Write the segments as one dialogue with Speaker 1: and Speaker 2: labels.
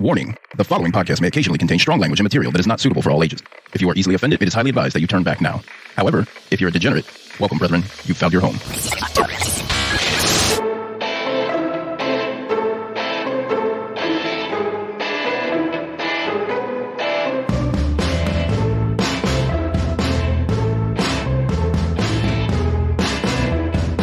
Speaker 1: Warning. The following podcast may occasionally contain strong language and material that is not suitable for all ages. If you are easily offended, it is highly advised that you turn back now. However, if you're a degenerate, welcome, brethren. You've found your home.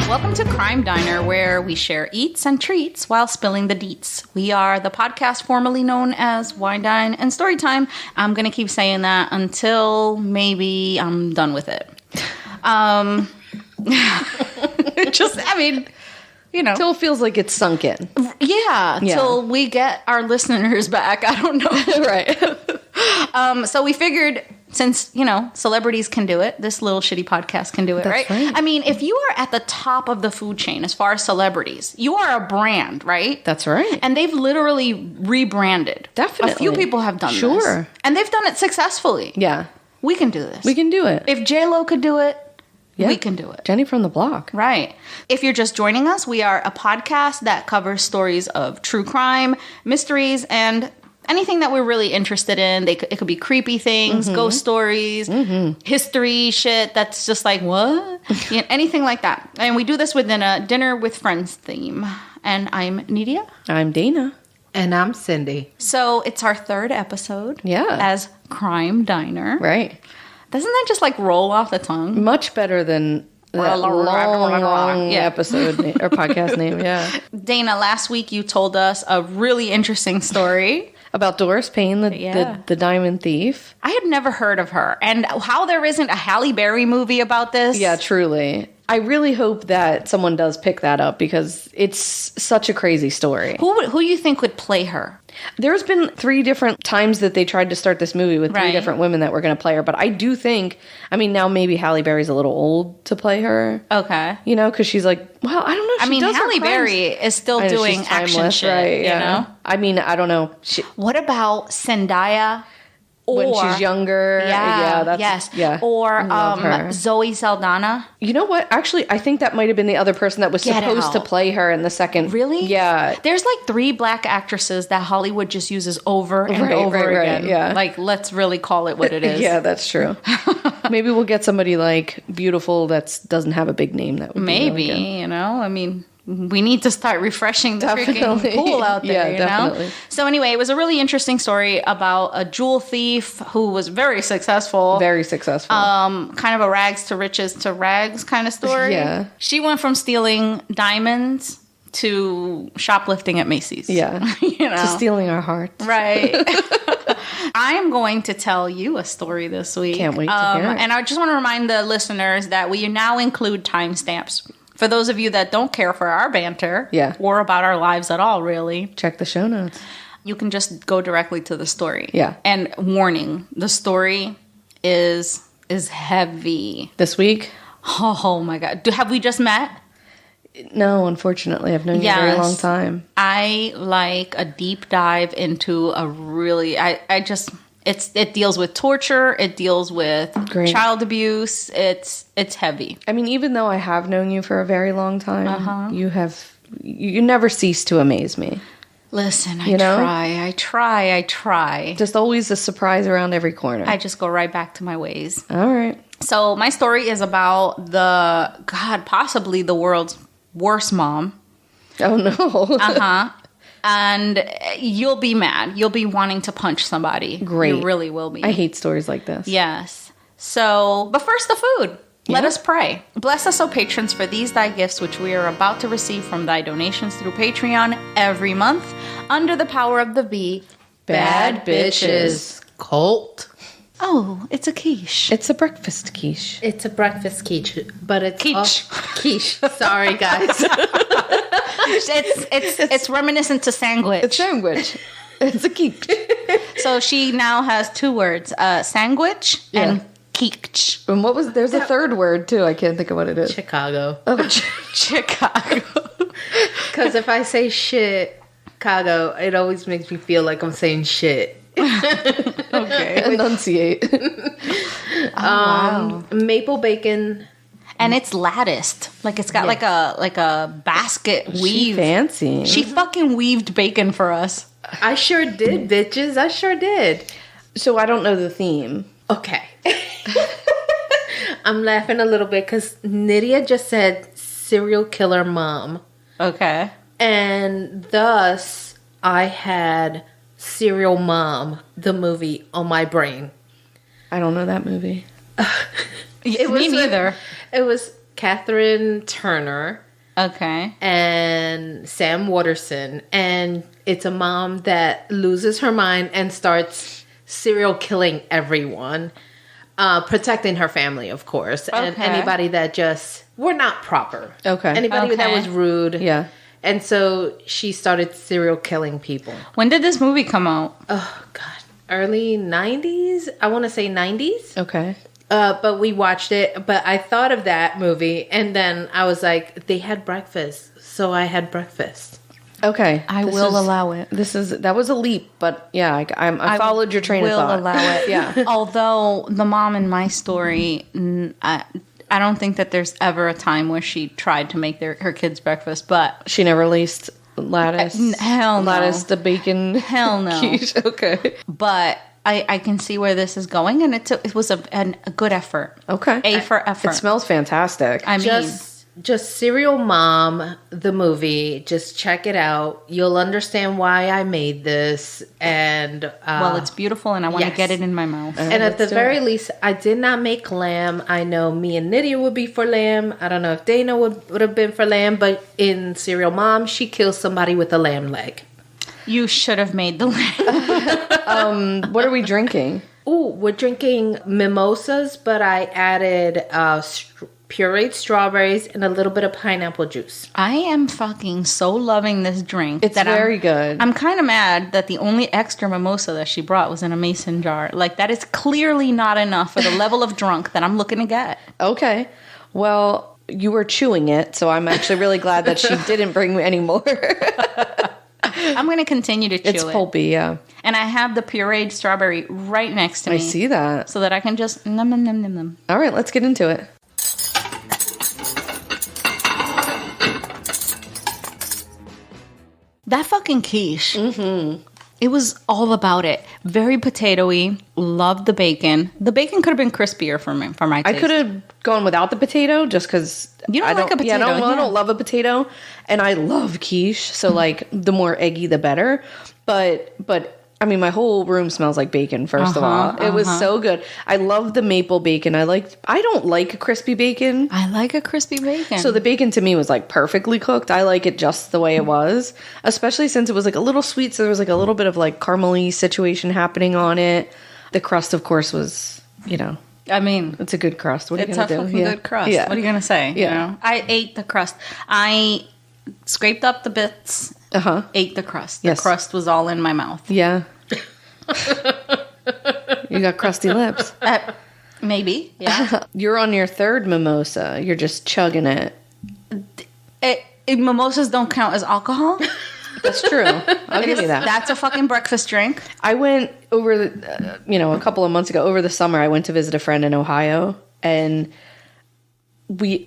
Speaker 2: Welcome to Crime Diner, where we share eats and treats while spilling the deets. We are the podcast formerly known as Wine, Dine, and Storytime. I'm going to keep saying that until maybe I'm done with it.
Speaker 3: Till it feels like it's sunk in.
Speaker 2: Yeah, till we get our listeners back. I don't know.
Speaker 3: Right.
Speaker 2: So we figured, since, celebrities can do it, this little shitty podcast can do it,
Speaker 3: That's
Speaker 2: right?
Speaker 3: right.
Speaker 2: I mean, if you are at the top of the food chain as far as celebrities, you are a brand, right?
Speaker 3: That's right.
Speaker 2: And they've literally rebranded.
Speaker 3: Definitely.
Speaker 2: A few people have done this.
Speaker 3: Sure.
Speaker 2: And they've done it successfully.
Speaker 3: Yeah.
Speaker 2: We can do this.
Speaker 3: We can do it.
Speaker 2: If J-Lo could do it,
Speaker 3: Yeah.
Speaker 2: we can do it.
Speaker 3: Jenny from the block.
Speaker 2: Right. If you're just joining us, we are a podcast that covers stories of true crime, mysteries, and anything that we're really interested in. It could be creepy things, ghost stories, history shit that's just like, what? Anything like that. And we do this within a dinner with friends theme. And I'm Nidia.
Speaker 3: I'm Dana.
Speaker 4: And I'm Cindy.
Speaker 2: So it's our third episode as Crime Diner.
Speaker 3: Right.
Speaker 2: Doesn't that just like roll off the tongue?
Speaker 3: Much better than that long episode or podcast name. Yeah.
Speaker 2: Dana, last week you told us a really interesting story
Speaker 3: about Doris Payne, the diamond thief.
Speaker 2: I had never heard of her. And how there isn't a Halle Berry movie about this.
Speaker 3: Yeah, truly. I really hope that someone does pick that up because it's such a crazy story.
Speaker 2: Who do you think would play her?
Speaker 3: There's been 3 different times that they tried to start this movie with 3 different women that were going to play her. But I do think, now maybe Halle Berry's a little old to play her.
Speaker 2: Okay.
Speaker 3: Because she's like, well, I don't know.
Speaker 2: Halle Berry is still doing action shit,
Speaker 3: right? Yeah. I don't know.
Speaker 2: What about Zendaya?
Speaker 3: When she's younger.
Speaker 2: Or Zoe Saldana.
Speaker 3: You know what? Actually, I think that might have been the other person that was supposed to play her in the second.
Speaker 2: Really?
Speaker 3: Yeah.
Speaker 2: There's like 3 black actresses that Hollywood just uses over and over again.
Speaker 3: Yeah.
Speaker 2: Like, let's really call it what it is.
Speaker 3: Yeah, that's true. Maybe we'll get somebody like beautiful that doesn't have a big name. That would be really good.
Speaker 2: We need to start refreshing the freaking pool out there,
Speaker 3: definitely.
Speaker 2: So anyway, it was a really interesting story about a jewel thief who was very successful.
Speaker 3: Very successful.
Speaker 2: Kind of a rags to riches to rags kind of story.
Speaker 3: Yeah.
Speaker 2: She went from stealing diamonds to shoplifting at Macy's.
Speaker 3: Yeah. To stealing our hearts.
Speaker 2: Right. I'm going to tell you a story this week.
Speaker 3: Can't wait to hear it.
Speaker 2: And I just want to remind the listeners that we now include timestamps. For those of you that don't care for our banter or about our lives at all, really.
Speaker 3: Check the show notes.
Speaker 2: You can just go directly to the story.
Speaker 3: Yeah.
Speaker 2: And warning, the story is heavy.
Speaker 3: This week?
Speaker 2: Oh my God. Have we just met?
Speaker 3: No, unfortunately. I've known you a very long time.
Speaker 2: I like a deep dive into a really... It deals with torture. It deals with child abuse. It's heavy.
Speaker 3: Even though I have known you for a very long time, you never cease to amaze me.
Speaker 2: Listen, I try.
Speaker 3: Just always a surprise around every corner.
Speaker 2: I just go right back to my ways.
Speaker 3: All right.
Speaker 2: So my story is about possibly the world's worst mom.
Speaker 3: Oh no.
Speaker 2: And you'll be mad. You'll be wanting to punch somebody.
Speaker 3: Great.
Speaker 2: You really will be.
Speaker 3: I hate stories like this.
Speaker 2: Yes. So, but first the food. Let us pray. Bless us, O patrons, for these thy gifts, which we are about to receive from thy donations through Patreon every month, under the power of the
Speaker 4: Bad Bitches Cult.
Speaker 2: Oh, it's a quiche.
Speaker 3: It's a breakfast quiche.
Speaker 4: It's a breakfast quiche, but it's
Speaker 2: quiche.
Speaker 4: Sorry, guys.
Speaker 2: It's reminiscent to sandwich.
Speaker 3: It's sandwich. It's a quiche.
Speaker 2: So she now has 2 words: sandwich and quiche.
Speaker 3: And there's a third word too. I can't think of what it is.
Speaker 4: Chicago.
Speaker 3: Oh,
Speaker 2: Chicago.
Speaker 4: Because if I say shit, Chicago, it always makes me feel like I'm saying shit.
Speaker 3: Okay. Enunciate.
Speaker 2: Wow.
Speaker 4: Maple bacon
Speaker 2: And it's latticed. Like it's got like a basket weave.
Speaker 3: She fancy.
Speaker 2: She fucking weaved bacon for us.
Speaker 4: I sure did, bitches. I sure did.
Speaker 3: So I don't know the theme.
Speaker 4: Okay. I'm laughing a little bit because Nydia just said serial killer mom.
Speaker 2: Okay. And
Speaker 4: thus, I had Serial Mom, the movie, on my brain.
Speaker 3: I don't know that movie.
Speaker 2: Me neither.
Speaker 4: It was Catherine Turner.
Speaker 2: Okay.
Speaker 4: And Sam Waterston. And it's a mom that loses her mind and starts serial killing everyone. Protecting her family, of course. Okay. And anybody that just were not proper.
Speaker 3: Okay.
Speaker 4: Anybody that was rude.
Speaker 3: Yeah.
Speaker 4: And so she started serial killing people.
Speaker 2: When did this movie come out?
Speaker 4: Oh, God. Early 90s? I want to say 90s.
Speaker 3: Okay.
Speaker 4: But we watched it. But I thought of that movie. And then I was like, they had breakfast. So I had breakfast.
Speaker 3: Okay.
Speaker 2: I will allow it.
Speaker 3: That was a leap. But yeah, I followed your train of thought.
Speaker 2: I will allow it.
Speaker 3: Yeah.
Speaker 2: Although the mom in my story, I don't think that there's ever a time where she tried to make her kids breakfast, but
Speaker 3: she never laced lattice.
Speaker 2: Hell no.
Speaker 3: Lattice the bacon.
Speaker 2: Hell no.
Speaker 3: Quiche. Okay.
Speaker 2: But I can see where this is going, and it was a good effort.
Speaker 3: Okay.
Speaker 2: A for effort.
Speaker 3: It smells fantastic.
Speaker 2: I mean,
Speaker 4: just Serial Mom, the movie. Just check it out. You'll understand why I made this. And
Speaker 2: well, it's beautiful, and I want to get it in my mouth.
Speaker 4: And at the very least, I did not make lamb. I know me and Nydia would be for lamb. I don't know if Dana would have been for lamb, but in Serial Mom, she kills somebody with a lamb leg.
Speaker 2: You should have made the lamb.
Speaker 3: What are we drinking?
Speaker 4: Ooh, we're drinking mimosas, but I added pureed strawberries and a little bit of pineapple juice.
Speaker 2: I am fucking so loving this drink.
Speaker 3: It's very good.
Speaker 2: I'm kind of mad that the only extra mimosa that she brought was in a mason jar. Like, that is clearly not enough for the level of drunk that I'm looking to get.
Speaker 3: Okay. Well, you were chewing it, so I'm actually really glad that she didn't bring me any more.
Speaker 2: I'm going to continue to chew it.
Speaker 3: It's pulpy, yeah.
Speaker 2: And I have the pureed strawberry right next to me.
Speaker 3: I see that.
Speaker 2: So that I can just num.
Speaker 3: All right, let's get into it.
Speaker 2: That fucking quiche. Mm-hmm. It was all about it. Very potatoey. Loved the bacon. The bacon could have been crispier for my taste.
Speaker 3: I could have gone without the potato just because
Speaker 2: you don't like a potato.
Speaker 3: Yeah, I don't love a potato, and I love quiche. So like the more eggy, the better. But I mean, my whole room smells like bacon, first of all. It was so good. I love the maple bacon. I don't like crispy bacon.
Speaker 2: I like a crispy bacon.
Speaker 3: So the bacon to me was like perfectly cooked. I like it just the way it was, especially since it was like a little sweet. So there was like a little bit of like caramely situation happening on it. The crust, of course, was,
Speaker 2: I mean,
Speaker 3: it's a good crust. What are you
Speaker 2: it's
Speaker 3: going to
Speaker 2: a
Speaker 3: do?
Speaker 2: fucking good crust.
Speaker 3: Yeah.
Speaker 2: What are you going to say?
Speaker 3: Yeah.
Speaker 2: I ate the crust. I scraped up the bits. Ate the crust. The crust was all in my mouth.
Speaker 3: Yeah. You got crusty lips.
Speaker 2: Maybe. Yeah.
Speaker 3: You're on your third mimosa. You're just chugging it.
Speaker 2: Mimosas don't count as alcohol.
Speaker 3: That's true. I'll give you that.
Speaker 2: That's a fucking breakfast drink.
Speaker 3: I went over a couple of months ago, over the summer, I went to visit a friend in Ohio, and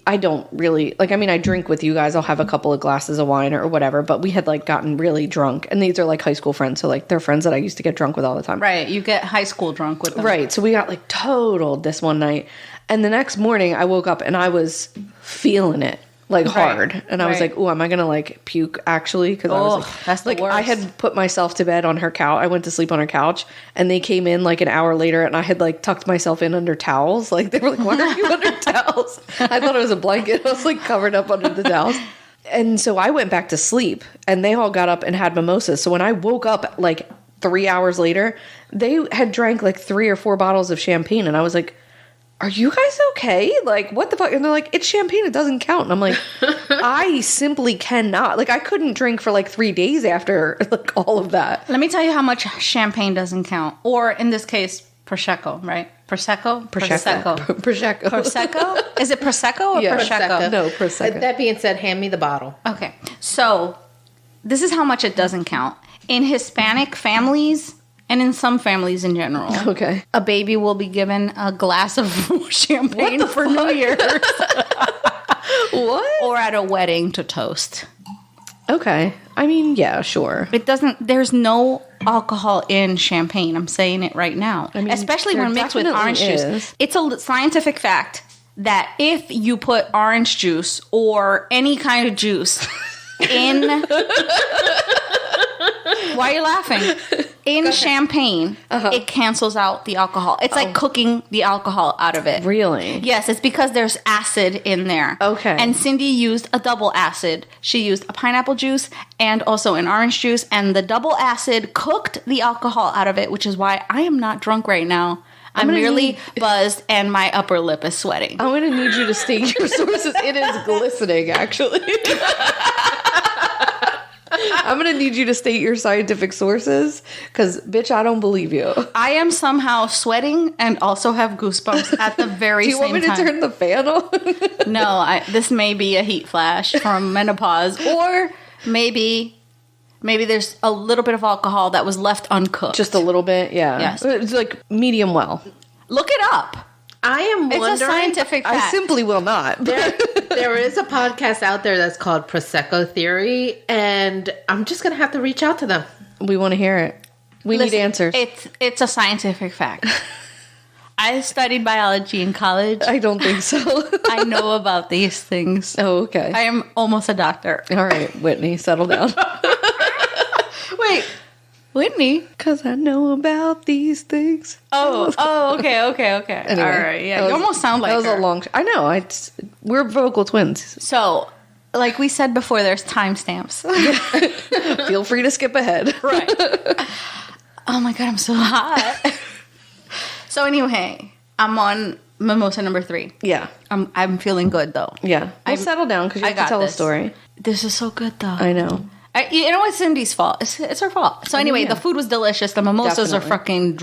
Speaker 3: I don't really, I drink with you guys. I'll have a couple of glasses of wine or whatever, but we had gotten really drunk, and these are high school friends. So they're friends that I used to get drunk with all the time.
Speaker 2: Right. You get high school drunk with them.
Speaker 3: Right. So we got totaled this one night, and the next morning I woke up and I was feeling it. Hard. And I was like, oh, am I going to puke actually? Because I was
Speaker 2: that's the worst.
Speaker 3: I had put myself to bed on her couch. I went to sleep on her couch, and they came in an hour later, and I had tucked myself in under towels. They were why are you under towels? I thought it was a blanket. I was covered up under the towels. And so I went back to sleep, and they all got up and had mimosas. So when I woke up 3 hours later, they had drank 3 or 4 bottles of champagne, and I was like, are you guys okay? What the fuck? And they're like, it's champagne. It doesn't count. And I'm like, I simply cannot. I couldn't drink for 3 days after all of that.
Speaker 2: Let me tell you how much champagne doesn't count. Or in this case, Prosecco, right? Prosecco?
Speaker 3: Prosecco.
Speaker 2: Prosecco? Is it Prosecco or Prosecco?
Speaker 3: No, Prosecco.
Speaker 4: That being said, hand me the bottle.
Speaker 2: Okay. So this is how much it doesn't count. In Hispanic families, and in some families in general.
Speaker 3: Okay.
Speaker 2: A baby will be given a glass of champagne for New Year's.
Speaker 3: What?
Speaker 2: Or at a wedding to toast.
Speaker 3: Okay. I mean, yeah, sure.
Speaker 2: There's no alcohol in champagne. I'm saying it right now.
Speaker 3: I mean,
Speaker 2: especially
Speaker 3: there
Speaker 2: when mixed with
Speaker 3: definitely
Speaker 2: orange
Speaker 3: is.
Speaker 2: juice. It's a scientific fact that if you put orange juice or any kind of juice in... Why are you laughing? In champagne, it cancels out the alcohol. It's like cooking the alcohol out of it.
Speaker 3: Really?
Speaker 2: Yes, it's because there's acid in there.
Speaker 3: Okay.
Speaker 2: And Cindy used a double acid. She used a pineapple juice and also an orange juice. And the double acid cooked the alcohol out of it, which is why I am not drunk right now. I'm merely buzzed and my upper lip is sweating.
Speaker 3: I'm going to need you to state your sources. It is glistening, actually. I'm going to need you to state your scientific sources because, bitch, I don't believe you.
Speaker 2: I am somehow sweating and also have goosebumps at the very same time.
Speaker 3: Do you want me to turn the fan on?
Speaker 2: No, this may be a heat flash from menopause, or maybe there's a little bit of alcohol that was left uncooked.
Speaker 3: Just a little bit, yeah.
Speaker 2: Yes.
Speaker 3: It's like medium well.
Speaker 2: Look it up.
Speaker 4: I am wondering.
Speaker 2: It's a scientific fact.
Speaker 3: I simply will not.
Speaker 4: There is a podcast out there that's called Prosecco Theory, and I'm just going to have to reach out to them.
Speaker 3: We want to hear it. We need answers.
Speaker 2: It's a scientific fact. I studied biology in college.
Speaker 3: I don't think so.
Speaker 2: I know about these things.
Speaker 3: Oh, okay.
Speaker 2: I am almost a doctor.
Speaker 3: All right, Whitney, settle down.
Speaker 2: Wait, Whitney?
Speaker 3: Because I know about these things.
Speaker 2: Oh, okay.
Speaker 3: Anyway,
Speaker 2: all right, yeah. You almost sound like
Speaker 3: that was
Speaker 2: her.
Speaker 3: a long... I know. We're vocal twins.
Speaker 2: So, like we said before, there's timestamps.
Speaker 3: Feel free to skip ahead.
Speaker 2: Right. Oh my God, I'm so hot. So anyway, I'm on mimosa number 3.
Speaker 3: Yeah.
Speaker 2: I'm feeling good though.
Speaker 3: Yeah. We'll settle down because you have to tell a story.
Speaker 2: This is so good though.
Speaker 3: I know.
Speaker 2: You know, it's Cindy's fault. It's her fault. So anyway, the food was delicious. The mimosas are fucking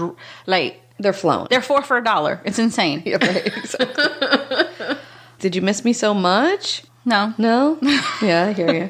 Speaker 3: They're flowing.
Speaker 2: They're 4 for $1. It's insane.
Speaker 3: Yeah, right, exactly. Did you miss me so much?
Speaker 2: No.
Speaker 3: No? Yeah, I hear you.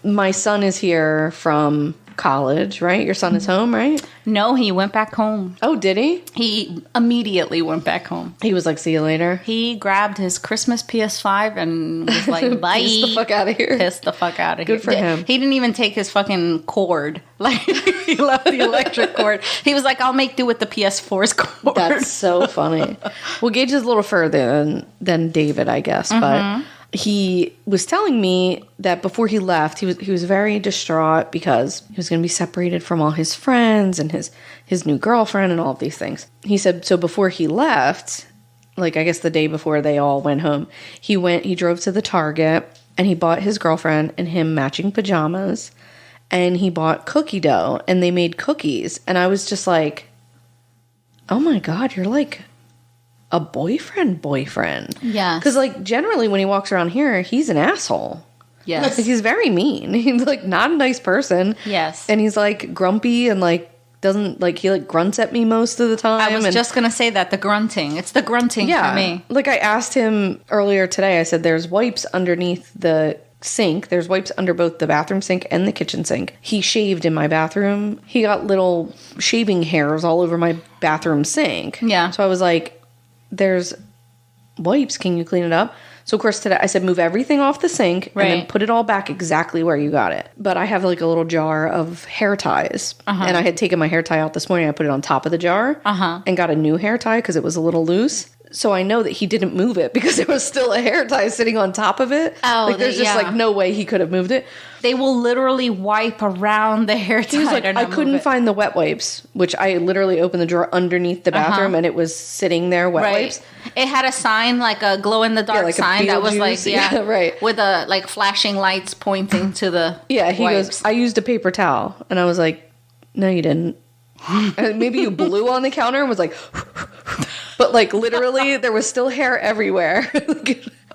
Speaker 3: My son is here from college, right? Your son is home, right?
Speaker 2: No, he went back home.
Speaker 3: Oh, did he?
Speaker 2: He immediately went back home.
Speaker 3: He was like, see you later.
Speaker 2: He grabbed his Christmas PS5 and was like, bye.
Speaker 3: Pissed the fuck out of here.
Speaker 2: Pissed the fuck out of here.
Speaker 3: Good for him.
Speaker 2: He didn't even take his fucking cord. Like, he left the electric cord. He was like, I'll make do with the PS4's cord.
Speaker 3: That's so funny. Well, Gage is a little further than David, I guess, but he was telling me that before he left, he was very distraught because he was going to be separated from all his friends and his new girlfriend and all of these things. He said, so before he left, like I guess the day before they all went home, he drove to the Target and he bought his girlfriend and him matching pajamas and he bought cookie dough and they made cookies. And I was just like, oh my God, you're like a boyfriend.
Speaker 2: Yeah.
Speaker 3: Because, like, generally when he walks around here, he's an asshole.
Speaker 2: Yes.
Speaker 3: Like, he's very mean. He's, like, not a nice person.
Speaker 2: Yes.
Speaker 3: And he's, like, grumpy and, like, doesn't, like, he, like, grunts at me most of the time.
Speaker 2: I was just going to say that, the grunting. It's the grunting for me.
Speaker 3: Like, I asked him earlier today, I said, there's wipes underneath the sink. There's wipes under both the bathroom sink and the kitchen sink. He shaved in my bathroom. He got little shaving hairs all over my bathroom sink.
Speaker 2: Yeah.
Speaker 3: So I was like, there's wipes. Can you clean it up? So, of course, today I said, move everything off the sink and then put it all back exactly where you got it. But I have like a little jar of hair ties. And I had taken my hair tie out this morning. I put it on top of the jar and got a new hair tie because it was a little loose. So I know that he didn't move it because there was still a hair tie sitting on top of it.
Speaker 2: Oh,
Speaker 3: like there's just like no way he could have moved it.
Speaker 2: They will literally wipe around the hair tie.
Speaker 3: He was like, I couldn't find the wet wipes, which I literally opened the drawer underneath the bathroom and it was sitting there, wet wipes.
Speaker 2: It had a sign, like a glow-in-the-dark
Speaker 3: like
Speaker 2: sign that was like,
Speaker 3: right.
Speaker 2: with a like flashing lights pointing to the
Speaker 3: he
Speaker 2: wipes.
Speaker 3: goes, I used a paper towel. And I was like, no, you didn't. And maybe you blew on the counter and was like, but like literally there was still hair everywhere.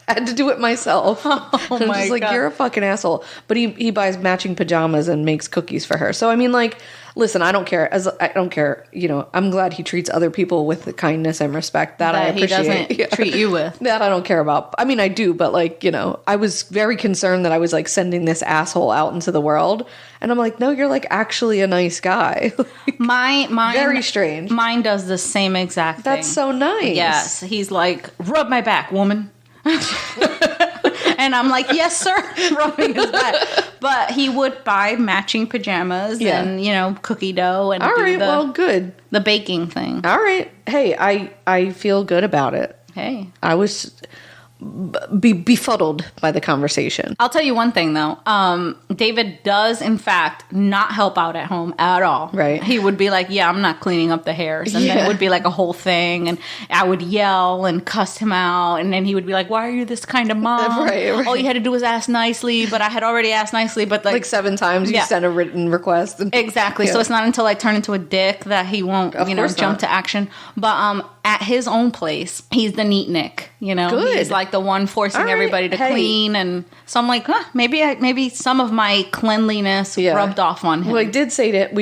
Speaker 3: I had to do it myself. I'm
Speaker 2: my
Speaker 3: just like,
Speaker 2: God.
Speaker 3: you're a fucking asshole. But he buys matching pajamas and makes cookies for her. So I mean, like, listen, I don't care. I don't care. You know, I'm glad he treats other people with the kindness and respect that I appreciate.
Speaker 2: He doesn't treat you with.
Speaker 3: That I don't care about. I mean, I do, but like, you know, I was very concerned that I was like sending this asshole out into the world. And I'm like, no, you're like actually a nice guy.
Speaker 2: Mine
Speaker 3: Very strange.
Speaker 2: Mine does the same exact thing.
Speaker 3: That's so nice.
Speaker 2: Yes. He's like, rub my back, woman. And I'm like, yes, sir. Rubbing his back. But he would buy matching pajamas and, you know, cookie dough and
Speaker 3: All right, good.
Speaker 2: the baking thing.
Speaker 3: All right. Hey, I feel good about it.
Speaker 2: Hey.
Speaker 3: I was befuddled by the conversation.
Speaker 2: I'll tell you one thing, though. David does, in fact, not help out at home at all.
Speaker 3: Right.
Speaker 2: He would be like, yeah, I'm not cleaning up the hairs. And then it would be like a whole thing. And I would yell and cuss him out. And then he would be like, why are you this kind of mom?
Speaker 3: Right.
Speaker 2: All you had to do was ask nicely. But I had already asked nicely. But
Speaker 3: Like 7 times you send a written request. And,
Speaker 2: exactly. So it's not until I turn into a dick that he won't, jump to action. But at his own place, he's the neat Nick. You know,
Speaker 3: Good.
Speaker 2: he's like the one forcing everybody to clean, and so I'm like, maybe some of my cleanliness rubbed off on him.
Speaker 3: Well, I did say that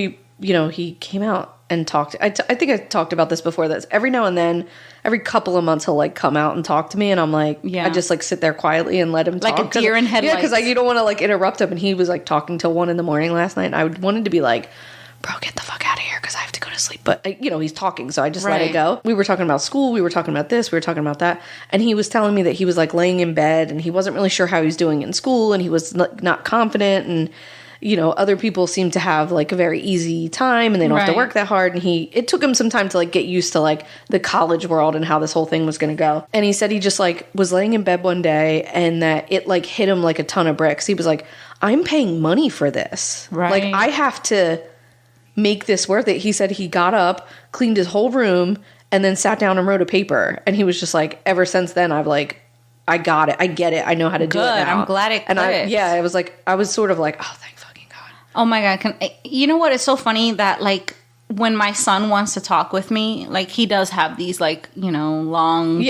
Speaker 3: he came out and talked. I think I talked about this before. That every now and then, every couple of months, he'll like come out and talk to me, and I'm like, I just like sit there quietly and let him talk.
Speaker 2: Like a deer in headlights.
Speaker 3: Yeah, because you don't want to like interrupt him. And he was like talking till 1 a.m. last night, and I wanted to be like, bro, get the fuck out of here because I have to go to sleep. But, he's talking, so I just let it go. We were talking about school. We were talking about this. We were talking about that. And he was telling me that he was, like, laying in bed, and he wasn't really sure how he was doing in school, and he was not confident, and, other people seem to have, like, a very easy time, and they don't have to work that hard. And it took him some time to, like, get used to, like, the college world and how this whole thing was going to go. And he said he just, like, was laying in bed one day, and that it, like, hit him like a ton of bricks. He was like, I'm paying money for this.
Speaker 2: Right.
Speaker 3: Like, I have to make this worth it. He said he got up, cleaned his whole room, and then sat down and wrote a paper. And he was just like, ever since then, I've like, I got it. I get it. I know how to do it now.
Speaker 2: I'm glad it
Speaker 3: and
Speaker 2: clicked.
Speaker 3: I was like, I was sort of like, oh, thank fucking God.
Speaker 2: Oh my God. You know what? It's so funny that like when my son wants to talk with me, like he does have these like, long,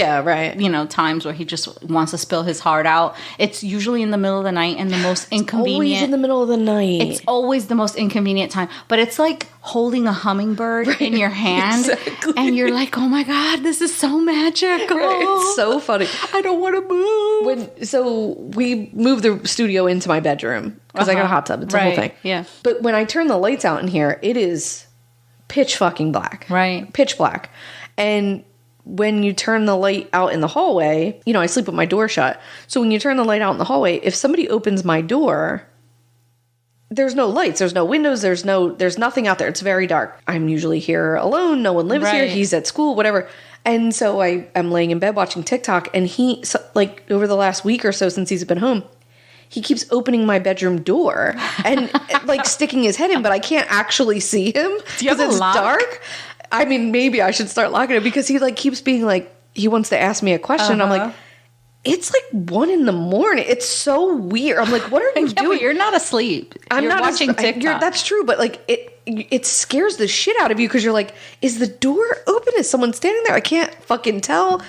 Speaker 2: times where he just wants to spill his heart out. It's usually in the middle of the night and the most inconvenient.
Speaker 3: Always in the middle of the night.
Speaker 2: It's always the most inconvenient time. But it's like holding a hummingbird in your hand.
Speaker 3: Exactly.
Speaker 2: And you're like, oh my God, this is so magical.
Speaker 3: It's so funny.
Speaker 2: I don't want to move.
Speaker 3: So we moved the studio into my bedroom because I got a hot tub. It's a whole thing.
Speaker 2: Yeah.
Speaker 3: But when I turn the lights out in here, it is pitch fucking black.
Speaker 2: Right.
Speaker 3: Pitch black. And when you turn the light out in the hallway, I sleep with my door shut. So when you turn the light out in the hallway, if somebody opens my door, there's no lights, there's no windows, there's nothing out there. It's very dark. I'm usually here alone. No one lives here. He's at school, whatever. And so I'm laying in bed watching TikTok, and over the last week or so since he's been home, he keeps opening my bedroom door and like sticking his head in, but I can't actually see him because it's dark. I mean, maybe I should start locking it because he like keeps being like, he wants to ask me a question. I'm like, it's like 1 a.m. It's so weird. I'm like, what are you doing?
Speaker 2: But you're not asleep. You're not watching TikTok.
Speaker 3: That's true, but like it scares the shit out of you because you're like, is the door open? Is someone standing there? I can't fucking tell.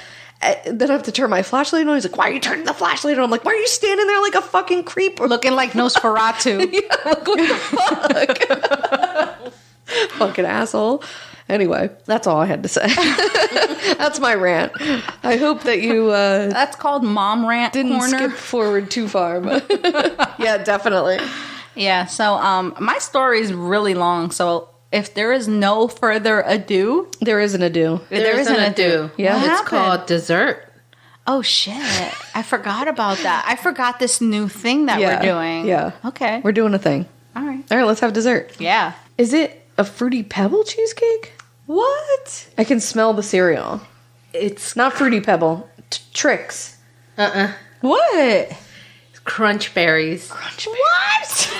Speaker 3: Then I have to turn my flashlight on. He's like, why are you turning the flashlight on? I'm like, why are you standing there like a fucking creep?
Speaker 2: Looking like Nosferatu.
Speaker 3: Yeah, like, what the fuck? Fucking asshole. Anyway, that's all I had to say. That's my rant. I hope that you...
Speaker 2: that's called Mom Rant
Speaker 3: didn't
Speaker 2: Corner.
Speaker 3: skip forward too far. But yeah, definitely.
Speaker 2: Yeah, so my story is really long, so... If there is no further ado...
Speaker 3: There is an ado.
Speaker 4: There is an ado.
Speaker 3: Yeah.
Speaker 4: It's
Speaker 2: happened?
Speaker 4: called dessert.
Speaker 2: Oh, shit. I forgot about that. I forgot this new thing that we're doing.
Speaker 3: Yeah.
Speaker 2: Okay.
Speaker 3: We're doing a thing.
Speaker 2: All right.
Speaker 3: All right, let's have dessert.
Speaker 2: Yeah.
Speaker 3: Is it a Fruity Pebble cheesecake?
Speaker 2: What?
Speaker 3: I can smell the cereal.
Speaker 4: It's
Speaker 3: Not Fruity Pebble. Tricks.
Speaker 2: What?
Speaker 4: crunch berries.
Speaker 2: What?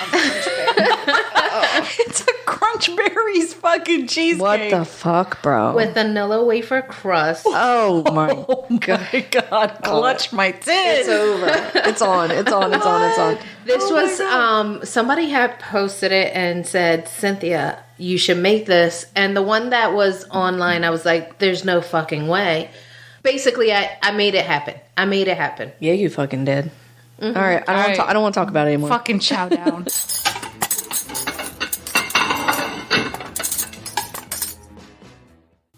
Speaker 2: It's a Crunch Berries fucking cheesecake.
Speaker 3: What the fuck, bro?
Speaker 4: With vanilla wafer crust.
Speaker 3: Oh my god.
Speaker 2: My God, clutch my tits.
Speaker 3: It's over. It's on. It's on. It's on. It's on.
Speaker 4: This was somebody had posted it and said, Cynthia, you should make this. And the one that was online, I was like, there's no fucking way. Basically, I made it happen. I made it happen.
Speaker 3: Yeah, you fucking did. All right. I don't want to talk about it anymore.
Speaker 2: Fucking chow down.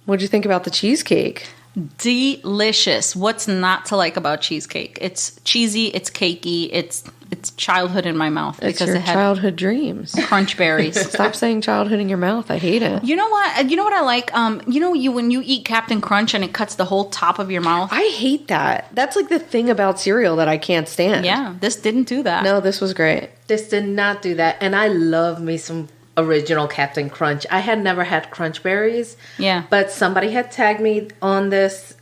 Speaker 3: What'd you think about the cheesecake?
Speaker 2: Delicious. What's not to like about cheesecake? It's cheesy, it's cakey, it's childhood in my mouth
Speaker 3: It's
Speaker 2: because
Speaker 3: your
Speaker 2: it had
Speaker 3: childhood dreams.
Speaker 2: crunch berries.
Speaker 3: Stop saying childhood in your mouth. I hate it.
Speaker 2: You know what? You know what I like? When you eat Captain Crunch and it cuts the whole top of your mouth.
Speaker 3: I hate that. That's like the thing about cereal that I can't stand.
Speaker 2: Yeah, this didn't do that.
Speaker 3: No, this was great.
Speaker 4: This did not do that. And I love me some original Captain Crunch. I had never had crunch berries.
Speaker 2: Yeah.
Speaker 4: But somebody had tagged me on this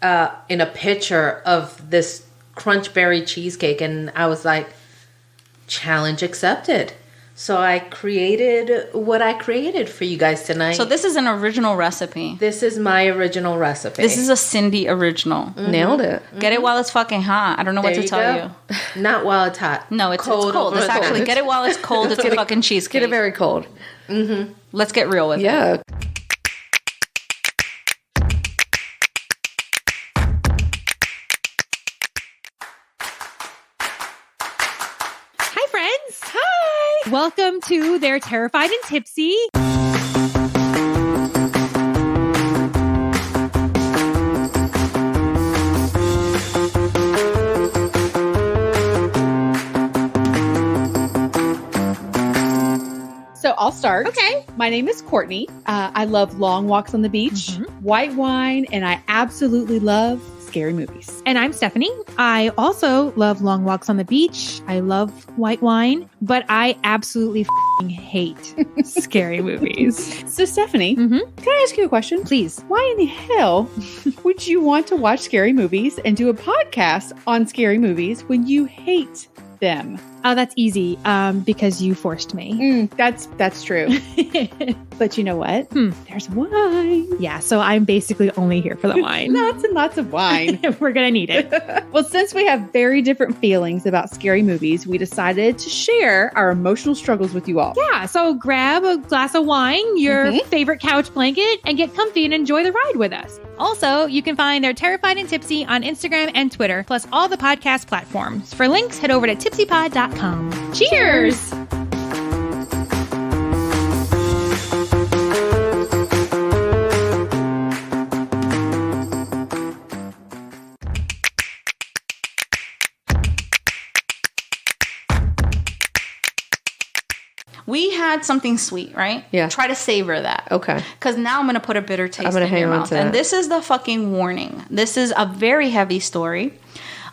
Speaker 4: in a picture of this crunch berry cheesecake. And I was like, challenge accepted. So I created what I created for you guys tonight.
Speaker 2: So this is an original recipe.
Speaker 4: This is my original recipe.
Speaker 2: This is a Cindy original.
Speaker 3: Mm-hmm. Nailed it.
Speaker 2: Get it while it's fucking hot. I don't know what to tell you.
Speaker 4: Not while it's hot.
Speaker 2: No, it's cold.
Speaker 4: over
Speaker 2: It's
Speaker 4: the
Speaker 2: actually
Speaker 4: cold.
Speaker 2: get it while it's cold. It's a fucking cheesecake.
Speaker 3: Get it very cold.
Speaker 2: Let's get real with it.
Speaker 3: Yeah.
Speaker 5: Hi, friends. Hi. Welcome to They're Terrified and Tipsy.
Speaker 6: So I'll start.
Speaker 5: Okay.
Speaker 6: My name is Courtney. I love long walks on the beach, white wine, and I absolutely love scary movies.
Speaker 5: And I'm Stephanie. I also love long walks on the beach. I love white wine, but I absolutely hate scary movies.
Speaker 6: So Stephanie,
Speaker 5: Mhm.
Speaker 6: can I ask you a question?
Speaker 5: Please.
Speaker 6: Why in the hell would you want to watch scary movies and do a podcast on scary movies when you hate them?
Speaker 5: Oh, that's easy. Because you forced me.
Speaker 6: That's true. But you know what? There's wine.
Speaker 5: Yeah, so I'm basically only here for the wine.
Speaker 6: Lots and lots of wine.
Speaker 5: We're gonna need it.
Speaker 6: Well, since we have very different feelings about scary movies, we decided to share our emotional struggles with you all.
Speaker 5: Yeah, so grab a glass of wine, your favorite couch blanket, and get comfy and enjoy the ride with us. Also, you can find They're Terrified and Tipsy on Instagram and Twitter, plus all the podcast platforms. For links, head over to tipsypod.com. Cheers!
Speaker 2: We had something sweet, right?
Speaker 3: Yeah.
Speaker 2: Try to savor that.
Speaker 3: Okay.
Speaker 2: Because now I'm going to put a bitter taste
Speaker 3: gonna
Speaker 2: in
Speaker 3: hang
Speaker 2: your
Speaker 3: on
Speaker 2: mouth.
Speaker 3: to
Speaker 2: And
Speaker 3: that.
Speaker 2: this is the fucking warning. This is a very heavy story.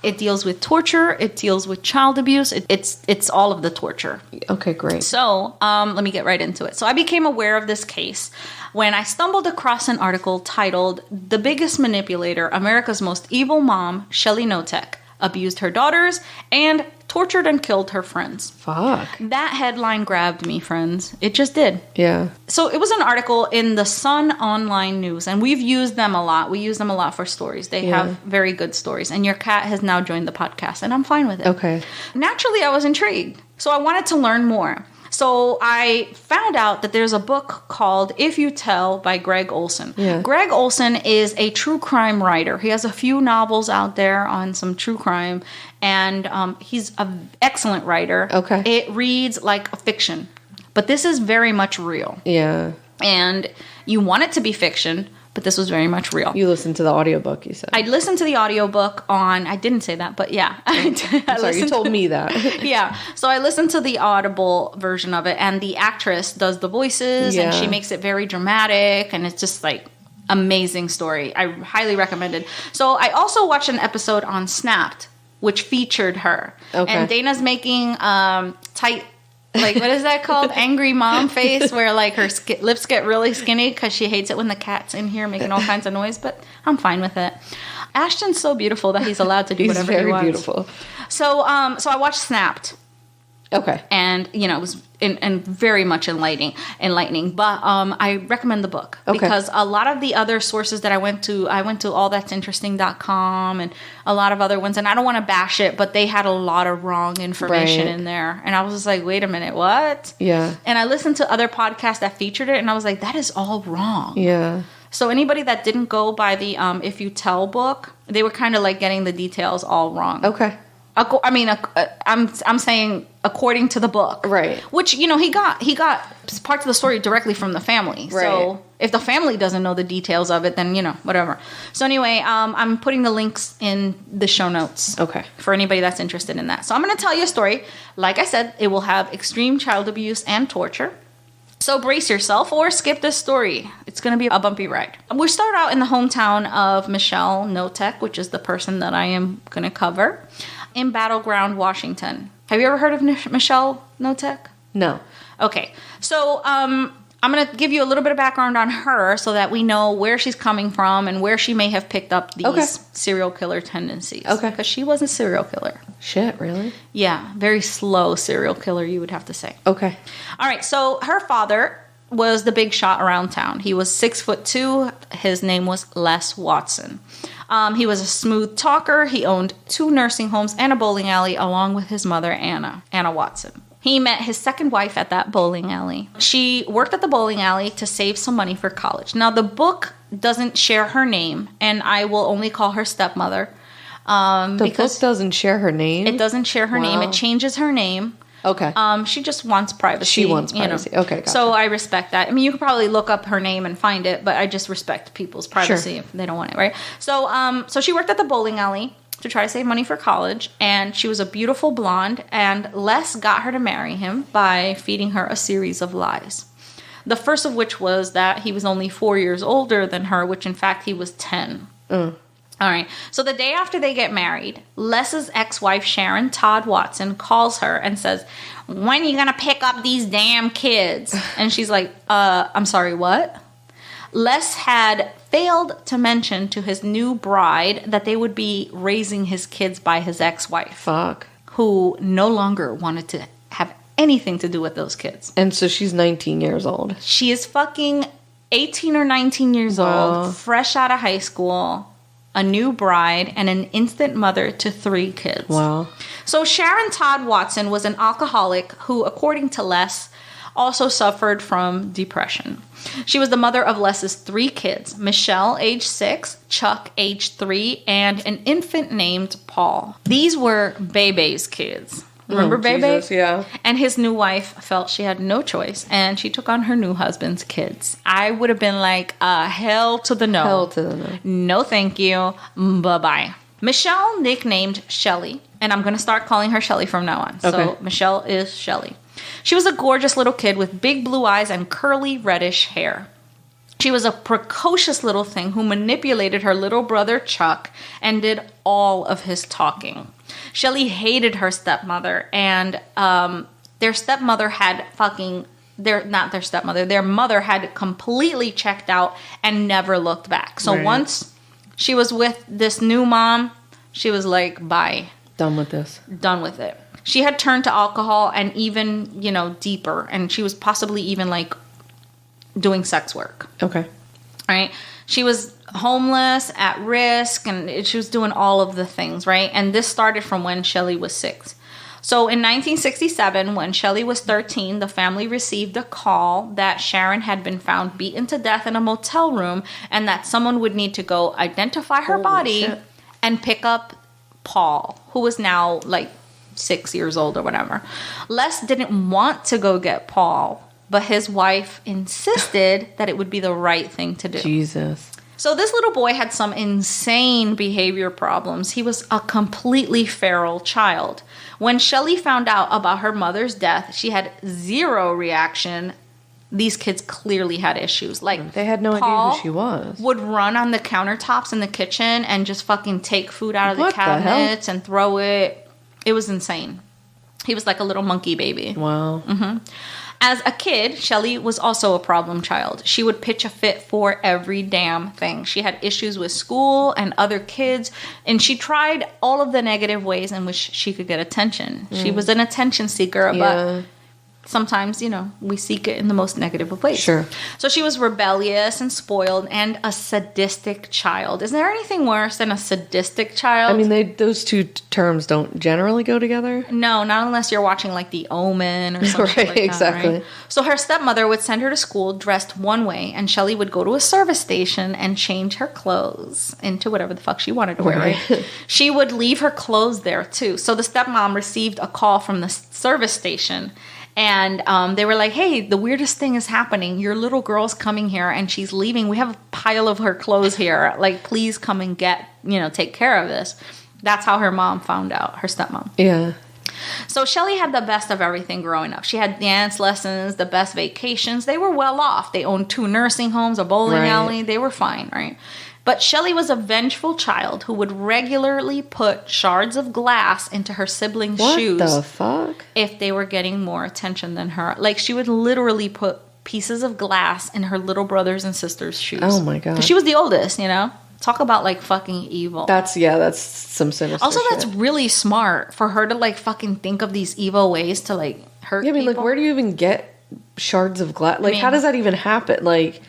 Speaker 2: It deals with torture. It deals with child abuse. It's all of the torture.
Speaker 3: Okay, great.
Speaker 2: So let me get right into it. So I became aware of this case when I stumbled across an article titled "The Biggest Manipulator, America's Most Evil Mom, Shelly Knotek, Abused Her Daughters and Tortured and Killed Her Friends."
Speaker 3: Fuck.
Speaker 2: That headline grabbed me, friends. It just did.
Speaker 3: Yeah.
Speaker 2: So it was an article in the Sun Online News, and we've used them a lot. We use them a lot for stories. They have very good stories. And your cat has now joined the podcast, and I'm fine with it.
Speaker 3: Okay.
Speaker 2: Naturally, I was intrigued. So I wanted to learn more. So I found out that there's a book called If You Tell by Greg Olson.
Speaker 3: Yeah.
Speaker 2: Greg Olson is a true crime writer. He has a few novels out there on some true crime, and he's an excellent writer.
Speaker 3: Okay.
Speaker 2: It reads like a fiction, but this is very much real.
Speaker 3: Yeah.
Speaker 2: And you want it to be fiction, but this was very much real.
Speaker 3: You listened to the audiobook, you said.
Speaker 2: I listened to the audiobook on, I didn't say that, but yeah.
Speaker 3: I'm sorry, you told me that.
Speaker 2: Yeah. So I listened to the Audible version of it, and the actress does the voices, and
Speaker 3: Yeah.
Speaker 2: she makes it very dramatic, and it's just like amazing story. I highly recommend it. So I also watched an episode on Snapped, which featured her.
Speaker 3: Okay.
Speaker 2: And Dana's making tight, like, what is that called? Angry mom face, where like her lips get really skinny because she hates it when the cat's in here making all kinds of noise, but I'm fine with it. Ashton's so beautiful that he's allowed to do
Speaker 3: He's
Speaker 2: whatever he
Speaker 3: very
Speaker 2: wants.
Speaker 3: beautiful.
Speaker 2: So I watched Snapped,
Speaker 3: Okay.
Speaker 2: and you know, it was and very much enlightening. But I recommend the book because a lot of the other sources that I went to allthat'sinteresting.com and a lot of other ones, and I don't want to bash it, but they had a lot of wrong information
Speaker 3: Right.
Speaker 2: in there, and I was just like, wait a minute, what?
Speaker 3: Yeah.
Speaker 2: And I listened to other podcasts that featured it, and I was like, that is all wrong.
Speaker 3: Yeah.
Speaker 2: So anybody that didn't go by the If You Tell book, they were kind of like getting the details all wrong.
Speaker 3: Okay.
Speaker 2: I'm saying according to the book,
Speaker 3: right?
Speaker 2: Which he got parts of the story directly from the family.
Speaker 3: Right.
Speaker 2: So if the family doesn't know the details of it, then whatever. So anyway, I'm putting the links in the show notes.
Speaker 3: Okay.
Speaker 2: For anybody that's interested in that. So I'm going to tell you a story. Like I said, it will have extreme child abuse and torture. So brace yourself or skip this story. It's going to be a bumpy ride. We start out in the hometown of Michelle Knotek, which is the person that I am going to cover, in Battleground, Washington. Have you ever heard of Michelle Knotek?
Speaker 3: No.
Speaker 2: Okay. So I'm going to give you a little bit of background on her so that we know where she's coming from and where she may have picked up these serial killer tendencies.
Speaker 3: Okay.
Speaker 2: Because she was a serial killer.
Speaker 3: Shit, really?
Speaker 2: Yeah. Very slow serial killer, you would have to say.
Speaker 3: Okay.
Speaker 2: All right. So her father was the big shot around town. He was 6'2". His name was Les Watson. He was a smooth talker. He owned 2 nursing homes and a bowling alley along with his mother, Anna Watson. He met his second wife at that bowling alley. She worked at the bowling alley to save some money for college. Now, the book doesn't share her name, and I will only call her stepmother.
Speaker 3: The book doesn't share her name?
Speaker 2: It doesn't share her name. It changes her name.
Speaker 3: Okay.
Speaker 2: She just wants privacy.
Speaker 3: She wants privacy. Okay, gotcha.
Speaker 2: So I respect that. I mean, you could probably look up her name and find it, but I just respect people's privacy if they don't want it, right? So, so she worked at the bowling alley to try to save money for college, and she was a beautiful blonde, and Les got her to marry him by feeding her a series of lies. The first of which was that he was only 4 years older than her, which in fact he was 10. All right. So the day after they get married, Les's ex-wife, Sharon, Todd Watson, calls her and says, "When are you going to pick up these damn kids?" And she's like, I'm sorry, what? Les had failed to mention to his new bride that they would be raising his kids by his ex-wife.
Speaker 3: Fuck.
Speaker 2: Who no longer wanted to have anything to do with those kids.
Speaker 3: And so she's 19 years old.
Speaker 2: She is fucking 18 or 19 years old, fresh out of high school, a new bride, and an instant mother to 3 kids.
Speaker 3: Wow.
Speaker 2: So Sharon Todd Watson was an alcoholic who, according to Les, also suffered from depression. She was the mother of Les's 3 kids, Michelle, age 6, Chuck, age 3, and an infant named Paul. These were Bebe's kids. Remember Bebe?
Speaker 3: Jesus, yeah.
Speaker 2: And his new wife felt she had no choice, and she took on her new husband's kids. I would have been like, hell to the no.
Speaker 3: Hell to the no.
Speaker 2: No, thank you. Bye-bye. Michelle nicknamed Shelley, and I'm going to start calling her Shelley from now on.
Speaker 3: Okay.
Speaker 2: So Michelle is Shelley. She was a gorgeous little kid with big blue eyes and curly reddish hair. She was a precocious little thing who manipulated her little brother Chuck and did all of his talking. Shelley hated her stepmother, and their stepmother had their mother had completely checked out and never looked back. So once she was with this new mom, she was like, bye.
Speaker 3: Done with this.
Speaker 2: Done with it. She had turned to alcohol and even, deeper, and she was possibly even like doing sex work.
Speaker 3: Okay.
Speaker 2: Right? She was homeless, at risk, and she was doing all of the things, right? And this started from when Shelley was 6. So in 1967, when Shelley was 13, the family received a call that Sharon had been found beaten to death in a motel room and that someone would need to go identify her body and pick up Paul, who was now like 6 years old or whatever. Les didn't want to go get Paul, but his wife insisted that it would be the right thing to do.
Speaker 3: Jesus.
Speaker 2: So this little boy had some insane behavior problems. He was a completely feral child. When Shelley found out about her mother's death, she had zero reaction. These kids clearly had issues. Like,
Speaker 3: they had no idea who she was.
Speaker 2: Would run on the countertops in the kitchen and just fucking take food out of the cabinets and throw it. It was insane. He was like a little monkey baby.
Speaker 3: Wow.
Speaker 2: Mm-hmm. As a kid, Shelley was also a problem child. She would pitch a fit for every damn thing. She had issues with school and other kids, and she tried all of the negative ways in which she could get attention. She was an attention seeker, but sometimes, we seek it in the most negative of ways.
Speaker 3: Sure.
Speaker 2: So she was rebellious and spoiled and a sadistic child. Is there anything worse than a sadistic child?
Speaker 3: I mean, those two terms don't generally go together.
Speaker 2: No, not unless you're watching like The Omen or something
Speaker 3: Right,
Speaker 2: like that.
Speaker 3: exactly.
Speaker 2: Right? So her stepmother would send her to school dressed one way, and Shelley would go to a service station and change her clothes into whatever the fuck she wanted to wear. Right? She would leave her clothes there too. So the stepmom received a call from the service station. And they were like, hey, the weirdest thing is happening. Your little girl's coming here and she's leaving. We have a pile of her clothes here. Like, please come and take care of this. That's how her mom found out, her stepmom.
Speaker 3: Yeah.
Speaker 2: So Shelley had the best of everything growing up. She had dance lessons, the best vacations. They were well off. They owned 2 nursing homes, a bowling alley. They were fine, right? But Shelley was a vengeful child who would regularly put shards of glass into her siblings' shoes.
Speaker 3: What the fuck?
Speaker 2: If they were getting more attention than her. Like, she would literally put pieces of glass in her little brothers and sisters' shoes.
Speaker 3: Oh, my God.
Speaker 2: She was the oldest, Talk about, like, fucking evil.
Speaker 3: That's some sinister
Speaker 2: also,
Speaker 3: shit.
Speaker 2: that's really smart for her to, like, fucking think of these evil ways to, like, hurt
Speaker 3: Yeah, I mean,
Speaker 2: people.
Speaker 3: like, where do you even get shards of glass? Like, how does that even happen? Like,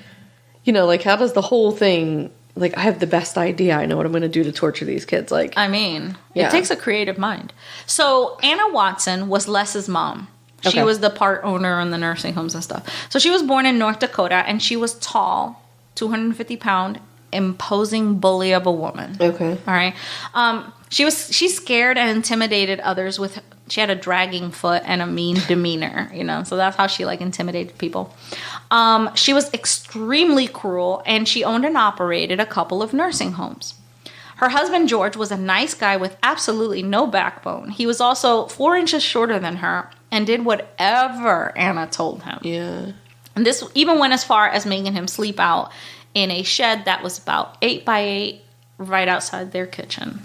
Speaker 3: like, how does the whole thing... Like, I have the best idea. I know what I'm going to do to torture these kids. Like,
Speaker 2: it takes a creative mind. So Anna Watson was Les's mom. She was the part owner in the nursing homes and stuff. So she was born in North Dakota, and she was tall, 250-pound, imposing bully of a woman.
Speaker 3: Okay.
Speaker 2: All right. She scared and intimidated others with. She had a dragging foot and a mean demeanor, So that's how she, like, intimidated people. She was extremely cruel, and she owned and operated a couple of nursing homes. Her husband, George, was a nice guy with absolutely no backbone. He was also 4 inches shorter than her and did whatever Anna told him.
Speaker 3: Yeah.
Speaker 2: And this even went as far as making him sleep out in a shed that was about 8 by 8 right outside their kitchen.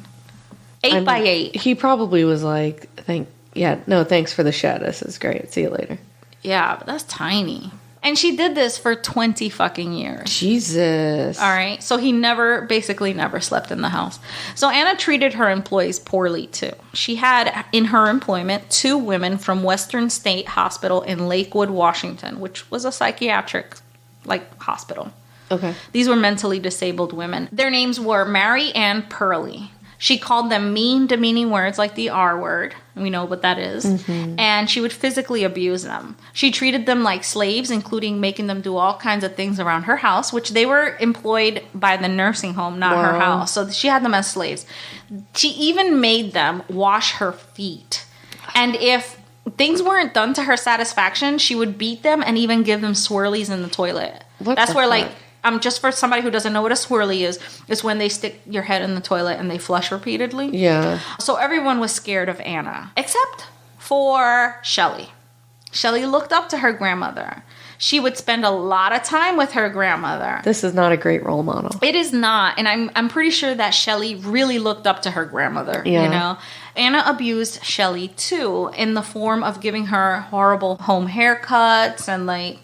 Speaker 2: 8 by 8.
Speaker 3: He probably was like, thanks for the shed. This is great. See you later.
Speaker 2: Yeah, but that's tiny. And she did this for 20 fucking years.
Speaker 3: Jesus.
Speaker 2: All right. So he basically never slept in the house. So Anna treated her employees poorly too. She had in her employment 2 women from Western State Hospital in Lakewood, Washington, which was a psychiatric, hospital.
Speaker 3: Okay.
Speaker 2: These were mentally disabled women. Their names were Mary and Pearlie. She called them mean, demeaning words like the R word. We know what that is. Mm-hmm. And she would physically abuse them. She treated them like slaves, including making them do all kinds of things around her house, which they were employed by the nursing home, not her house. So she had them as slaves. She even made them wash her feet. And if things weren't done to her satisfaction, she would beat them and even give them swirlies in the toilet. That's where, fuck? Just for somebody who doesn't know what a swirly is, it's when they stick your head in the toilet and they flush repeatedly.
Speaker 3: Yeah.
Speaker 2: So everyone was scared of Anna, except for Shelley. Shelley looked up to her grandmother. She would spend a lot of time with her grandmother.
Speaker 3: This is not a great role model.
Speaker 2: It is not. And I'm pretty sure that Shelley really looked up to her grandmother, Anna abused Shelley, too, in the form of giving her horrible home haircuts and,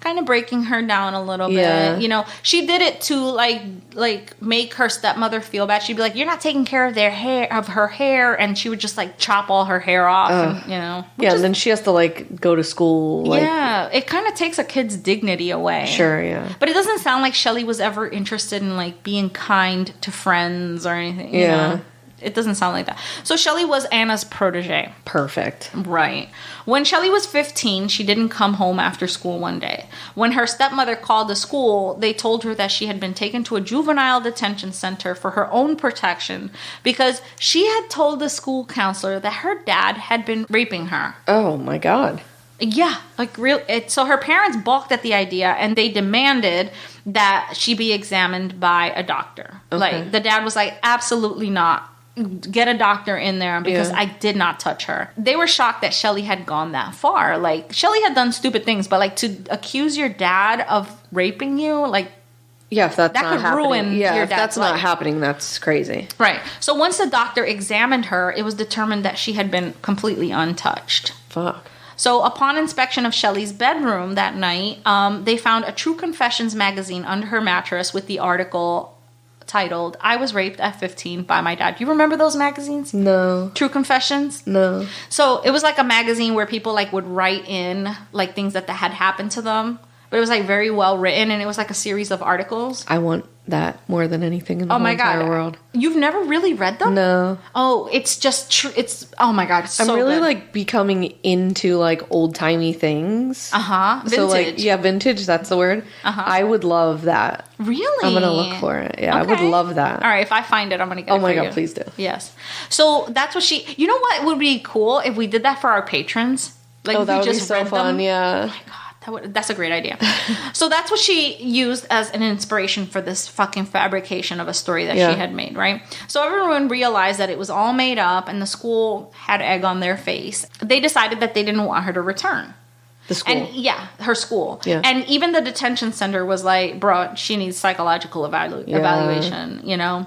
Speaker 2: kind of breaking her down a little bit. She did it to make her stepmother feel bad. She'd be like, "You're not taking care of her hair," and she would just chop all her hair off. And
Speaker 3: then she has to go to school.
Speaker 2: It kind of takes a kid's dignity away.
Speaker 3: Sure, yeah.
Speaker 2: But it doesn't sound like Shelley was ever interested in being kind to friends or anything. You know? It doesn't sound like that. So Shelley was Anna's protege.
Speaker 3: Perfect.
Speaker 2: Right. When Shelley was 15, she didn't come home after school one day. When her stepmother called the school, they told her that she had been taken to a juvenile detention center for her own protection because she had told the school counselor that her dad had been raping her.
Speaker 3: Oh, my God.
Speaker 2: Yeah, so her parents balked at the idea, and they demanded that she be examined by a doctor.
Speaker 3: Okay.
Speaker 2: The dad was like, absolutely not. Get a doctor in there because I did not touch her. They were shocked that Shelley had gone that far. Shelley had done stupid things, but to accuse your dad of raping you,
Speaker 3: if that's
Speaker 2: that
Speaker 3: not
Speaker 2: could
Speaker 3: happening.
Speaker 2: ruin your dad's
Speaker 3: if that's
Speaker 2: life.
Speaker 3: not happening, that's crazy.
Speaker 2: Right. So once the doctor examined her, it was determined that she had been completely untouched.
Speaker 3: Fuck.
Speaker 2: So upon inspection of Shelley's bedroom that night, they found a True Confessions magazine under her mattress with the article titled "I Was Raped at 15 by My Dad." You remember those magazines?
Speaker 3: No.
Speaker 2: True Confessions?
Speaker 3: No.
Speaker 2: So it was like a magazine where people like would write in like things that had happened to them. But it was like very well written, and it was like a series of articles.
Speaker 3: I want that more than anything in the whole entire world.
Speaker 2: You've never really read them?
Speaker 3: No.
Speaker 2: Oh, it's just it's oh my god, it's so
Speaker 3: I'm really
Speaker 2: good.
Speaker 3: like becoming into like old timey things.
Speaker 2: Vintage.
Speaker 3: So like vintage, that's the word. I would love that.
Speaker 2: Really?
Speaker 3: I'm gonna look for it. Yeah,
Speaker 2: Okay.
Speaker 3: I would love that.
Speaker 2: All right, if I find it, I'm gonna get it.
Speaker 3: Oh my
Speaker 2: for
Speaker 3: god,
Speaker 2: you.
Speaker 3: please do.
Speaker 2: Yes. So that's what she. You know what would be cool if we did that for our patrons? Like if
Speaker 3: that
Speaker 2: we
Speaker 3: would be
Speaker 2: just
Speaker 3: so
Speaker 2: read
Speaker 3: fun.
Speaker 2: them.
Speaker 3: Yeah.
Speaker 2: Oh my god. That's a great idea. So that's what she used as an inspiration for this fucking fabrication of a story that she had made, right? So everyone realized that it was all made up and the school had egg on their face. They decided that they didn't want her to return.
Speaker 3: The school.
Speaker 2: And her school.
Speaker 3: Yeah.
Speaker 2: And even the detention center was like, bro, she needs psychological evaluation, you know?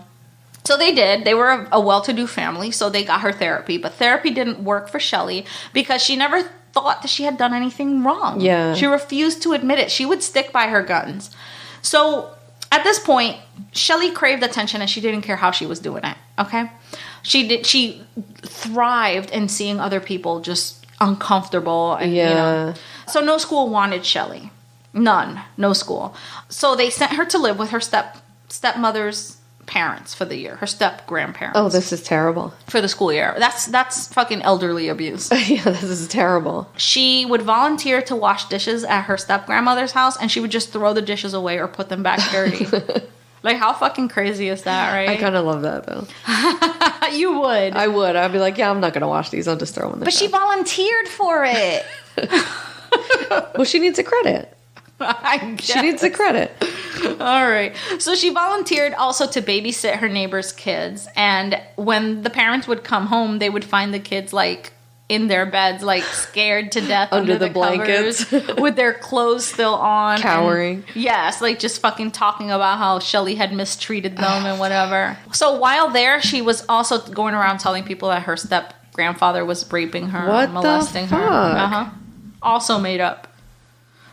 Speaker 2: So they did. They were a well-to-do family, so they got her therapy. But therapy didn't work for Shelley because she never thought that she had done anything wrong.
Speaker 3: Yeah.
Speaker 2: She refused to admit it. She would stick by her guns. So at this point, Shelley craved attention and she didn't care how she was doing it. Okay? She thrived in seeing other people just uncomfortable and you know. So no school wanted Shelley. None. No school. So they sent her to live with her stepmother's parents for the year, her step-grandparents.
Speaker 3: Oh, this is terrible.
Speaker 2: For the school year. That's fucking elderly abuse.
Speaker 3: Yeah, this is terrible.
Speaker 2: She would volunteer to wash dishes at her step-grandmother's house, and she would just throw the dishes away or put them back dirty. Like, how fucking crazy is that, right?
Speaker 3: I kind of love that, though.
Speaker 2: You would.
Speaker 3: I would. I'd be like, yeah, I'm not going to wash these. I'll just throw them in the
Speaker 2: But she volunteered for it.
Speaker 3: Well, she needs a credit.
Speaker 2: I guess.
Speaker 3: She needs a credit.
Speaker 2: All right. So she volunteered also to babysit her neighbors' kids. And when the parents would come home, they would find the kids like in their beds, like scared to death under the
Speaker 3: blankets
Speaker 2: covers, with their clothes still on.
Speaker 3: Cowering.
Speaker 2: And, yes. Like just fucking talking about how Shelley had mistreated them and whatever. So while there, she was also going around telling people that her step-grandfather was raping her,
Speaker 3: what
Speaker 2: molesting
Speaker 3: the fuck?
Speaker 2: her. Also made up.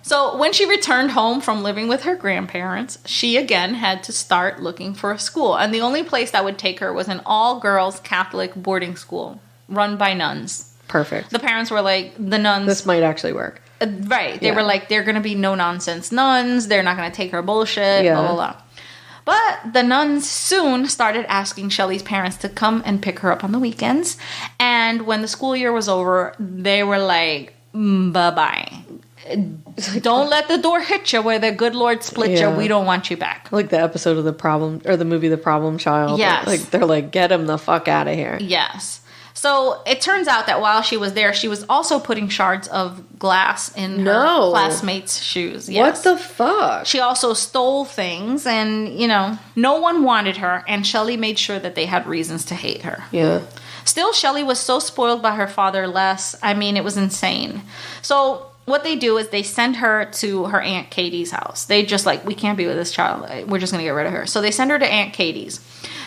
Speaker 2: So when she returned home from living with her grandparents, she again had to start looking for a school. And the only place that would take her was an all-girls Catholic boarding school run by nuns.
Speaker 3: Perfect.
Speaker 2: The parents were like, the nuns...
Speaker 3: This might actually work.
Speaker 2: Right. They were like, they're going to be no-nonsense nuns. They're not going to take her bullshit, blah, blah, blah. But the nuns soon started asking Shelley's parents to come and pick her up on the weekends. And when the school year was over, they were like, bye-bye. Don't let the door hit you where the good Lord split you. We don't want you back.
Speaker 3: Like the episode of the movie The Problem Child.
Speaker 2: Yes.
Speaker 3: They're like, get him the fuck out of here.
Speaker 2: Yes. So it turns out that while she was there, she was also putting shards of glass in her classmates' shoes. Yes.
Speaker 3: What the fuck?
Speaker 2: She also stole things and, you know, no one wanted her, and Shelley made sure that they had reasons to hate her.
Speaker 3: Yeah.
Speaker 2: Still, Shelley was so spoiled by her father, Les. I mean, it was insane. So what they do is they send her to her Aunt Katie's house. They just like, we can't be with this child. We're just going to get rid of her. So they send her to Aunt Katie's.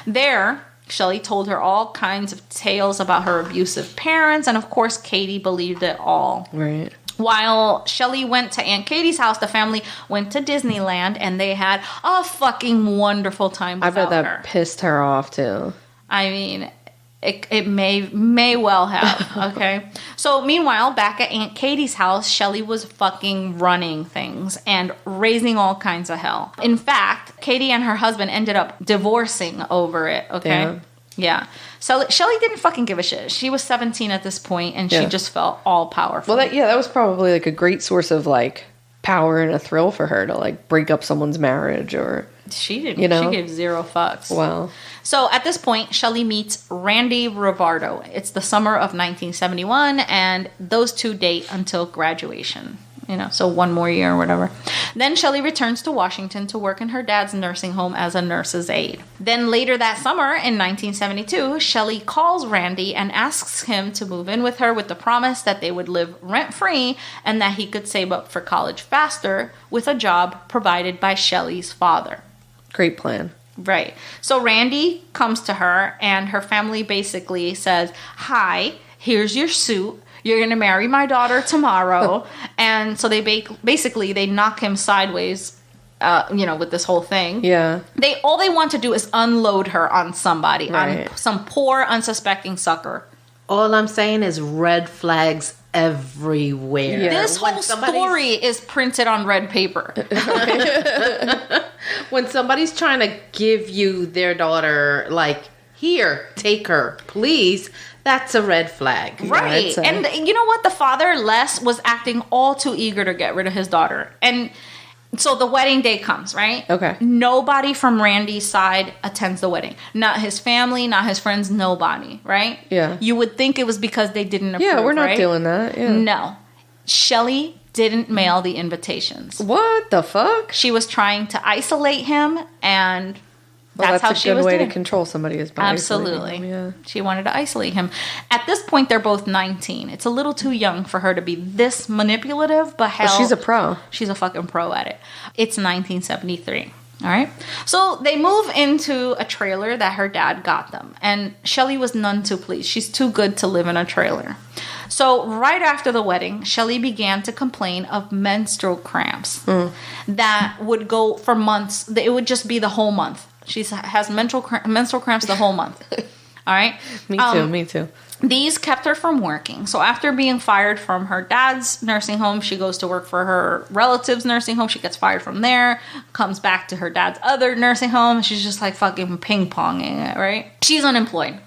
Speaker 2: There, Shelley told her all kinds of tales about her abusive parents. And of course, Katie believed it all.
Speaker 3: Right.
Speaker 2: While Shelley went to Aunt Katie's house, the family went to Disneyland and they had a fucking wonderful time without
Speaker 3: I bet that
Speaker 2: her.
Speaker 3: pissed her off too.
Speaker 2: I mean, it may well have, okay? So meanwhile, back at Aunt Katie's house, Shelley was fucking running things and raising all kinds of hell. In fact, Katie and her husband ended up divorcing over it, okay? Yeah. So Shelley didn't fucking give a shit. She was 17 at this point, and she just felt all powerful.
Speaker 3: Well, that was probably like a great source of like power and a thrill for her to like break up someone's marriage or...
Speaker 2: She didn't.
Speaker 3: You know?
Speaker 2: She gave zero fucks.
Speaker 3: Wow.
Speaker 2: So at this point, Shelley meets Randy Rivardo. It's the summer of 1971, and those two date until graduation. You know, so one more year or whatever. Then Shelley returns to Washington to work in her dad's nursing home as a nurse's aide. Then later that summer, in 1972, Shelley calls Randy and asks him to move in with her with the promise that they would live rent-free and that he could save up for college faster with a job provided by Shelley's father.
Speaker 3: Great plan.
Speaker 2: Right. So Randy comes to her and her family basically says, hi, here's your suit. You're going to marry my daughter tomorrow. And so they basically knock him sideways with this whole thing.
Speaker 3: Yeah.
Speaker 2: All they want to do is unload her on somebody,
Speaker 3: Right.
Speaker 2: on some poor, unsuspecting sucker.
Speaker 4: All I'm saying is red flags everywhere.
Speaker 3: Yeah.
Speaker 2: This whole story is printed on red paper.
Speaker 4: When somebody's trying to give you their daughter, like, here, take her, please, that's a red flag.
Speaker 2: Right.
Speaker 3: I'd say.
Speaker 2: And you know what? The father, Les, was acting all too eager to get rid of his daughter. And so the wedding day comes, right?
Speaker 3: Okay.
Speaker 2: Nobody from Randy's side attends the wedding. Not his family, not his friends, nobody, right?
Speaker 3: Yeah.
Speaker 2: You would think it was because they didn't approve,
Speaker 3: Yeah, we're not
Speaker 2: right?
Speaker 3: doing that. Yeah.
Speaker 2: No. Shelley didn't mail the invitations.
Speaker 3: What the fuck?
Speaker 2: She was trying to isolate him, and
Speaker 3: Well,
Speaker 2: that's how
Speaker 3: a
Speaker 2: she
Speaker 3: good
Speaker 2: was
Speaker 3: way
Speaker 2: doing.
Speaker 3: to control somebody is by
Speaker 2: Absolutely.
Speaker 3: isolating them,
Speaker 2: She wanted to isolate him. At this point, they're both 19. It's a little too young for her to be this manipulative, but hell,
Speaker 3: Well, she's a pro.
Speaker 2: She's a fucking pro at it. It's 1973. All right. So they move into a trailer that her dad got them. And Shelley was none too pleased. She's too good to live in a trailer. So right after the wedding, Shelley began to complain of menstrual cramps that would go for months. It would just be the whole month. She has menstrual cramps the whole month. All right.
Speaker 3: Me too.
Speaker 2: These kept her from working. So after being fired from her dad's nursing home, she goes to work for her relative's nursing home. She gets fired from there, comes back to her dad's other nursing home. She's just like fucking ping-ponging it, right? She's unemployed.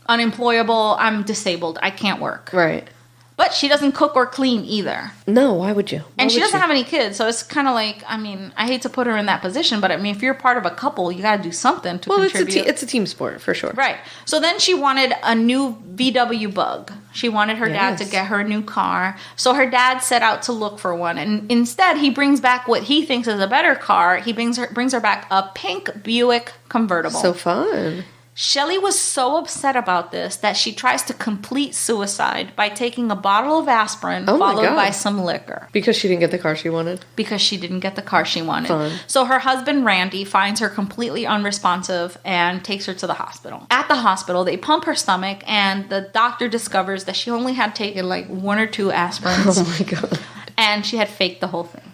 Speaker 2: Unemployable. I'm disabled. I can't work.
Speaker 3: Right.
Speaker 2: But she doesn't cook or clean either.
Speaker 3: No, why would you?
Speaker 2: And she doesn't have any kids, so it's kind of like, I mean, I hate to put her in that position, but I mean, if you're part of a couple, you got to do something to contribute.
Speaker 3: It's a team sport for sure.
Speaker 2: Right. So then she wanted a new VW Bug. She wanted her dad to get her a new car. So her dad set out to look for one, and instead he brings back what he thinks is a better car. He brings her back a pink Buick convertible.
Speaker 3: So fun.
Speaker 2: Shelley was so upset about this that she tries to complete suicide by taking a bottle of aspirin followed by some liquor.
Speaker 3: Because she didn't get the car she wanted?
Speaker 2: Because she didn't get the car she wanted.
Speaker 3: Fun.
Speaker 2: So her husband, Randy, finds her completely unresponsive and takes her to the hospital. At the hospital, they pump her stomach, and the doctor discovers that she only had taken like 1 or 2 aspirins.
Speaker 3: Oh my God.
Speaker 2: And she had faked the whole thing.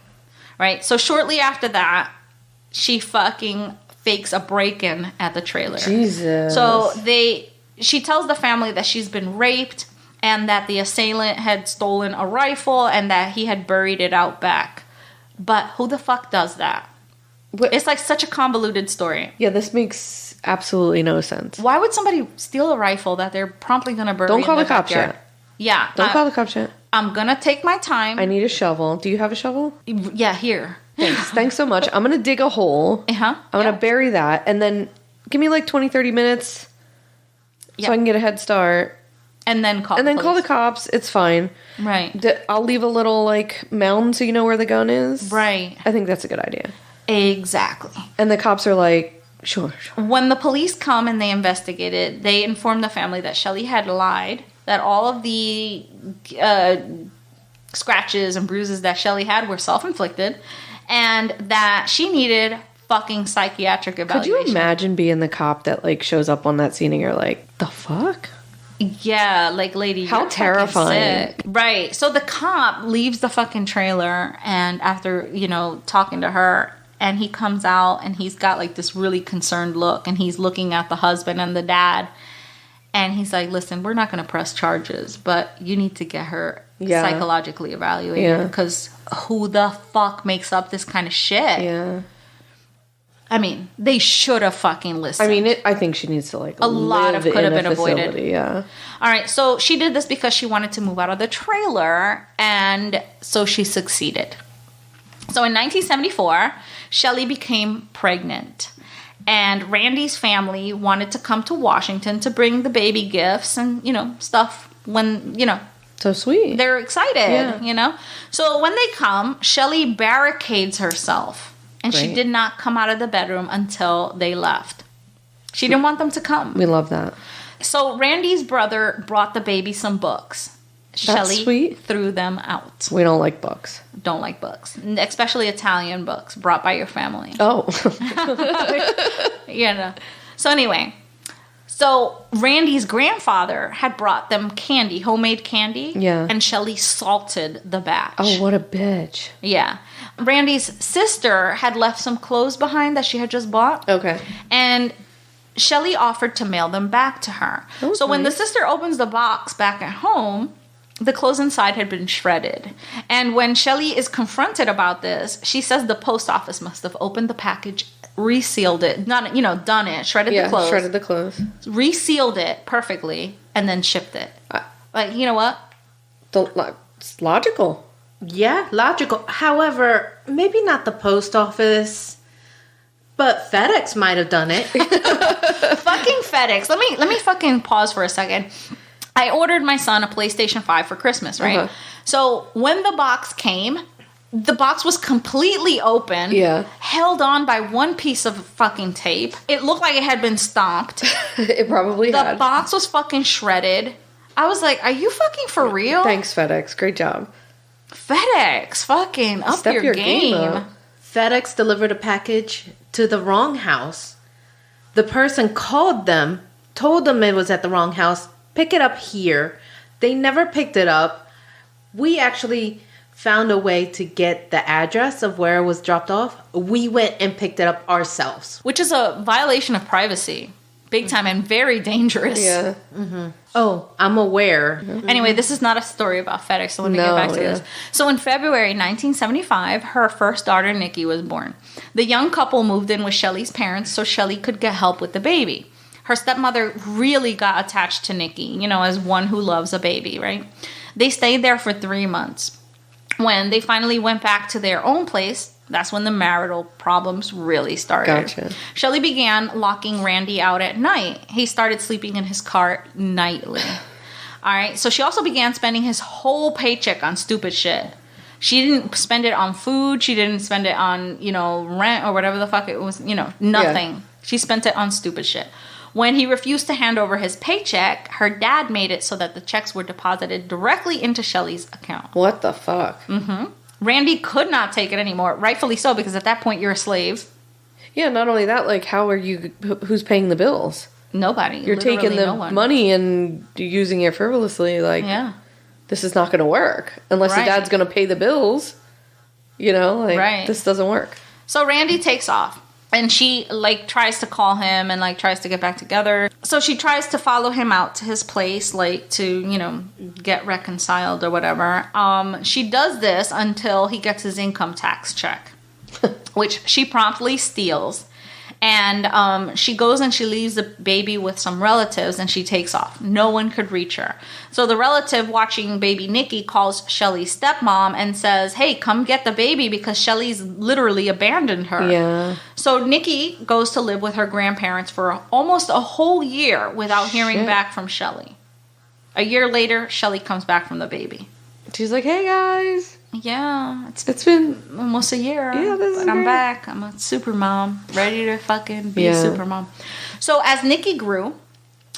Speaker 2: Right? So shortly after that, she fucking fakes a break-in at the trailer.
Speaker 3: Jesus.
Speaker 2: So she tells the family that she's been raped and that the assailant had stolen a rifle and that he had buried it out back. But who the fuck does that? It's like such a convoluted story.
Speaker 3: Yeah, this makes absolutely no sense.
Speaker 2: Why would somebody steal a rifle that they're promptly going to bury
Speaker 3: Don't call
Speaker 2: in
Speaker 3: the
Speaker 2: their
Speaker 3: cops
Speaker 2: backyard?
Speaker 3: yet.
Speaker 2: Yeah.
Speaker 3: Don't call the cops yet.
Speaker 2: I'm going to take my time.
Speaker 3: I need a shovel. Do you have a shovel?
Speaker 2: Yeah, here.
Speaker 3: Thanks so much. I'm going to dig a hole.
Speaker 2: Uh-huh.
Speaker 3: I'm going to bury that. And then give me like 20, 30 minutes so I can get a head start.
Speaker 2: And then call
Speaker 3: call the cops. It's fine.
Speaker 2: Right.
Speaker 3: I'll leave a little like mound so you know where the gun is.
Speaker 2: Right.
Speaker 3: I think that's a good idea.
Speaker 2: Exactly.
Speaker 3: And the cops are like, sure.
Speaker 2: When the police come and they investigate it, they inform the family that Shelley had lied, that all of the scratches and bruises that Shelley had were self-inflicted, and that she needed fucking psychiatric evaluation.
Speaker 3: Could you imagine being the cop that like shows up on that scene and you're like, the fuck?
Speaker 2: Yeah, like, lady,
Speaker 3: how
Speaker 2: you're
Speaker 3: terrifying.
Speaker 2: sick. Right. So the cop leaves the fucking trailer, and after, talking to her, and he comes out and he's got like this really concerned look, and he's looking at the husband and the dad, and he's like, listen, we're not going to press charges, but you need to get her psychologically evaluated, because who the fuck makes up this kind of shit?
Speaker 3: Yeah.
Speaker 2: I mean, they should have fucking listened.
Speaker 3: I mean, I think she needs to like
Speaker 2: a lot of could have been avoided.
Speaker 3: Yeah.
Speaker 2: All right, so she did this because she wanted to move out of the trailer, and so she succeeded. So in 1974, Shelley became pregnant, and Randy's family wanted to come to Washington to bring the baby gifts and, stuff when,
Speaker 3: So sweet.
Speaker 2: they're excited, So when they come, Shelley barricades herself. And she did not come out of the bedroom until they left. She didn't want them to come.
Speaker 3: We love that.
Speaker 2: So Randy's brother brought the baby some books. Shelley threw them out.
Speaker 3: We don't like books.
Speaker 2: Don't like books. Especially Italian books brought by your family.
Speaker 3: Oh.
Speaker 2: So anyway. So Randy's grandfather had brought them candy, homemade candy.
Speaker 3: Yeah.
Speaker 2: And Shelley salted the batch.
Speaker 3: Oh, what a bitch.
Speaker 2: Yeah. Randy's sister had left some clothes behind that she had just bought.
Speaker 3: Okay.
Speaker 2: And Shelley offered to mail them back to her. So when the sister opens the box back at home, the clothes inside had been shredded. And when Shelley is confronted about this, she says the post office must have opened the package, resealed it, done it, shredded the clothes, resealed it perfectly, and then shipped it. Like, you know what?
Speaker 3: It's logical.
Speaker 4: Yeah, logical. However, maybe not the post office, but FedEx might have done it.
Speaker 2: Fucking FedEx. Let me fucking pause for a second. I ordered my son a PlayStation 5 for Christmas, right? So when the box came, the box was completely open, held on by one piece of fucking tape. It looked like it had been stomped.
Speaker 3: It probably had.
Speaker 2: The box was fucking shredded. I was like, are you fucking for real?
Speaker 3: Thanks, FedEx. Great job.
Speaker 2: FedEx, fucking up your game.
Speaker 3: Up.
Speaker 4: FedEx delivered a package to the wrong house. The person called them, told them it was at the wrong house. Pick it up here. They never picked it up. We actually found a way to get the address of where it was dropped off. We went and picked it up ourselves.
Speaker 2: Which is a violation of privacy. Big time and very dangerous.
Speaker 3: Yeah.
Speaker 4: Oh, I'm aware.
Speaker 2: Anyway, this is not a story about FedEx, so let me get back to this. So in February 1975, her first daughter, Nikki, was born. The young couple moved in with Shelley's parents so Shelley could get help with the baby. Her stepmother really got attached to Nikki, as one who loves a baby, right? They stayed there for 3 months. When they finally went back to their own place, that's when the marital problems really started.
Speaker 3: Gotcha.
Speaker 2: Shelley began locking Randy out at night. He started sleeping in his car nightly. All right. So she also began spending his whole paycheck on stupid shit. She didn't spend it on food. She didn't spend it on, rent or whatever the fuck it was, nothing. Yeah. She spent it on stupid shit. When he refused to hand over his paycheck, her dad made it so that the checks were deposited directly into Shelley's account.
Speaker 3: What the fuck?
Speaker 2: Randy could not take it anymore, rightfully so, because at that point you're a slave.
Speaker 3: Yeah, not only that, who's paying the bills?
Speaker 2: Nobody.
Speaker 3: You're taking the money and using it frivolously. This is not going to work unless the dad's going to pay the bills. This doesn't work.
Speaker 2: So Randy takes off. And she, tries to call him and, tries to get back together. So she tries to follow him out to his place, to, get reconciled or whatever. She does this until he gets his income tax check, which she promptly steals. And she goes and she leaves the baby with some relatives and she takes off. No one could reach her. So the relative watching baby Nikki calls Shelley's stepmom and says, hey, come get the baby because Shelley's literally abandoned her.
Speaker 3: Yeah.
Speaker 2: So Nikki goes to live with her grandparents for almost a whole year without hearing back from Shelley. A year later, Shelley comes back from the baby.
Speaker 3: She's like, hey, guys.
Speaker 2: Yeah,
Speaker 3: it's been
Speaker 2: almost a year.
Speaker 3: Yeah, but
Speaker 2: I'm back. I'm a super mom, ready to fucking be a super mom. So as Nikki grew,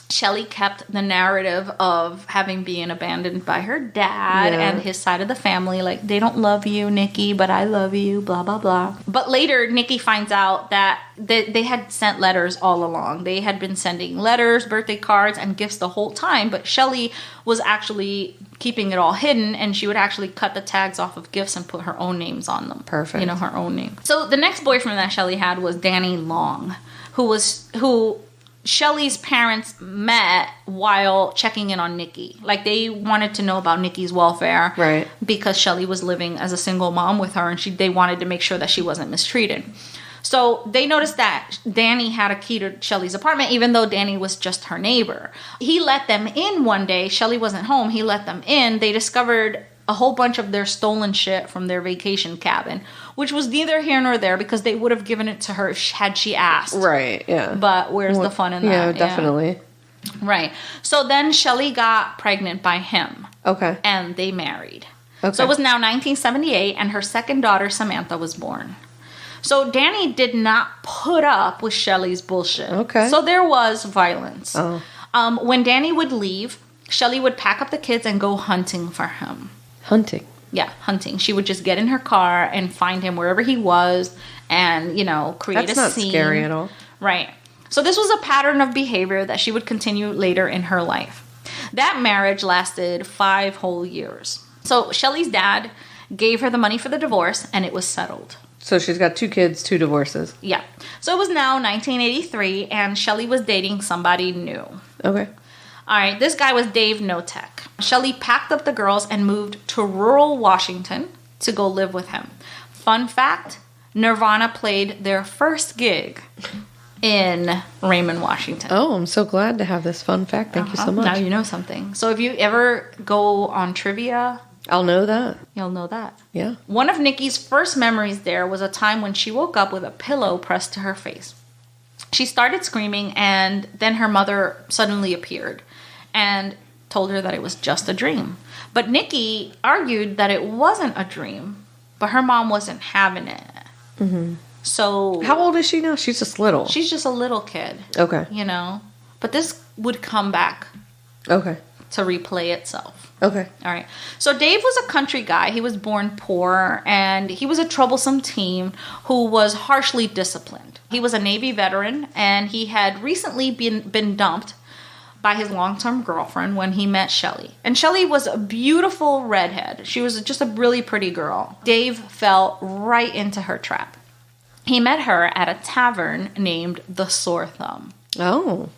Speaker 2: Shelley kept the narrative of having been abandoned by her dad and his side of the family. They don't love you, Nikki, but I love you, blah, blah, blah. But later, Nikki finds out that they had sent letters all along. They had been sending letters, birthday cards, and gifts the whole time. But Shelley was actually keeping it all hidden, and she would actually cut the tags off of gifts and put her own names on them.
Speaker 3: Perfect.
Speaker 2: Her own name. So the next boyfriend that Shelley had was Danny Long, who Shelley's parents met while checking in on Nikki. They wanted to know about Nikki's welfare.
Speaker 3: Right.
Speaker 2: Because Shelley was living as a single mom with her, and they wanted to make sure that she wasn't mistreated. So they noticed that Danny had a key to Shelley's apartment, even though Danny was just her neighbor. He let them in one day. Shelley wasn't home. He let them in. They discovered a whole bunch of their stolen shit from their vacation cabin, which was neither here nor there because they would have given it to her had she asked.
Speaker 3: Right, yeah.
Speaker 2: But where's the fun in that?
Speaker 3: Yeah, definitely.
Speaker 2: Yeah. Right. So then Shelley got pregnant by him.
Speaker 3: Okay.
Speaker 2: And they married.
Speaker 3: Okay.
Speaker 2: So it was now 1978, and her second daughter, Samantha, was born. So Danny did not put up with Shelley's bullshit.
Speaker 3: Okay.
Speaker 2: So there was violence.
Speaker 3: Oh.
Speaker 2: When Danny would leave, Shelley would pack up the kids and go hunting for him.
Speaker 3: Hunting?
Speaker 2: Yeah, hunting. She would just get in her car and find him wherever he was and, create a scene.
Speaker 3: That's not scary at all.
Speaker 2: Right. So this was a pattern of behavior that she would continue later in her life. That marriage lasted 5 whole years. So Shelley's dad gave her the money for the divorce, and it was settled.
Speaker 3: So she's got 2 kids, 2 divorces.
Speaker 2: Yeah. So it was now 1983, and Shelley was dating somebody new.
Speaker 3: Okay.
Speaker 2: All right, this guy was Dave Knotek. Shelley packed up the girls and moved to rural Washington to go live with him. Fun fact, Nirvana played their first gig in Raymond, Washington.
Speaker 3: Oh, I'm so glad to have this fun fact. Thank you so much.
Speaker 2: Now you know something. So if you ever go on trivia,
Speaker 3: I'll know that.
Speaker 2: you'll know that.
Speaker 3: Yeah.
Speaker 2: One of Nikki's first memories there was a time when she woke up with a pillow pressed to her face. She started screaming, and then her mother suddenly appeared and told her that it was just a dream. But Nikki argued that it wasn't a dream, but her mom wasn't having it. Mm-hmm. So
Speaker 3: How old is she now? She's just little.
Speaker 2: she's just a little kid,
Speaker 3: Okay.
Speaker 2: you know. But this would come back
Speaker 3: Okay.
Speaker 2: to replay itself.
Speaker 3: Okay.
Speaker 2: All right. So Dave was a country guy. He was born poor, and he was a troublesome teen who was harshly disciplined. He was a Navy veteran, and he had recently been dumped by his long-term girlfriend when he met Shelley. And Shelley was a beautiful redhead. She was just a really pretty girl. Dave fell right into her trap. He met her at a tavern named the Sore Thumb.
Speaker 3: Oh.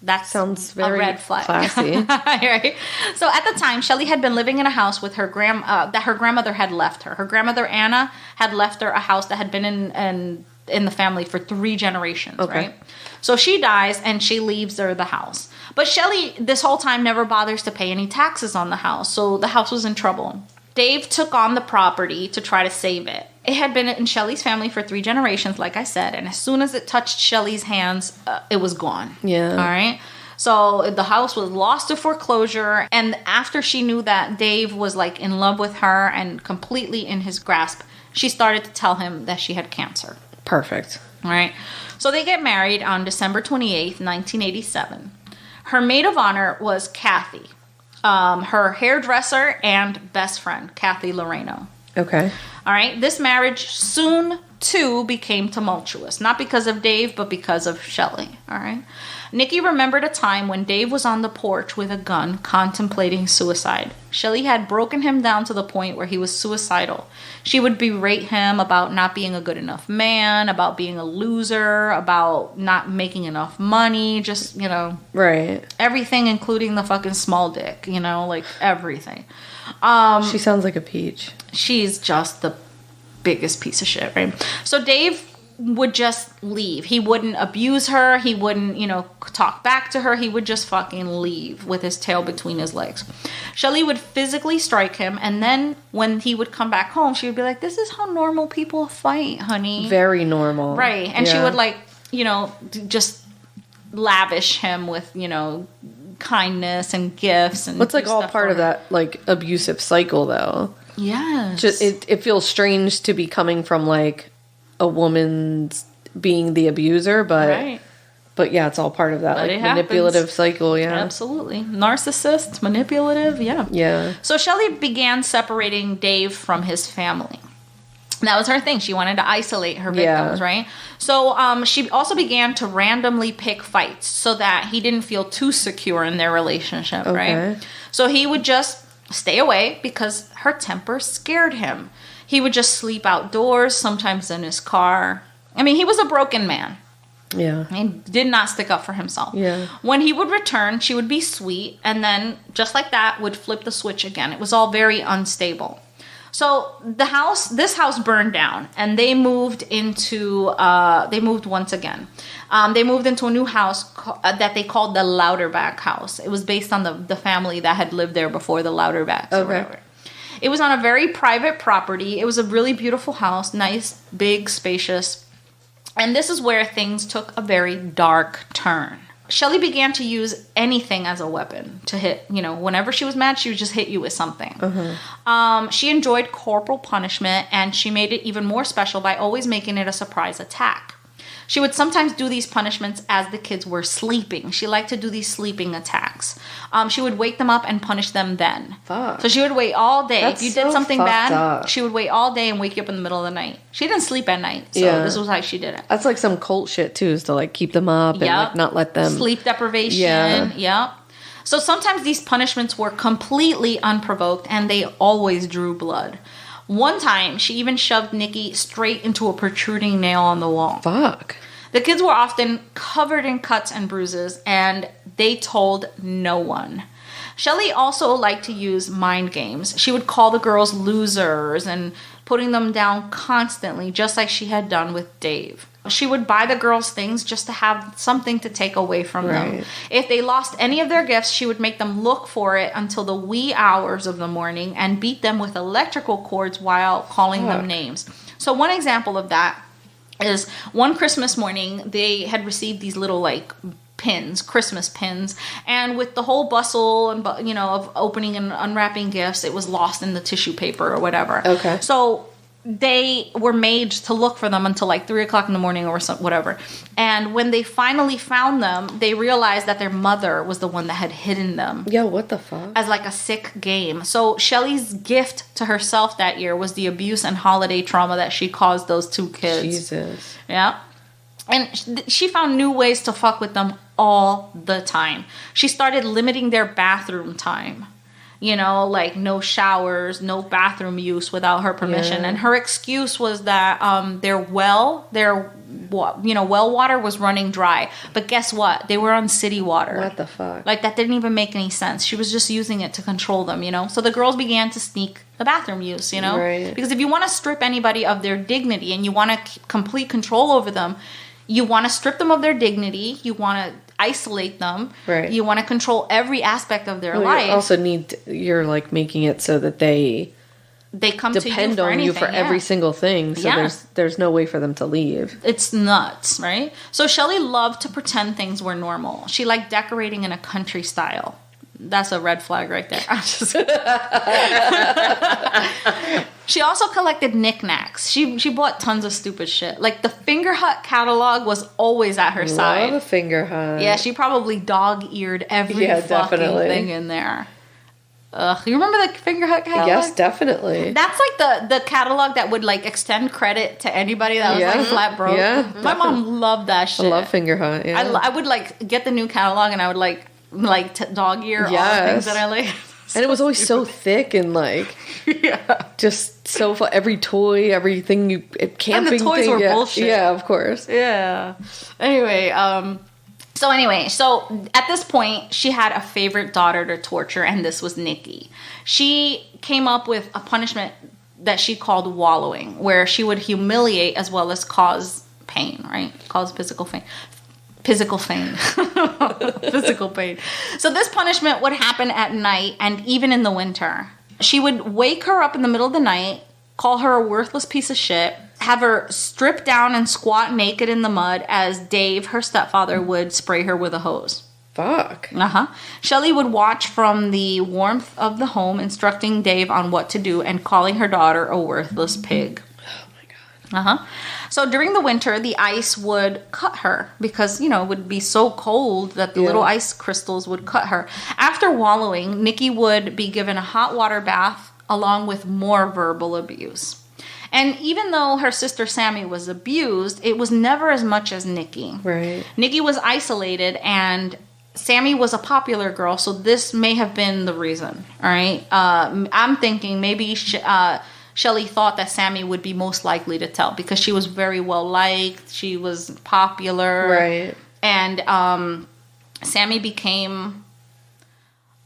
Speaker 2: That
Speaker 3: Sounds very
Speaker 2: a red flag.
Speaker 3: classy.
Speaker 2: Right? So at the time, Shelley had been living in a house with her that her grandmother had left her. Her grandmother Anna had left her a house that had been in the family for 3 generations.
Speaker 3: Okay.
Speaker 2: Right? So she dies and she leaves her the house. But Shelley, this whole time, never bothers to pay any taxes on the house. So the house was in trouble. Dave took on the property to try to save it. It had been in Shelley's family for 3 generations, like I said, and as soon as it touched Shelley's hands, it was gone.
Speaker 3: Yeah.
Speaker 2: All right? So the house was lost to foreclosure, and after she knew that Dave was like in love with her and completely in his grasp, she started to tell him that she had cancer.
Speaker 3: Perfect.
Speaker 2: All right? So they get married on December 28th, 1987. Her maid of honor was Kathy, her hairdresser and best friend, Kathy Loreno.
Speaker 3: Okay.
Speaker 2: All right. This marriage soon, too, became tumultuous. Not because of Dave, but because of Shelley. All right. Nikki remembered a time when Dave was on the porch with a gun contemplating suicide. Shelley had broken him down to the point where he was suicidal. She would berate him about not being a good enough man, about being a loser, about not making enough money, just, you know.
Speaker 3: Right.
Speaker 2: Everything, including the fucking small dick, you know, like everything.
Speaker 3: She sounds like a peach.
Speaker 2: She's just the biggest piece of shit, right? So Dave would just leave. He wouldn't abuse her. He wouldn't, you know, talk back to her. He would just fucking leave with his tail between his legs. Shelley would physically strike him, and then when he would come back home, she would be like, this is how normal people fight, honey.
Speaker 3: Very normal.
Speaker 2: Right. And she
Speaker 3: Yeah.
Speaker 2: would, like, you know, just lavish him with, you know, kindness and gifts. And
Speaker 3: It's like
Speaker 2: do
Speaker 3: all
Speaker 2: stuff
Speaker 3: part
Speaker 2: for
Speaker 3: of
Speaker 2: her.
Speaker 3: that, like, abusive cycle, though.
Speaker 2: Yes.
Speaker 3: Just, it feels strange to be coming from, like, a woman being the abuser, but
Speaker 2: Right.
Speaker 3: but yeah, it's all part of that,
Speaker 2: But
Speaker 3: like,
Speaker 2: it
Speaker 3: manipulative
Speaker 2: happens.
Speaker 3: cycle, yeah.
Speaker 2: Absolutely. Narcissist, manipulative, yeah.
Speaker 3: Yeah.
Speaker 2: So Shelley began separating Dave from his family. That was her thing. She wanted to isolate her victims,
Speaker 3: Yeah.
Speaker 2: right? So she also began to randomly pick fights so that he didn't feel too secure in their relationship,
Speaker 3: Okay.
Speaker 2: right? So he would just stay away because her temper scared him. He would just sleep outdoors, sometimes in his car. I mean, he was a broken man.
Speaker 3: Yeah.
Speaker 2: He did not stick up for himself.
Speaker 3: Yeah.
Speaker 2: When he would return, she would be sweet, and then, just like that, would flip the switch again. It was all very unstable. So this house burned down, and they moved once again. They moved into a new house that they called the Louderback House. It was based on the family that had lived there before, the Louderbacks or whatever. It was on a very private property. It was a really beautiful house, nice, big, spacious. And this is where things took a very dark turn. Shelley began to use anything as a weapon to hit. You know, whenever she was mad, she would just hit you with something. She enjoyed corporal punishment, and she made it even more special by always making it a surprise attack. She would sometimes do these punishments as the kids were sleeping. She liked to do these sleeping attacks. She would wake them up and punish them then.
Speaker 3: Fuck.
Speaker 2: So she would wait all day.
Speaker 3: That's
Speaker 2: if you
Speaker 3: so
Speaker 2: did something
Speaker 3: fucked
Speaker 2: bad,
Speaker 3: up.
Speaker 2: she would wait all day and wake you up in the middle of the night. She didn't sleep at night, so
Speaker 3: Yeah.
Speaker 2: this was how she did it.
Speaker 3: That's like some cult shit, too, is to, like, keep them up and, like, not let them...
Speaker 2: Sleep deprivation.
Speaker 3: Yeah.
Speaker 2: Yep. So sometimes these punishments were completely unprovoked, and they always drew blood. One time, she even shoved Nikki straight into a protruding nail on the wall.
Speaker 3: Fuck.
Speaker 2: The kids were often covered in cuts and bruises, and they told no one. Shelley also liked to use mind games. She would call the girls losers and putting them down constantly, just like she had done with Dave. She would buy the girls things just to have something to take away from them. If they lost any of their gifts, she would make them look for it until the wee hours of the morning and beat them with electrical cords while calling them names. So one example of that is one Christmas morning, they had received these little like pins, Christmas pins, and with the whole bustle and of opening and unwrapping gifts, it was lost in the tissue paper or whatever.
Speaker 3: Okay.
Speaker 2: So they were made to look for them until like 3 o'clock in the morning or whatever. And when they finally found them, they realized that their mother was the one that had hidden them.
Speaker 3: Yeah, what the fuck?
Speaker 2: As like a sick game. So Shelley's gift to herself that year was the abuse and holiday trauma that she caused those two kids.
Speaker 3: Jesus.
Speaker 2: Yeah. And she found new ways to fuck with them all the time. She started limiting their bathroom time. Like no showers, no bathroom use without her permission. And her excuse was that their well water was running dry. But guess what? They were on city water.
Speaker 3: What the fuck?
Speaker 2: Like that didn't even make any sense. She was just using it to control them, So the girls began to sneak the bathroom use,
Speaker 3: Right.
Speaker 2: Because if you want to strip anybody of their dignity and you want to complete control over them, you want to strip them of their dignity. You want to isolate them.
Speaker 3: Right.
Speaker 2: You want to control every aspect of their life.
Speaker 3: You also you're like making it so that they
Speaker 2: come
Speaker 3: depend
Speaker 2: to
Speaker 3: on you for every single thing. So there's no way for them to leave.
Speaker 2: It's nuts, right? So Shelley loved to pretend things were normal. She liked decorating in a country style. That's a red flag right there. She also collected knickknacks. She bought tons of stupid shit. Like the Finger Hut catalog was always at her side.
Speaker 3: Love a Finger Hut.
Speaker 2: Yeah, she probably dog-eared every fucking thing in there. Ugh, you remember the Finger Hut catalog?
Speaker 3: Yes, definitely.
Speaker 2: That's like the catalog that would like extend credit to anybody that was like flat broke.
Speaker 3: Yeah,
Speaker 2: my mom loved that shit.
Speaker 3: I love Finger Hut. Yeah.
Speaker 2: I would like get the new catalog and I would like dog ear all the things that I like.
Speaker 3: And it was always so thick and like, just so fun. Every toy, everything camping.
Speaker 2: And the toys were bullshit.
Speaker 3: Yeah, of course.
Speaker 2: Yeah. Anyway, so at this point, she had a favorite daughter to torture, and this was Nikki. She came up with a punishment that she called wallowing, where she would humiliate as well as cause pain, right? Cause physical pain. Physical pain. So this punishment would happen at night and even in the winter. She would wake her up in the middle of the night, call her a worthless piece of shit, have her strip down and squat naked in the mud as Dave, her stepfather, would spray her with a hose.
Speaker 3: Fuck.
Speaker 2: Shelley would watch from the warmth of the home, instructing Dave on what to do and calling her daughter a worthless pig.
Speaker 3: Oh my God.
Speaker 2: So during the winter, the ice would cut her because, it would be so cold that the little ice crystals would cut her. After wallowing, Nikki would be given a hot water bath along with more verbal abuse. And even though her sister Sammy was abused, it was never as much as Nikki.
Speaker 3: Right.
Speaker 2: Nikki was isolated and Sammy was a popular girl, so this may have been the reason, all right? I'm thinking maybe Shelley thought that Sammy would be most likely to tell because she was very well liked. She was popular.
Speaker 3: Right.
Speaker 2: And Sammy became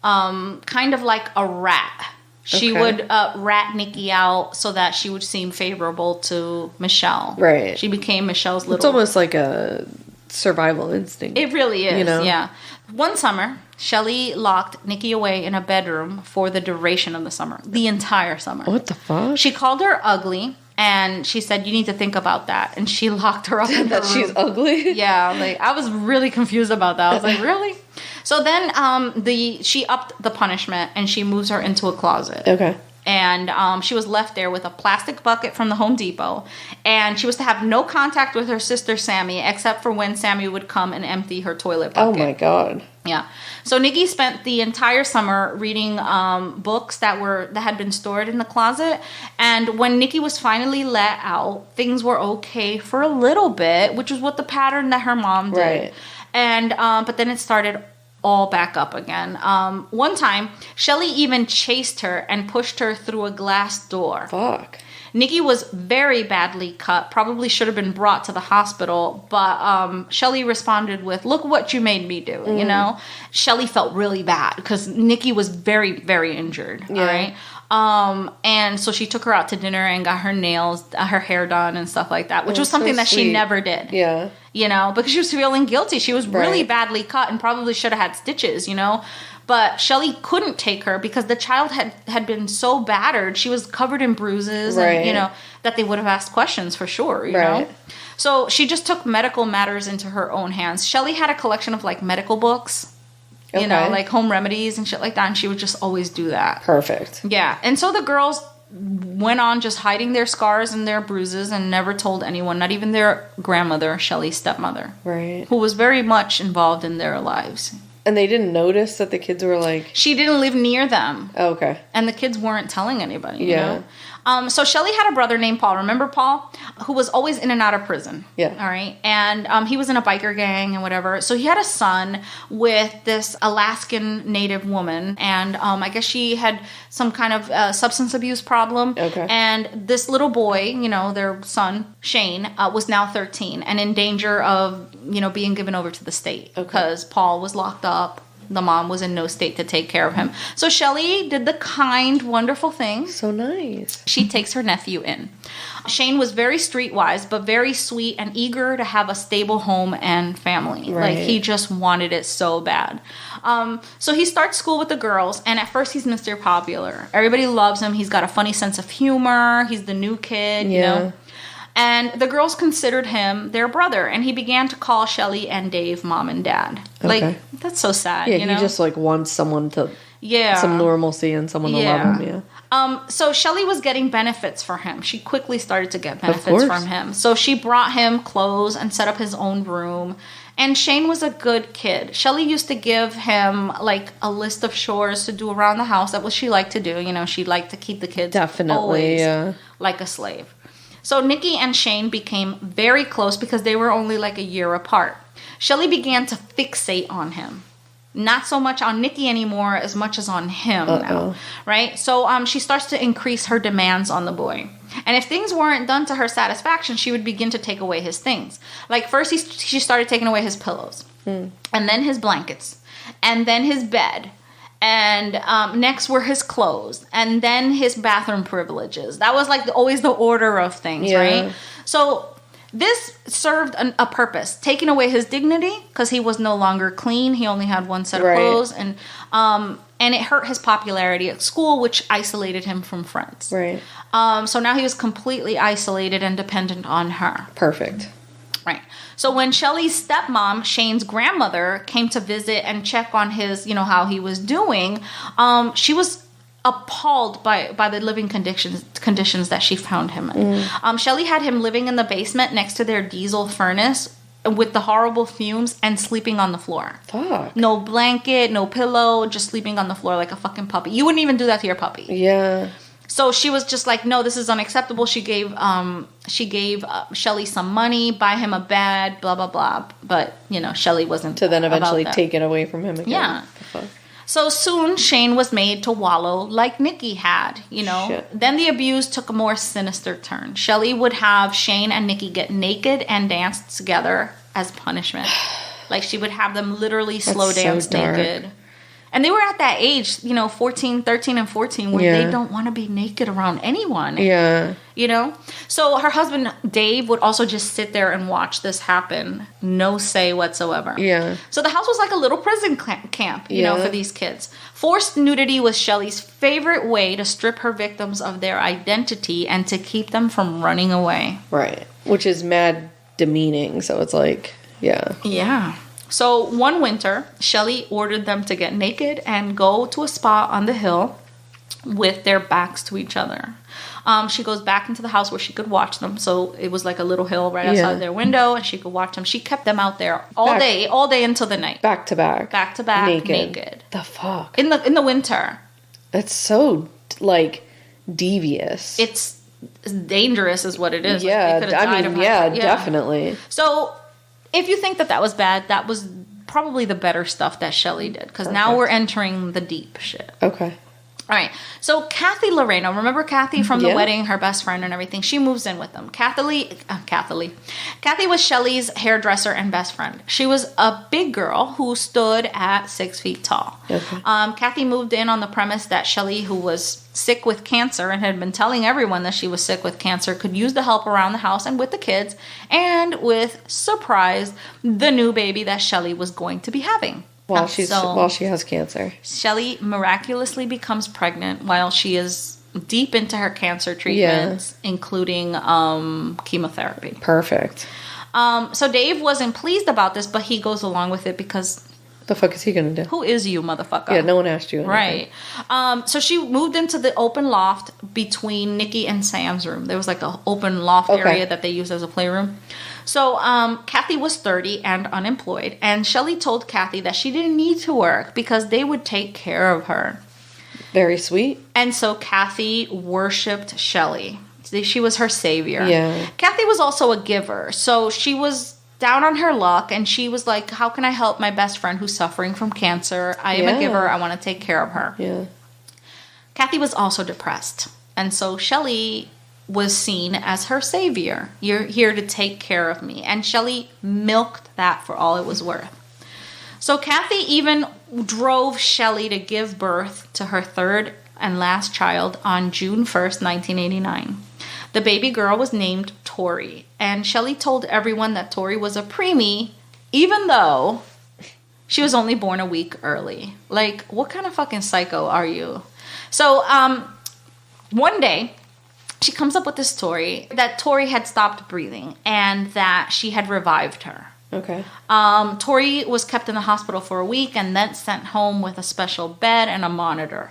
Speaker 2: kind of like a rat. She would rat Nikki out so that she would seem favorable to Michelle.
Speaker 3: Right.
Speaker 2: She became Michelle's little...
Speaker 3: It's almost like a survival instinct.
Speaker 2: It really is, yeah. One summer, Shelley locked Nikki away in a bedroom for the duration of the summer. The entire summer.
Speaker 3: What the fuck?
Speaker 2: She called her ugly, and she said, you need to think about that. And she locked her up in the room.
Speaker 3: She's ugly?
Speaker 2: Yeah, like, I was really confused about that. I was like, really? So then she upped the punishment, and she moves her into a closet.
Speaker 3: Okay.
Speaker 2: And she was left there with a plastic bucket from the Home Depot. And she was to have no contact with her sister Sammy, except for when Sammy would come and empty her toilet bucket.
Speaker 3: Oh my God.
Speaker 2: Yeah. So Nikki spent the entire summer reading books that had been stored in the closet. And when Nikki was finally let out, things were okay for a little bit, which was what the pattern that her mom did.
Speaker 3: Right.
Speaker 2: And but then it started all back up again. One time, Shelley even chased her and pushed her through a glass door.
Speaker 3: Fuck.
Speaker 2: Nikki was very badly cut, probably should have been brought to the hospital, but Shelley responded with, look what you made me do, you know? Shelley felt really bad because Nikki was very, very injured, all right? And so she took her out to dinner and got her nails, her hair done and stuff like that, which was something that she never did.
Speaker 3: Yeah.
Speaker 2: You know, because she was feeling guilty. She was really badly cut and probably should have had stitches, you know? But Shelley couldn't take her because the child had been so battered. She was covered in bruises and, you know, that they would have asked questions for sure, you know? So she just took medical matters into her own hands. Shelley had a collection of, like, medical books, you know, like home remedies and shit like that. And she would just always do that.
Speaker 3: Perfect.
Speaker 2: Yeah. And so the girls went on just hiding their scars and their bruises and never told anyone, not even their grandmother, Shelley's stepmother.
Speaker 3: Right.
Speaker 2: Who was very much involved in their lives.
Speaker 3: And they didn't notice that the kids were like...
Speaker 2: She didn't live near them.
Speaker 3: Oh, okay.
Speaker 2: And the kids weren't telling anybody, you know? So Shelley had a brother named Paul. Remember Paul? Who was always in and out of prison.
Speaker 3: Yeah.
Speaker 2: All right. And he was in a biker gang and whatever. So he had a son with this Alaskan native woman. And I guess she had some kind of substance abuse problem.
Speaker 3: Okay.
Speaker 2: And this little boy, you know, their son, Shane, was now 13 and in danger of, you know, being given over to the state. Because Paul was locked up. The mom was in no state to take care of him. So Shelley did the kind, wonderful thing.
Speaker 3: So nice.
Speaker 2: She takes her nephew in. Shane was very streetwise, but very sweet and eager to have a stable home and family.
Speaker 3: Right.
Speaker 2: Like, he just wanted it so bad. So he starts school with the girls, and at first he's Mr. Popular. Everybody loves him. He's got a funny sense of humor. He's the new kid, you know. And the girls considered him their brother, and he began to call Shelley and Dave mom and dad. Like, that's so sad, you know?
Speaker 3: He just, like, wants someone to... some normalcy and someone to love him,
Speaker 2: so Shelley was getting benefits for him. She quickly started to get benefits from him. So she brought him clothes and set up his own room. And Shane was a good kid. Shelley used to give him, like, a list of chores to do around the house. That was what she liked to do. You know, she liked to keep the kids always like a slave. So Nikki and Shane became very close because they were only like a year apart. Shelley began to fixate on him. Not so much on Nikki anymore as much as on him now, right? So she starts to increase her demands on the boy. And if things weren't done to her satisfaction, she would begin to take away his things. Like first she started taking away his pillows, and then his blankets, and then his bed. And next were his clothes, and then his bathroom privileges. That was like always the order of things, right? So this served a purpose, taking away his dignity because he was no longer clean. He only had one set of clothes, and it hurt his popularity at school, which isolated him from friends. Right. So now he was completely isolated and dependent on her.
Speaker 3: Perfect.
Speaker 2: Right. So when Shelley's stepmom, Shane's grandmother, came to visit and check on his, you know, how he was doing, she was appalled by the living conditions that she found him in. Shelley had him living in the basement next to their diesel furnace with the horrible fumes and sleeping on the floor. Fuck. No blanket, no pillow, just sleeping on the floor like a fucking puppy. You wouldn't even do that to your puppy. Yeah. So she was just like, no, this is unacceptable. She gave Shelley some money, buy him a bed, blah, blah, blah. But, you know, Shelley wasn't to then eventually
Speaker 3: take it away from him again.
Speaker 2: Yeah. So soon Shane was made to wallow like Nikki had, you know. Shit. Then the abuse took a more sinister turn. Shelley would have Shane and Nikki get naked and dance together as punishment. Like she would have them literally slow dance naked. And they were at that age, you know, 13 and 14, where they don't want to be naked around anyone. Yeah. You know? So her husband, Dave, would also just sit there and watch this happen. No say whatsoever. Yeah. So the house was like a little prison camp, you know, for these kids. Forced nudity was Shelley's favorite way to strip her victims of their identity and to keep them from running away.
Speaker 3: Right. Which is mad demeaning. So it's like, yeah.
Speaker 2: Yeah. So one winter, Shelley ordered them to get naked and go to a spot on the hill with their backs to each other. She goes back into the house where she could watch them. So it was like a little hill right outside their window, and she could watch them. She kept them out there all day until the night.
Speaker 3: Back to back,
Speaker 2: naked.
Speaker 3: The fuck?
Speaker 2: In the winter.
Speaker 3: That's so like devious.
Speaker 2: It's dangerous, is what it is.
Speaker 3: Yeah, like, I mean, definitely.
Speaker 2: So. If you think that was bad, that was probably the better stuff that Shelley did, because now we're entering the deep shit.
Speaker 3: Okay.
Speaker 2: All right. So Kathy Loreno, remember Kathy from the wedding, her best friend and everything? She moves in with them. Kathy was Shelley's hairdresser and best friend. She was a big girl who stood at 6 feet tall.
Speaker 3: Okay.
Speaker 2: Kathy moved in on the premise that Shelley, who was sick with cancer and had been telling everyone that she was sick with cancer, could use the help around the house and with the kids, and with, surprise, the new baby that Shelley was going to be having.
Speaker 3: While she has cancer.
Speaker 2: Shelley miraculously becomes pregnant while she is deep into her cancer treatments, including chemotherapy.
Speaker 3: Perfect.
Speaker 2: So Dave wasn't pleased about this, but he goes along with it because...
Speaker 3: The fuck is he gonna do?
Speaker 2: Who is you, motherfucker?
Speaker 3: Yeah, no one asked you anything.
Speaker 2: Right. So she moved into the open loft between Nikki and Sam's room. There was like an open loft area that they used as a playroom. So Kathy was 30 and unemployed, and Shelley told Kathy that she didn't need to work because they would take care of her.
Speaker 3: Very sweet.
Speaker 2: And so Kathy worshipped Shelley. She was her savior.
Speaker 3: Yeah.
Speaker 2: Kathy was also a giver, so she was down on her luck, and she was like, how can I help my best friend who's suffering from cancer? I am a giver. I want to take care of her.
Speaker 3: Yeah.
Speaker 2: Kathy was also depressed, and so Shelley was seen as her savior. You're here to take care of me. And Shelley milked that for all it was worth. So Kathy even drove Shelley to give birth to her third and last child on June 1st, 1989. The baby girl was named Tori, and Shelley told everyone that Tori was a preemie, even though she was only born a week early. Like, what kind of fucking psycho are you? So, one day, she comes up with this story that Tori had stopped breathing and that she had revived her.
Speaker 3: Okay.
Speaker 2: Tori was kept in the hospital for a week and then sent home with a special bed and a monitor.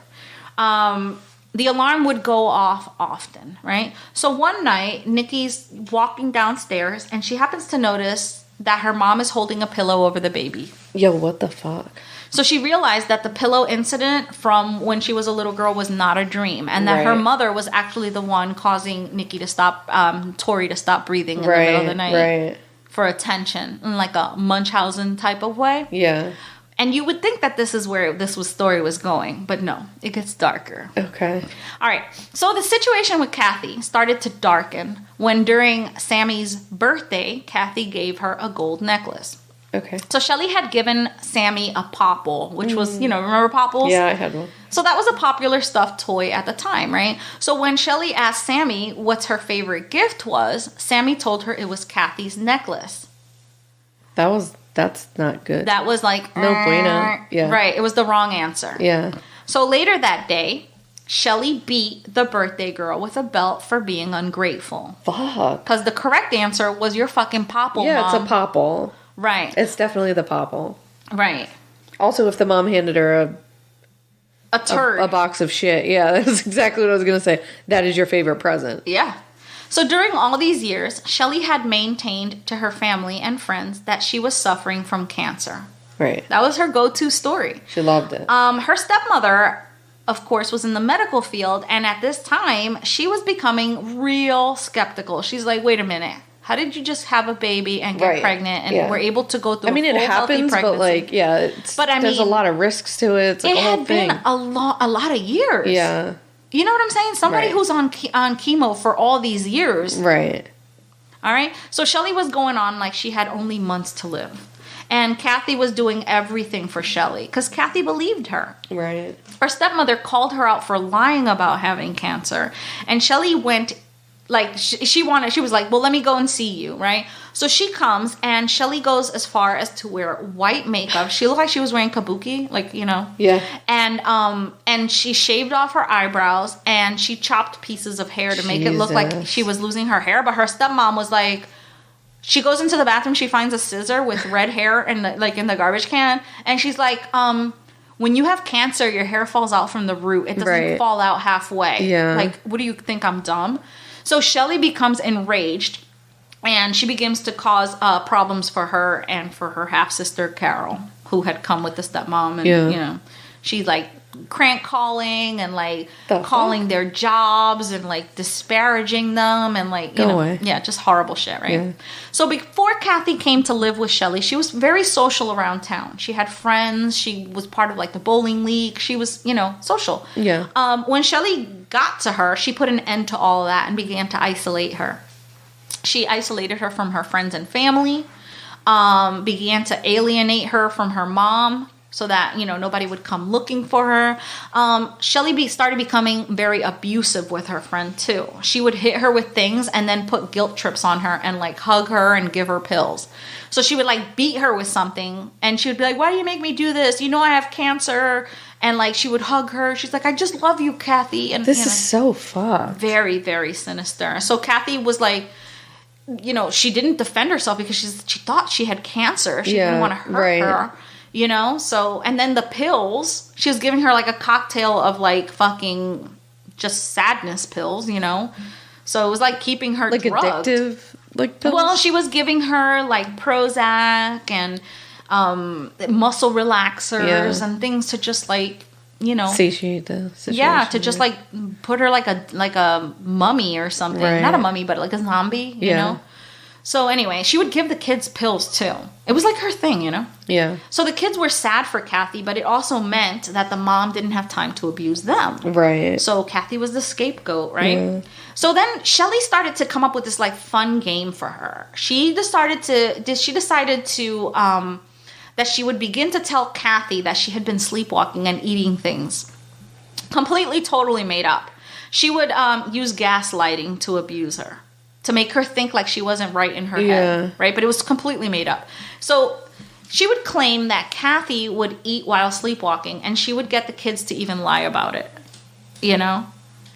Speaker 2: The alarm would go off often, right? So one night, Nikki's walking downstairs and she happens to notice that her mom is holding a pillow over the baby.
Speaker 3: Yo, what the fuck?
Speaker 2: So she realized that the pillow incident from when she was a little girl was not a dream, and that her mother was actually the one causing Nikki to stop, Tori to stop breathing in the middle of the night for attention, in like a Munchausen type of way.
Speaker 3: Yeah.
Speaker 2: And you would think that this is where story was going, but no, it gets darker.
Speaker 3: Okay.
Speaker 2: All right. So the situation with Kathy started to darken when during Sammy's birthday, Kathy gave her a gold necklace.
Speaker 3: Okay.
Speaker 2: So Shelley had given Sammy a popple, which was, remember popples?
Speaker 3: Yeah, I had one.
Speaker 2: So that was a popular stuffed toy at the time, right? So when Shelley asked Sammy what's her favorite gift was, Sammy told her it was Kathy's necklace.
Speaker 3: That's not good.
Speaker 2: That was like...
Speaker 3: No bueno. Yeah.
Speaker 2: Right. It was the wrong answer.
Speaker 3: Yeah.
Speaker 2: So later that day, Shelley beat the birthday girl with a belt for being ungrateful.
Speaker 3: Fuck.
Speaker 2: Because the correct answer was your fucking popple,
Speaker 3: Yeah,
Speaker 2: Mom.
Speaker 3: it's a popple.
Speaker 2: Right.
Speaker 3: It's definitely the popple.
Speaker 2: Right.
Speaker 3: Also, if the mom handed her
Speaker 2: a turd.
Speaker 3: A box of shit. Yeah, that's exactly what I was going to say. That is your favorite present.
Speaker 2: Yeah. So during all these years, Shelley had maintained to her family and friends that she was suffering from cancer.
Speaker 3: Right.
Speaker 2: That was her go-to story.
Speaker 3: She loved it.
Speaker 2: Her stepmother, of course, was in the medical field, and at this time, she was becoming real skeptical. She's like, wait a minute. How did you just have a baby and get pregnant and were able to go through a full,
Speaker 3: it happens, but there's a lot of risks to it. It's like a whole thing.
Speaker 2: It had been a lot of years.
Speaker 3: Yeah.
Speaker 2: You know what I'm saying? Somebody who's on chemo for all these years.
Speaker 3: Right.
Speaker 2: All right? So Shelley was going on like she had only months to live. And Kathy was doing everything for Shelley because Kathy believed her.
Speaker 3: Right.
Speaker 2: Her stepmother called her out for lying about having cancer. And Shelley went... Like, she was like, well, let me go and see you, right? So she comes, and Shelley goes as far as to wear white makeup. She looked like she was wearing kabuki, like,
Speaker 3: Yeah.
Speaker 2: And she shaved off her eyebrows, and she chopped pieces of hair to make it look like she was losing her hair. But her stepmom was like, she goes into the bathroom, she finds a scissor with red hair in the garbage can, and she's like, when you have cancer, your hair falls out from the root. It doesn't fall out halfway.
Speaker 3: Yeah.
Speaker 2: Like, what do you think, I'm dumb? So Shelley becomes enraged, and she begins to cause problems for her and for her half-sister, Carol, who had come with the stepmom. And, she, like, crank calling and like calling their jobs and like disparaging them and like you know, yeah, just horrible shit, right? Yeah. So before Kathy came to live with Shelley, she was very social around town. She had friends. She was part of like the bowling league. She was, you know, social.
Speaker 3: Yeah.
Speaker 2: When Shelley got to her, she put an end to all of that and began to isolate her. She isolated her from her friends and family, began to alienate her from her mom, so that, you know, nobody would come looking for her. Shelley started becoming very abusive with her friend, too. She would hit her with things and then put guilt trips on her and, like, hug her and give her pills. So she would, like, beat her with something, and she would be like, why do you make me do this? You know I have cancer. And, like, she would hug her. She's like, I just love you, Kathy. And
Speaker 3: this is so fucked.
Speaker 2: Very, very sinister. So Kathy was, like, you know, she didn't defend herself because she thought she had cancer. She didn't want to hurt her. You know, so, and then the pills, she was giving her like a cocktail of like fucking just sadness pills, you know? So it was like keeping her
Speaker 3: like
Speaker 2: drugged.
Speaker 3: Addictive, like pills?
Speaker 2: Well, she was giving her like Prozac and muscle relaxers and things to just like, you know.
Speaker 3: Satiate the situation.
Speaker 2: Yeah, to just like put her like a mummy or something. Right. Not a mummy, but like a zombie, you know? So anyway, she would give the kids pills too. It was like her thing, you know?
Speaker 3: Yeah.
Speaker 2: So the kids were sad for Kathy, but it also meant that the mom didn't have time to abuse them.
Speaker 3: Right.
Speaker 2: So Kathy was the scapegoat, right? Yeah. So then Shelley started to come up with this like fun game for her. She decided to that she would begin to tell Kathy that she had been sleepwalking and eating things. Completely, totally made up. She would use gaslighting to abuse her. To make her think like she wasn't right in her head, right? But it was completely made up. So she would claim that Kathy would eat while sleepwalking, and she would get the kids to even lie about it, you know?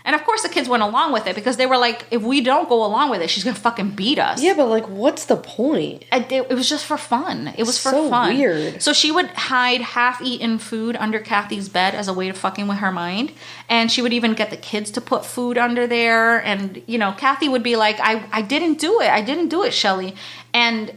Speaker 2: And of course the kids went along with it because they were like, if we don't go along with it, she's going to fucking beat us.
Speaker 3: Yeah, but like, what's the point?
Speaker 2: It was just for fun. It was for
Speaker 3: so
Speaker 2: fun.
Speaker 3: Weird.
Speaker 2: So she would hide half-eaten food under Kathy's bed as a way of fucking with her mind. And she would even get the kids to put food under there. And, you know, Kathy would be like, I didn't do it. I didn't do it, Shelley. And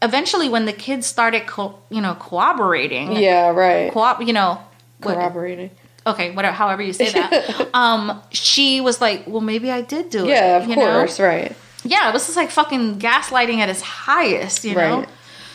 Speaker 2: eventually when the kids started, cooperating.
Speaker 3: Yeah, right.
Speaker 2: Corroborating. Okay, whatever, however you say that. She was like, well, maybe I did do it.
Speaker 3: Yeah, of course, right.
Speaker 2: Yeah, it was just like fucking gaslighting at its highest, you know?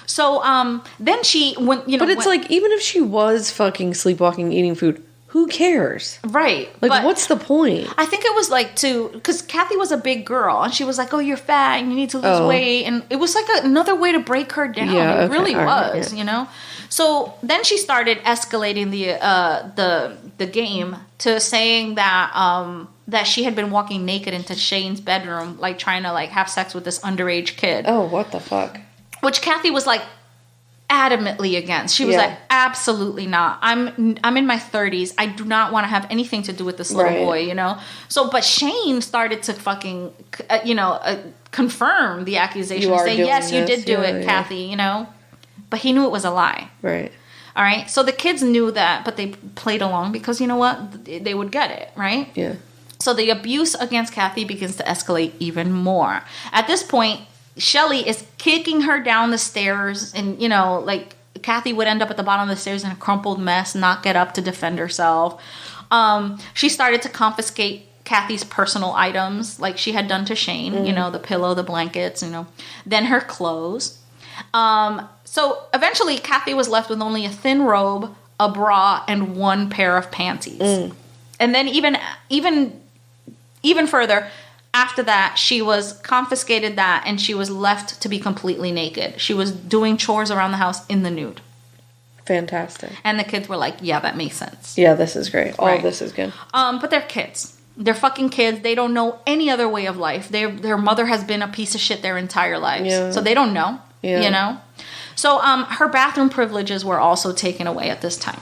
Speaker 2: So, then she,
Speaker 3: But it's like, even if she was fucking sleepwalking, eating food, who cares?
Speaker 2: Right.
Speaker 3: Like, but what's the point?
Speaker 2: I think it was like because Kathy was a big girl, and she was like, oh, you're fat, and you need to lose weight. And it was like another way to break her down. Yeah, it really was, you know? So then she started escalating the game to saying that that she had been walking naked into Shane's bedroom, like trying to like have sex with this underage kid.
Speaker 3: Oh, what the fuck?
Speaker 2: Which Kathy was like adamantly against. She was like, absolutely not. I'm in my 30s. I do not want to have anything to do with this little boy, you know? So, but Shane started to fucking, confirm the accusation. Say, yes, you did do it, Kathy, you know? But he knew it was a lie.
Speaker 3: Right.
Speaker 2: All right? So the kids knew that, but they played along because, you know what? They would get it, right?
Speaker 3: Yeah.
Speaker 2: So the abuse against Kathy begins to escalate even more. At this point, Shelley is kicking her down the stairs, and, you know, like, Kathy would end up at the bottom of the stairs in a crumpled mess, not get up to defend herself. She started to confiscate Kathy's personal items, like she had done to Shane, you know, the pillow, the blankets, you know, then her clothes. So eventually Kathy was left with only a thin robe, a bra, and one pair of panties. And then even further, after that, she was confiscated that, and she was left to be completely naked. She was doing chores around the house in the nude.
Speaker 3: Fantastic.
Speaker 2: And the kids were like, yeah, that makes sense.
Speaker 3: Yeah, this is great. All this is good.
Speaker 2: But they're kids. They're fucking kids. They don't know any other way of life. Their mother has been a piece of shit their entire lives. Yeah. So they don't know, you know? So her bathroom privileges were also taken away at this time.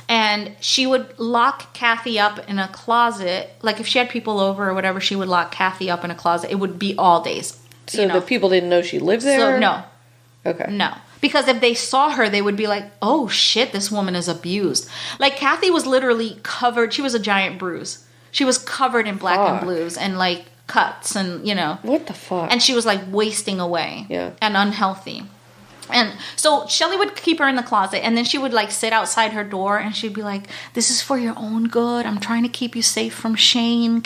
Speaker 2: And she would lock Kathy up in a closet. Like, if she had people over or whatever, she would lock Kathy up in a closet. It would be all days.
Speaker 3: So the people didn't know she lived there?
Speaker 2: So, no.
Speaker 3: Okay.
Speaker 2: No. Because if they saw her, they would be like, oh, shit, this woman is abused. Like, Kathy was literally covered. She was a giant bruise. She was covered in black and blues and, like, cuts and, you know.
Speaker 3: What the fuck?
Speaker 2: And she was, like, wasting away.
Speaker 3: Yeah.
Speaker 2: And unhealthy. And so Shelley would keep her in the closet, and then she would like sit outside her door, and she'd be like, "This is for your own good. I'm trying to keep you safe from Shane.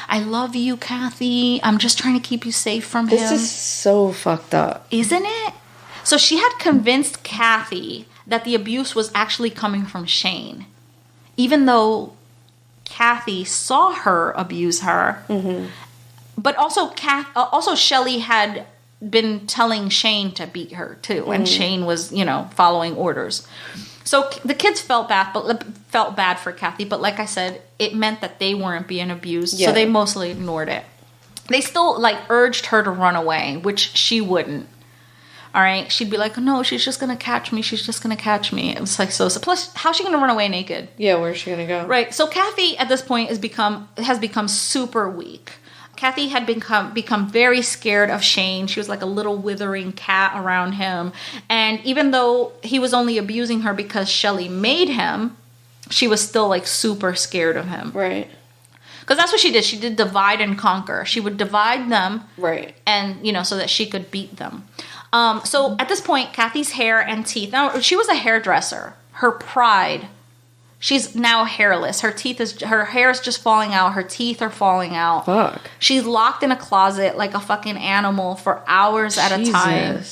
Speaker 2: I love you, Kathy. I'm just trying to keep you safe from him."
Speaker 3: This is so fucked up.
Speaker 2: Isn't it? So she had convinced Kathy that the abuse was actually coming from Shane, even though Kathy saw her abuse her. Mm-hmm. But also Shelley had been telling Shane to beat her too, and Shane was, following orders. So the kids felt bad for Kathy, but like I said, it meant that they weren't being abused, so they mostly ignored it. They still urged her to run away, which she wouldn't. All right, she'd be like, "No, she's just gonna catch me. She's just gonna catch me." It was so. Plus, how's she gonna run away naked?
Speaker 3: Yeah, where's she gonna go?
Speaker 2: Right. So Kathy at this point has become super weak. Kathy had become very scared of Shane. She was like a little withering cat around him. And even though he was only abusing her because Shelley made him, she was still super scared of him.
Speaker 3: Right.
Speaker 2: Because that's what she did. She did divide and conquer. She would divide them.
Speaker 3: Right.
Speaker 2: And, so that she could beat them. So at this point, Kathy's hair and teeth. Now, she was a hairdresser. Her pride. She's now hairless. Her hair is just falling out. Her teeth are falling out.
Speaker 3: Fuck.
Speaker 2: She's locked in a closet like a fucking animal for hours at a time.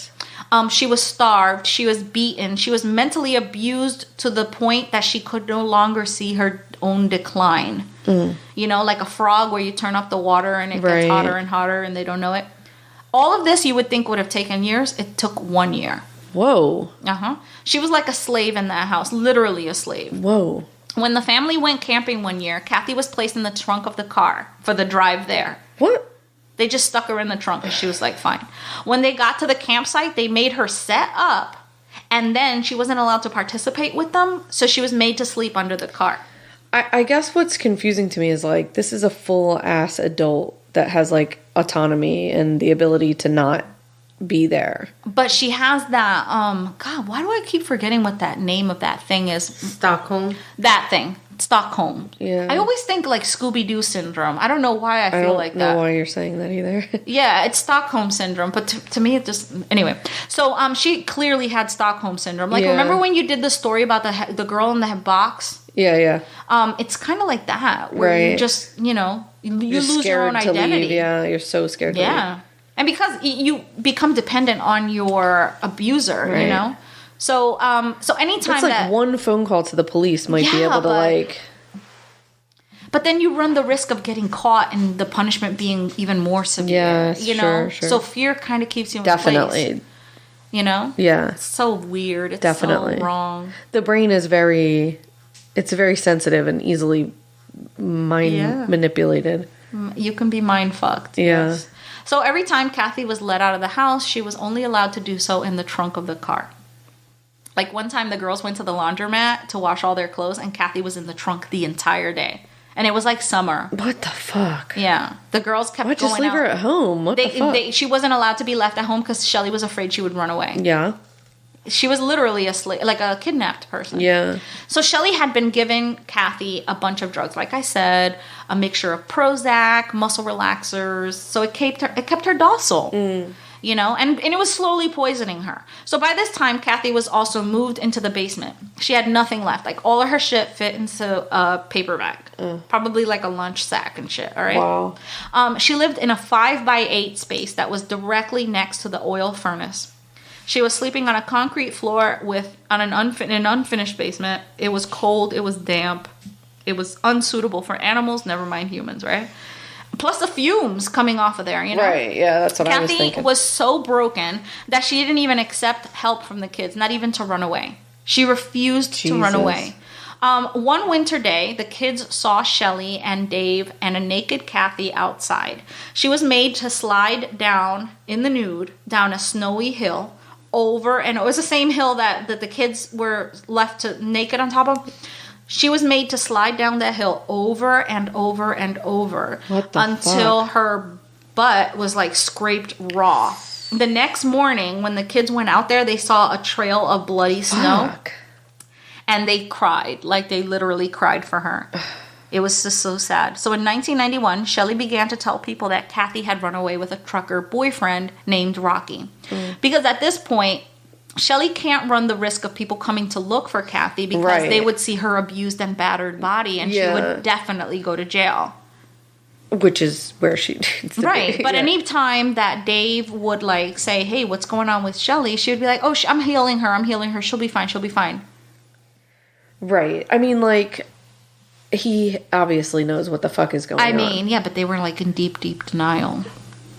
Speaker 2: She was starved. She was beaten. She was mentally abused to the point that she could no longer see her own decline. Like a frog where you turn up the water and it gets hotter and hotter and they don't know it. All of this you would think would have taken years. It took 1 year.
Speaker 3: Whoa.
Speaker 2: She was like a slave in that house, literally a slave.
Speaker 3: Whoa.
Speaker 2: When the family went camping one year, Kathy was placed in the trunk of the car for the drive there.
Speaker 3: What?
Speaker 2: They just stuck her in the trunk and she was like, fine. When they got to the campsite, they made her set up and then she wasn't allowed to participate with them, so she was made to sleep under the car.
Speaker 3: I guess what's confusing to me is this is a full-ass adult that has autonomy and the ability to not be there.
Speaker 2: But she has that, God, why do I keep forgetting what that name of that thing is?
Speaker 4: Stockholm.
Speaker 2: That thing. Stockholm.
Speaker 3: Yeah.
Speaker 2: I always think Scooby-Doo syndrome. I don't know why I feel like that.
Speaker 3: I don't know why you're saying that either.
Speaker 2: Yeah, it's Stockholm syndrome, but to me it just... Anyway, so she clearly had Stockholm syndrome. Remember when you did the story about the girl in the box?
Speaker 3: Yeah.
Speaker 2: It's kind of like that, where you just, you lose your own identity.
Speaker 3: Leave. Yeah, you're so scared to leave.
Speaker 2: And because you become dependent on your abuser, So, anytime
Speaker 3: that's one phone call to the police might be able to
Speaker 2: But then you run the risk of getting caught and the punishment being even more severe.
Speaker 3: Sure.
Speaker 2: So fear kind of keeps you in
Speaker 3: Definitely.
Speaker 2: place.
Speaker 3: Yeah.
Speaker 2: It's so weird. It's
Speaker 3: Definitely.
Speaker 2: so wrong.
Speaker 3: The brain is very sensitive and easily manipulated.
Speaker 2: You can be mind fucked.
Speaker 3: Yeah.
Speaker 2: Yes. So every time Kathy was let out of the house, she was only allowed to do so in the trunk of the car. One time the girls went to the laundromat to wash all their clothes and Kathy was in the trunk the entire day. And it was summer.
Speaker 3: What the fuck?
Speaker 2: Yeah. The girls kept going out.
Speaker 3: Just leave her at home. What the fuck?
Speaker 2: She wasn't allowed to be left at home because Shelley was afraid she would run away.
Speaker 3: Yeah.
Speaker 2: She was literally a slave, a kidnapped person.
Speaker 3: Yeah.
Speaker 2: So Shelley had been giving Kathy a bunch of drugs. Like I said, a mixture of Prozac, muscle relaxers. So it kept her docile. And it was slowly poisoning her. So by this time, Kathy was also moved into the basement. She had nothing left. All of her shit fit into a paper bag. Probably a lunch sack and shit, all right?
Speaker 3: Wow.
Speaker 2: She lived in a 5x8 space that was directly next to the oil furnace. She was sleeping on a concrete floor in an unfinished basement. It was cold. It was damp. It was unsuitable for animals, never mind humans, right? Plus the fumes coming off of there,
Speaker 3: Right, yeah, that's what I was thinking.
Speaker 2: Kathy was so broken that she didn't even accept help from the kids, not even to run away. She refused to run away. One winter day, the kids saw Shelley and Dave and a naked Kathy outside. She was made to slide down in the nude down a snowy hill and it was the same hill that the kids were left naked on top of. She was made to slide down that hill over and over and over until her butt was scraped raw. The next morning, when the kids went out there, they saw a trail of bloody snow. And they cried. They literally cried for her. It was just so sad. So in 1991, Shelley began to tell people that Kathy had run away with a trucker boyfriend named Rocky. Because at this point, Shelley can't run the risk of people coming to look for Kathy because they would see her abused and battered body, and she would definitely go to jail.
Speaker 3: Which is where she needs to be.
Speaker 2: But any time that Dave would like say, hey, what's going on with Shelley? She would be like, oh, I'm healing her. She'll be fine.
Speaker 3: Right. I mean, like, he obviously knows what the fuck is going on.
Speaker 2: I mean, yeah, but they were like in deep, deep denial.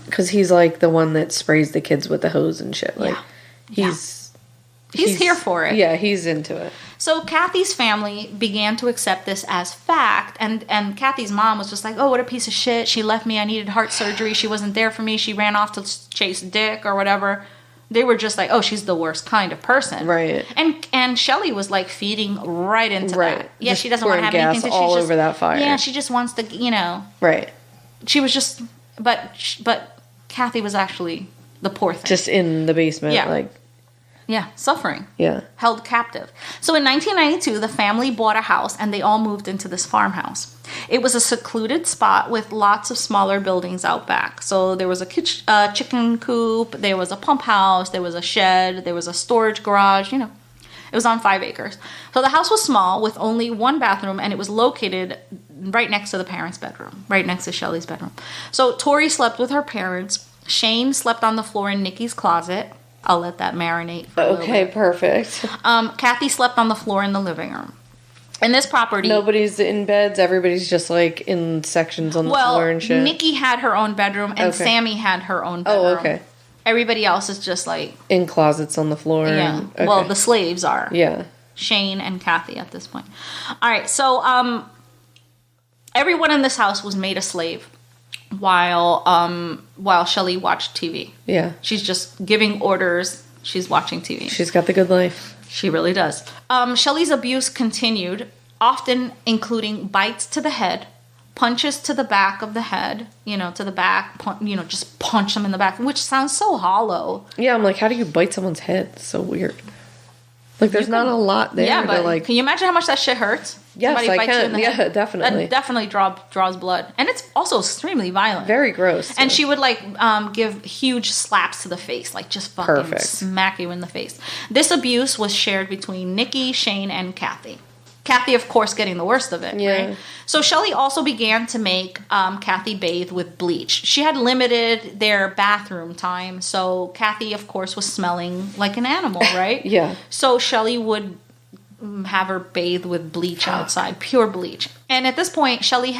Speaker 3: Because he's like the one that sprays the kids with the hose and shit. Like, he's
Speaker 2: here for it.
Speaker 3: Yeah, he's into it.
Speaker 2: So Kathy's family began to accept this as fact, and Kathy's mom was just like, oh, what a piece of shit. She left me. I needed heart surgery. She wasn't there for me. She ran off to chase dick or whatever. They were just like, oh, she's the worst kind of person.
Speaker 3: Right.
Speaker 2: And Shelley was like feeding right into that. Yeah,
Speaker 3: just
Speaker 2: she doesn't want to have anything.
Speaker 3: All over that fire.
Speaker 2: Yeah, she just wants to, you know.
Speaker 3: Right.
Speaker 2: She was just, but Kathy was actually the poor thing.
Speaker 3: Just in the basement,
Speaker 2: Yeah, suffering.
Speaker 3: Yeah.
Speaker 2: Held captive. So in 1992, the family bought a house and they all moved into this farmhouse. It was a secluded spot with lots of smaller buildings out back. So there was a chicken coop, there was a pump house, there was a shed, there was a storage garage, you know. It was on 5 acres. So the house was small with only one bathroom, and it was located right next to the parents' bedroom, right next to Shelley's bedroom. So Tori slept with her parents. Shane slept on the floor in Nikki's closet. I'll let that marinate for a little bit.
Speaker 3: Perfect.
Speaker 2: Kathy slept on the floor in the living room. In this property...
Speaker 3: Nobody's in beds. Everybody's just, like, in sections on the floor and shit.
Speaker 2: Well, Nikki had her own bedroom, and Sammy had her own bedroom.
Speaker 3: Oh, okay.
Speaker 2: Everybody else is just, like...
Speaker 3: in closets on the floor.
Speaker 2: Yeah.
Speaker 3: And, okay.
Speaker 2: Well, the slaves are.
Speaker 3: Yeah.
Speaker 2: Shane and Kathy at this point. All right, so everyone in this house was made a slave while Shelley watched TV.
Speaker 3: Yeah.
Speaker 2: She's just giving orders. She's watching TV.
Speaker 3: She's got the good life.
Speaker 2: She really does. Shelley's abuse continued, often including bites to the head, punches to the back of the head, to the back, just punch them in the back, which sounds so hollow.
Speaker 3: Yeah, I'm like, how do you bite someone's head? It's so weird. Like, there's not a lot there.
Speaker 2: Yeah, but
Speaker 3: like,
Speaker 2: can you imagine how much that shit hurts?
Speaker 3: Yes,
Speaker 2: Somebody
Speaker 3: I
Speaker 2: bites you in
Speaker 3: can.
Speaker 2: the
Speaker 3: Yeah,
Speaker 2: head.
Speaker 3: definitely.
Speaker 2: That definitely draws blood. And it's also extremely violent.
Speaker 3: Very gross.
Speaker 2: And she would, give huge slaps to the face, just fucking smack you in the face. This abuse was shared between Nikki, Shane, and Kathy. Kathy, of course, getting the worst of it, right? So Shelley also began to make Kathy bathe with bleach. She had limited their bathroom time, so Kathy, of course, was smelling like an animal, right?
Speaker 3: Yeah.
Speaker 2: So Shelley would have her bathe with bleach outside, pure bleach. And at this point, Kathy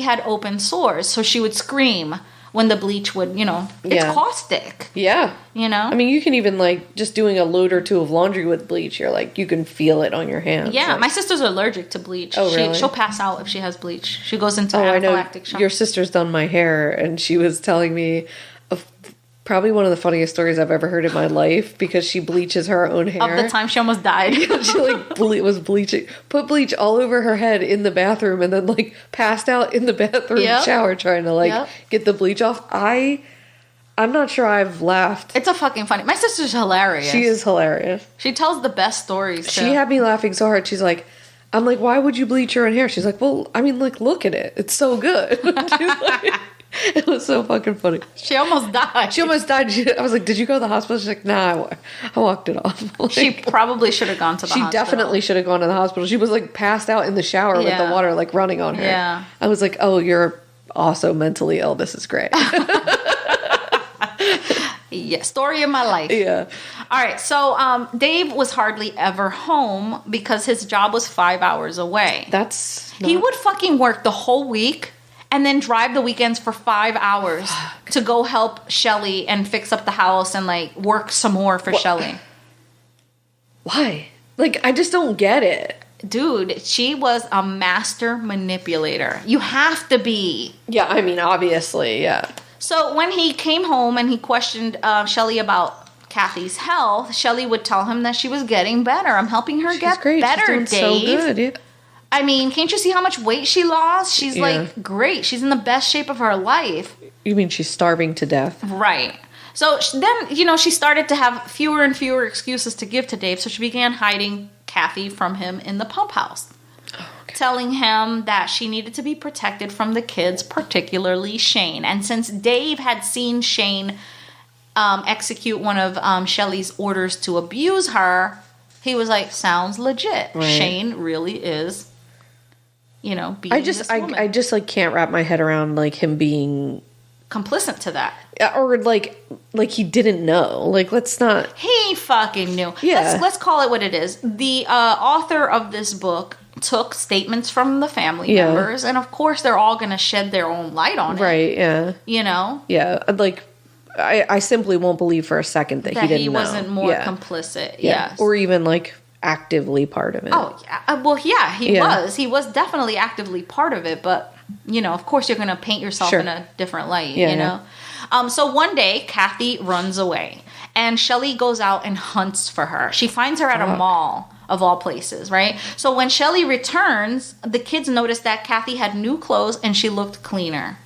Speaker 2: had open sores, so she would scream when the bleach would, it's caustic.
Speaker 3: Yeah.
Speaker 2: I
Speaker 3: mean, you can even, just doing a load or two of laundry with bleach, you can feel it on your hands.
Speaker 2: Yeah, my sister's allergic to bleach.
Speaker 3: Oh, really?
Speaker 2: She'll pass out if she has bleach. She goes into anaphylactic shock.
Speaker 3: Your sister's done my hair, and she was telling me of probably one of the funniest stories I've ever heard in my life, because she bleaches her own hair.
Speaker 2: Of the time she almost died.
Speaker 3: She was bleaching, put bleach all over her head in the bathroom, and then passed out in the bathroom shower trying to get the bleach off. I'm not sure I've laughed.
Speaker 2: It's a fucking funny. My sister's hilarious.
Speaker 3: She is hilarious.
Speaker 2: She tells the best stories too.
Speaker 3: She had me laughing so hard. She's like, I'm like, why would you bleach your own hair? She's like, well, I mean, look at it. It's so good. It was so fucking funny.
Speaker 2: She almost died.
Speaker 3: I was like, did you go to the hospital? She's like, nah, I walked it off.
Speaker 2: She probably should have gone to the hospital.
Speaker 3: She definitely should have gone to the hospital. She was passed out in the shower with the water running on her.
Speaker 2: Yeah.
Speaker 3: I was like, oh, you're also mentally ill. This is great.
Speaker 2: Yeah, story of my life.
Speaker 3: Yeah.
Speaker 2: All right, so Dave was hardly ever home because his job was 5 hours away. He would fucking work the whole week and then drive the weekends for 5 hours to go help Shelley and fix up the house and work some more for Shelley.
Speaker 3: Why? I just don't get it.
Speaker 2: Dude, she was a master manipulator. You have to be.
Speaker 3: Yeah, I mean, obviously, yeah.
Speaker 2: So when he came home and he questioned Shelley about Kathy's health, Shelley would tell him that she was getting better. I'm helping her get better,
Speaker 3: She's
Speaker 2: Dave.
Speaker 3: doing so good, yeah.
Speaker 2: I mean, can't you see how much weight she lost? She's great. She's in the best shape of her life.
Speaker 3: You mean she's starving to death?
Speaker 2: Right. So then, she started to have fewer and fewer excuses to give to Dave, so she began hiding Kathy from him in the pump house. Telling him that she needed to be protected from the kids, particularly Shane. And since Dave had seen Shane execute one of Shelley's orders to abuse her, he was like, sounds legit.
Speaker 3: Right.
Speaker 2: Shane really is, beating this woman.
Speaker 3: I just like can't wrap my head around like him being
Speaker 2: complicit to that.
Speaker 3: Or like he didn't know. Like, let's not.
Speaker 2: He fucking knew.
Speaker 3: Yeah.
Speaker 2: Let's call it what it is. The author of this book took statements from the family members, and of course they're all going to shed their own light on it.
Speaker 3: Right, yeah.
Speaker 2: Yeah,
Speaker 3: like, I simply won't believe for a second that he didn't know.
Speaker 2: Wasn't more complicit. Yeah. Yes.
Speaker 3: Or even, like, actively part of it.
Speaker 2: Oh, yeah. Well, yeah, he was. He was definitely actively part of it, but, of course you're going to paint yourself in a different light, So one day, Kathy runs away, and Shelley goes out and hunts for her. She finds her at a mall, of all places, right? So when Shelley returns, the kids notice that Kathy had new clothes and she looked cleaner.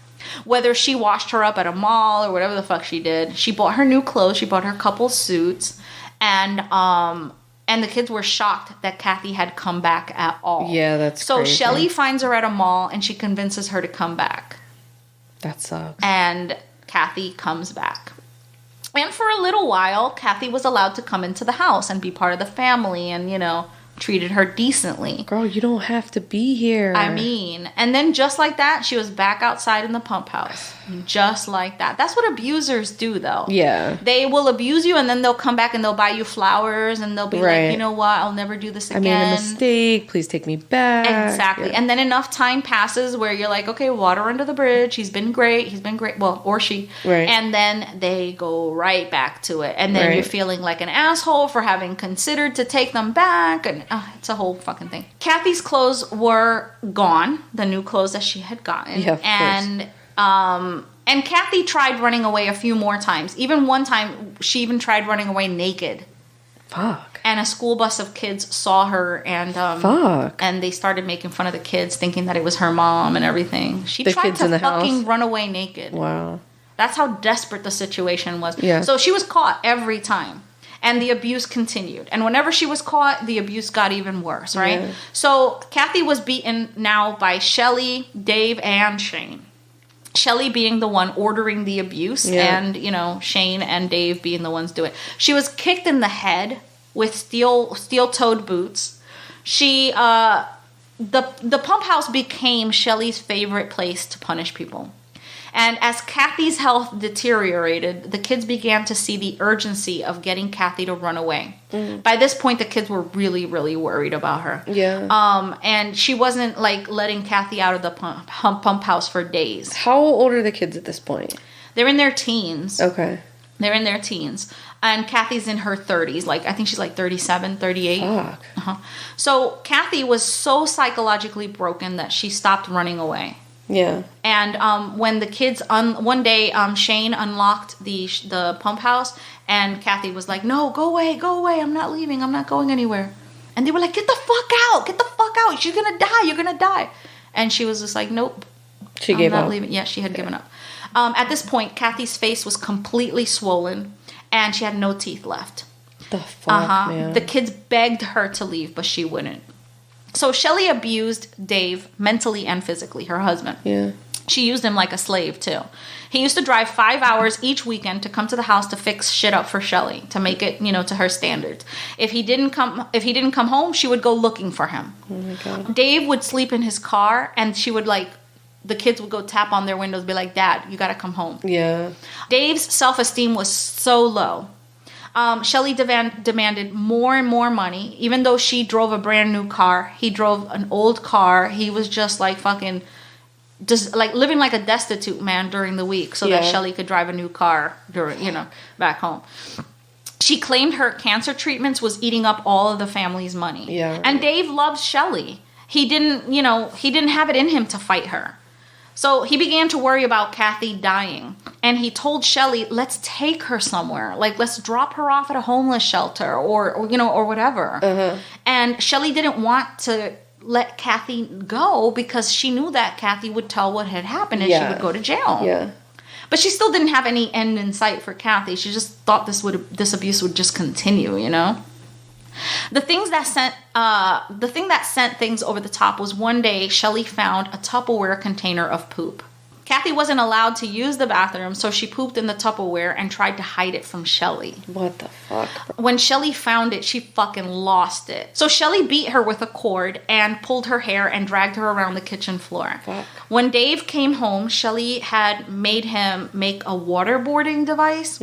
Speaker 2: Whether she washed her up at a mall or whatever the fuck she did, she bought her new clothes, she bought her couple suits, and the kids were shocked that Kathy had come back at all.
Speaker 3: Yeah, that's
Speaker 2: so
Speaker 3: crazy.
Speaker 2: Shelley finds her at a mall and she convinces her to come back.
Speaker 3: That sucks.
Speaker 2: And Kathy comes back. And for a little while, Kathy was allowed to come into the house and be part of the family and, treated her decently.
Speaker 3: Girl, you don't have to be here.
Speaker 2: I mean, and then just like that, she was back outside in the pump house. Just like that. That's what abusers do, though.
Speaker 3: Yeah.
Speaker 2: They will abuse you, and then they'll come back and they'll buy you flowers, and they'll be like, you know what, I'll never do this again.
Speaker 3: I made a mistake. Please take me back.
Speaker 2: Exactly. Yeah. And then enough time passes where you're like, okay, water under the bridge. He's been great. Well, or she.
Speaker 3: Right.
Speaker 2: And then they go right back to it. And then you're feeling like an asshole for having considered to take them back. And it's a whole fucking thing. Kathy's clothes were gone. The new clothes that she had gotten.
Speaker 3: Yeah, of course.
Speaker 2: And Kathy tried running away a few more times. Even one time, she even tried running away naked.
Speaker 3: Fuck.
Speaker 2: And a school bus of kids saw her, and and they started making fun of the kids, thinking that it was her mom and everything. She tried to fucking run away naked.
Speaker 3: Wow.
Speaker 2: That's how desperate the situation was.
Speaker 3: Yeah.
Speaker 2: So she was caught every time. And the abuse continued. And whenever she was caught, the abuse got even worse, right? Yeah. So Kathy was beaten now by Shelley, Dave, and Shane. Shelley being the one ordering the abuse, and, Shane and Dave being the ones doing it. She was kicked in the head with steel-toed boots. She, the pump house became Shelley's favorite place to punish people. And as Kathy's health deteriorated, the kids began to see the urgency of getting Kathy to run away. Mm. By this point, the kids were really, really worried about her.
Speaker 3: Yeah.
Speaker 2: And she wasn't, letting Kathy out of the pump house for days.
Speaker 3: How old are the kids at this point?
Speaker 2: They're in their teens.
Speaker 3: Okay.
Speaker 2: They're in their teens. And Kathy's in her 30s. I think she's 37, 38.
Speaker 3: Fuck.
Speaker 2: Uh-huh. So Kathy was so psychologically broken that she stopped running away.
Speaker 3: Yeah.
Speaker 2: And when the kids one day Shane unlocked the pump house, and Kathy was like, "No, go away, I'm not leaving, I'm not going anywhere." And they were like, "Get the fuck out, you're gonna die." And she was just like, "Nope,
Speaker 3: she gave up.
Speaker 2: Leaving." Yeah, she had given up. At this point, Kathy's face was completely swollen, and she had no teeth left.
Speaker 3: The fuck, man.
Speaker 2: The kids begged her to leave, but she wouldn't. So Shelley abused Dave mentally and physically, her husband.
Speaker 3: Yeah.
Speaker 2: She used him like a slave, too. He used to drive 5 hours each weekend to come to the house to fix shit up for Shelley, to make it, to her standards. If he didn't come home, she would go looking for him.
Speaker 3: Oh my God.
Speaker 2: Dave would sleep in his car, and she would the kids would go tap on their windows, be like, "Dad, you gotta come home."
Speaker 3: Yeah.
Speaker 2: Dave's self-esteem was so low. Shelley demanded more and more money. Even though she drove a brand new car, he drove an old car. He was just living like a destitute man during the week, so that Shelley could drive a new car back home. She claimed her cancer treatments was eating up all of the family's money.
Speaker 3: Yeah.
Speaker 2: And Dave loved Shelley. He didn't have it in him to fight her. So he began to worry about Kathy dying. And he told Shelley, "Let's take her somewhere. Let's drop her off at a homeless shelter or whatever." Uh-huh. And Shelley didn't want to let Kathy go because she knew that Kathy would tell what had happened and she would go to jail.
Speaker 3: Yeah.
Speaker 2: But she still didn't have any end in sight for Kathy. She just thought this abuse would just continue, The thing that sent things over the top was one day Shelley found a Tupperware container of poop. Kathy wasn't allowed to use the bathroom, so she pooped in the Tupperware and tried to hide it from Shelley.
Speaker 3: What the fuck?
Speaker 2: When Shelley found it, she fucking lost it. So Shelley beat her with a cord and pulled her hair and dragged her around the kitchen floor.
Speaker 3: Fuck.
Speaker 2: When Dave came home, Shelley had made him make a waterboarding device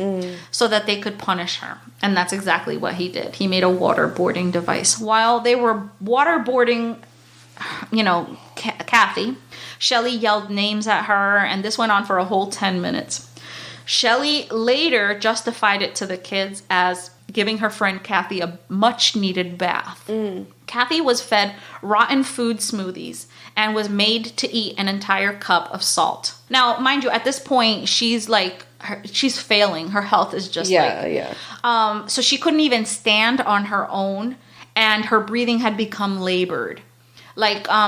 Speaker 2: so that they could punish her. And that's exactly what he did. He made a waterboarding device. While they were waterboarding, Kathy, Shelley yelled names at her, and this went on for a whole 10 minutes. Shelley later justified it to the kids as giving her friend Kathy a much-needed bath. Kathy was fed rotten food smoothies and was made to eat an entire cup of salt. Now, mind you, at this point, she's failing. Her health is just so she couldn't even stand on her own, and her breathing had become labored.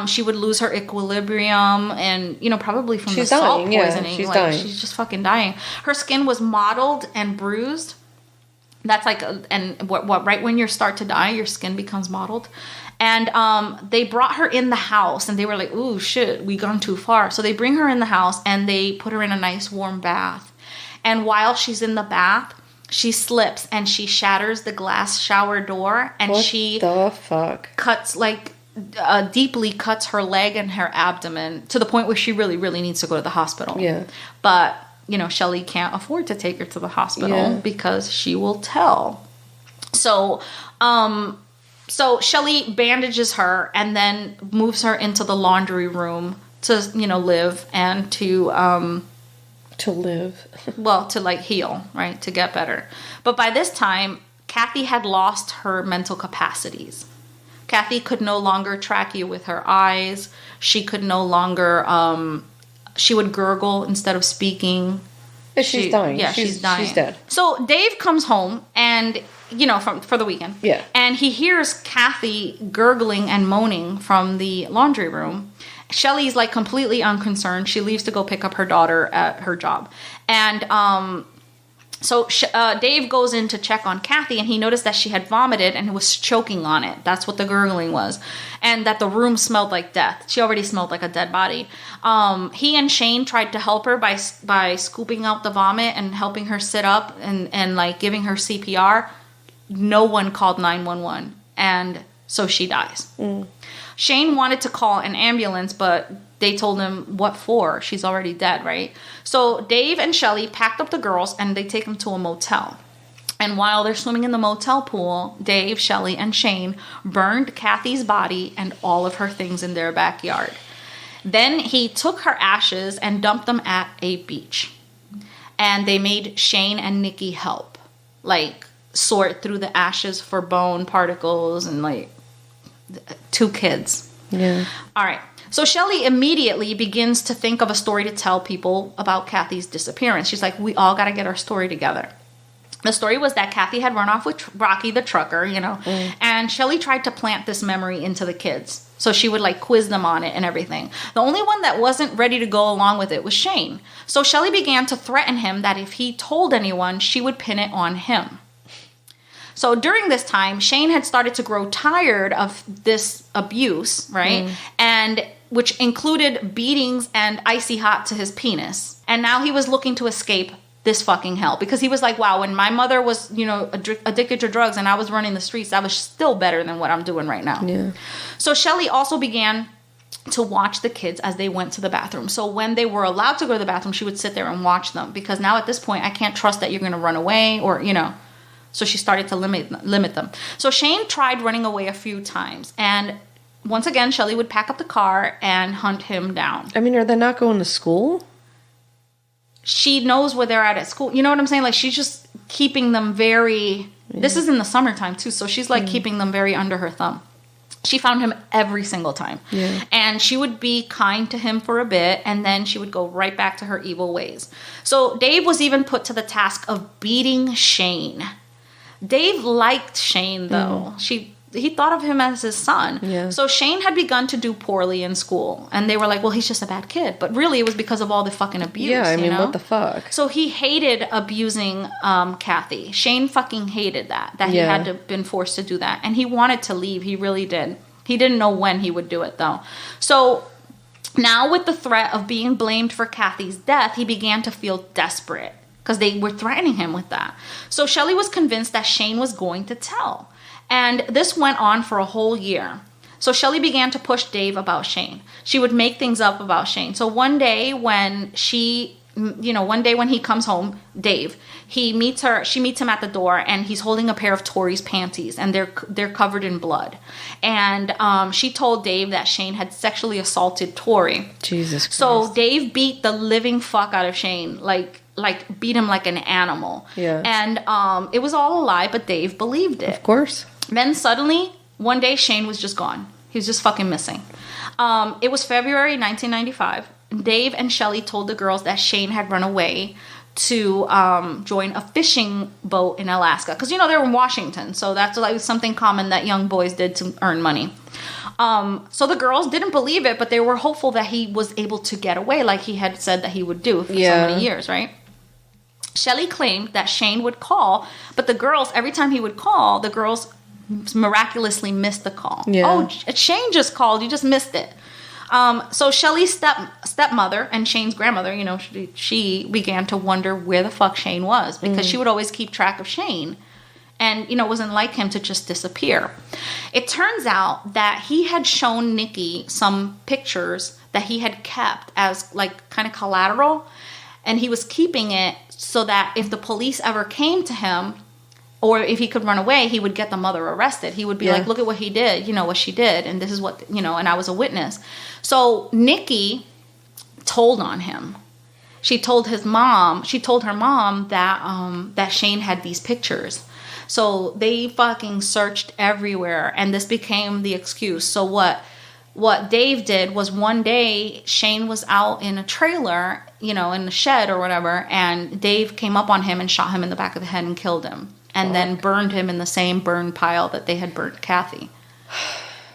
Speaker 2: She would lose her equilibrium and, probably from the salt poisoning.
Speaker 3: She's dying.
Speaker 2: She's just fucking dying. Her skin was mottled and bruised. That's right when you start to die, your skin becomes mottled. And they brought her in the house, and they were like, ooh, shit, we gone too far. So they bring her in the house, and they put her in a nice warm bath. And while she's in the bath, she slips, and she shatters the glass shower door, and
Speaker 3: what the fuck?
Speaker 2: Cuts, deeply cuts her leg and her abdomen to the point where she really, really needs to go to the hospital.
Speaker 3: Yeah.
Speaker 2: But, Shelley can't afford to take her to the hospital because she will tell. So Shelley bandages her and then moves her into the laundry room to, live and to
Speaker 3: live.
Speaker 2: to heal, right? To get better. But by this time, Kathy had lost her mental capacities. Kathy could no longer track you with her eyes. She could no longer, she would gurgle instead of speaking.
Speaker 3: She's dying.
Speaker 2: Yeah, she's dying.
Speaker 3: She's dead.
Speaker 2: So Dave comes home and, for the weekend.
Speaker 3: Yeah.
Speaker 2: And he hears Kathy gurgling and moaning from the laundry room. Shelley's completely unconcerned. She leaves to go pick up her daughter at her job. And, So Dave goes in to check on Kathy, and he noticed that she had vomited and was choking on it. That's what the gurgling was. And that the room smelled like death. She already smelled like a dead body. He and Shane tried to help her by scooping out the vomit and helping her sit up and giving her CPR. No one called 911. And so she dies. Shane wanted to call an ambulance, but they told him, what for? She's already dead, right? So Dave and Shelley packed up the girls and they take them to a motel. And while they're swimming in the motel pool, Dave, Shelley, and Shane burned Kathy's body and all of her things in their backyard. Then he took her ashes and dumped them at a beach. And they made Shane and Nikki help, sort through the ashes for bone particles and, 2 kids.
Speaker 3: Yeah.
Speaker 2: All right. So Shelley immediately begins to think of a story to tell people about Kathy's disappearance. She's like, we all got to get our story together. The story was that Kathy had run off with Rocky the trucker, and Shelley tried to plant this memory into the kids. So she would quiz them on it and everything. The only one that wasn't ready to go along with it was Shane. So Shelley began to threaten him that if he told anyone, she would pin it on him. So during this time, Shane had started to grow tired of this abuse, right? And which included beatings and icy hot to his penis. And now he was looking to escape this fucking hell because he was like, wow, when my mother was, addicted to drugs and I was running the streets, that was still better than what I'm doing right now.
Speaker 3: Yeah.
Speaker 2: So Shelley also began to watch the kids as they went to the bathroom. So when they were allowed to go to the bathroom, she would sit there and watch them because now at this point, I can't trust that you're going to run away or, So she started to limit them. So Shane tried running away a few times. And once again, Shelley would pack up the car and hunt him down.
Speaker 3: I mean, are they not going to school?
Speaker 2: She knows where they're at school. You know what I'm saying? She's just keeping them very... Yeah. This is in the summertime, too. So she's, keeping them very under her thumb. She found him every single time.
Speaker 3: Yeah.
Speaker 2: And she would be kind to him for a bit, and then she would go right back to her evil ways. So Dave was even put to the task of beating Shane. Dave liked Shane, though. He thought of him as his son.
Speaker 3: Yeah.
Speaker 2: So Shane had begun to do poorly in school. And they were like, well, he's just a bad kid. But really, it was because of all the fucking abuse.
Speaker 3: Yeah, I mean, what the fuck?
Speaker 2: So he hated abusing Kathy. Shane fucking hated that he had to been forced to do that. And he wanted to leave. He really did. He didn't know when he would do it, though. So Now, with the threat of being blamed for Kathy's death, he began to feel desperate because they were threatening him with that. So Shelley was convinced that Shane was going to tell. And this went on for a whole year. So Shelley began to push Dave about Shane. She would make things up about Shane. So one day when he comes home, Dave, she meets him at the door, and he's holding a pair of Tori's panties, and they're covered in blood. And she told Dave that Shane had sexually assaulted Tori.
Speaker 3: Jesus Christ.
Speaker 2: So Dave beat the living fuck out of Shane, like beat him like an animal.
Speaker 3: Yeah.
Speaker 2: And it was all a lie, but Dave believed it.
Speaker 3: Of course.
Speaker 2: Then suddenly, one day, Shane was just gone. He was just fucking missing. It was February 1995. Dave and Shelley told the girls that Shane had run away to join a fishing boat in Alaska. Because, they were in Washington. So that's like something common that young boys did to earn money. So the girls didn't believe it, but they were hopeful that he was able to get away like he had said that he would do for so many years, right? Shelley claimed that Shane would call, but the girls, every time he would call, the girls miraculously missed the call. Yeah. Oh, Shane just called. You just missed it. So Shelley's stepmother and Shane's grandmother, she began to wonder where the fuck Shane was, because she would always keep track of Shane. And, it wasn't like him to just disappear. It turns out that he had shown Nikki some pictures that he had kept as like kind of collateral. And he was keeping it so that if the police ever came to him, or if he could run away, he would get the mother arrested. He would be like, look at what he did, what she did. And this is what, and I was a witness. So Nikki told on him. She told her mom that Shane had these pictures. So they fucking searched everywhere, and this became the excuse. So what Dave did was, one day Shane was out in a trailer, in a shed or whatever, and Dave came up on him and shot him in the back of the head and killed him. And then burned him in the same burn pile that they had burnt Kathy.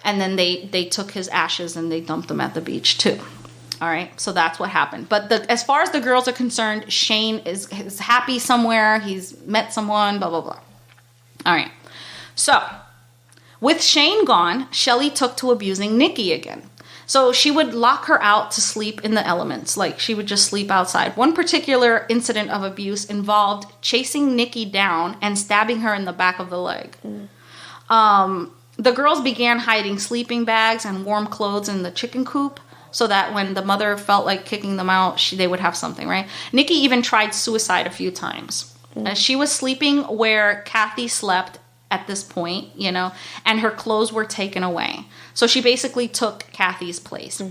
Speaker 2: And then they took his ashes and they dumped them at the beach too. All right, so that's what happened. But as far as the girls are concerned, Shane is happy somewhere. He's met someone, blah, blah, blah. All right, so with Shane gone, Shelley took to abusing Nikki again. So she would lock her out to sleep in the elements. Like, she would just sleep outside. One particular incident of abuse involved chasing Nikki down and stabbing her in the back of the leg. The girls began hiding sleeping bags and warm clothes in the chicken coop, so that when the mother felt like kicking them out, they would have something, right? Nikki even tried suicide a few times. She was sleeping where Kathy slept at this point, and her clothes were taken away. So she basically took Kathy's place.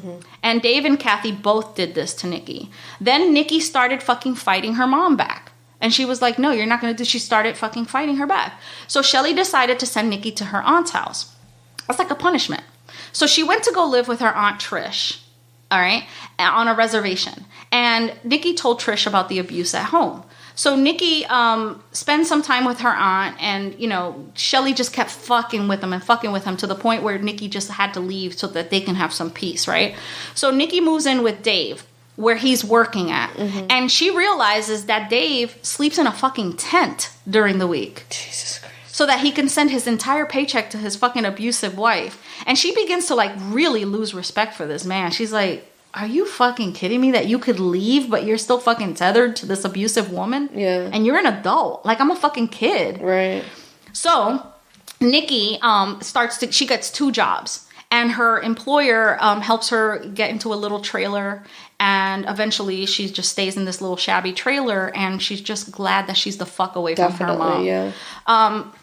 Speaker 2: And Dave and Kathy both did this to Nikki. Then Nikki started fucking fighting her mom back. And she was like, no, you're not going to do. She started fucking fighting her back. So Shelley decided to send Nikki to her aunt's house. That's like a punishment. So she went to go live with her aunt Trish, all right, on a reservation. And Nikki told Trish about the abuse at home. So Nikki spent some time with her aunt, and, Shelley just kept fucking with him to the point where Nikki just had to leave so that they can have some peace, right? So Nikki moves in with Dave, where he's working at. And she realizes that Dave sleeps in a fucking tent during the week.
Speaker 3: Jesus Christ.
Speaker 2: So that he can send his entire paycheck to his fucking abusive wife. And she begins to, really lose respect for this man. She's like, are you fucking kidding me that you could leave, but you're still fucking tethered to this abusive woman?
Speaker 3: Yeah.
Speaker 2: And you're an adult. Like, I'm a fucking kid.
Speaker 3: Right.
Speaker 2: So Nikki she gets 2 jobs. And her employer helps her get into a little trailer. And eventually she just stays in this little shabby trailer. And she's just glad that she's the fuck away from her mom.
Speaker 3: Yeah.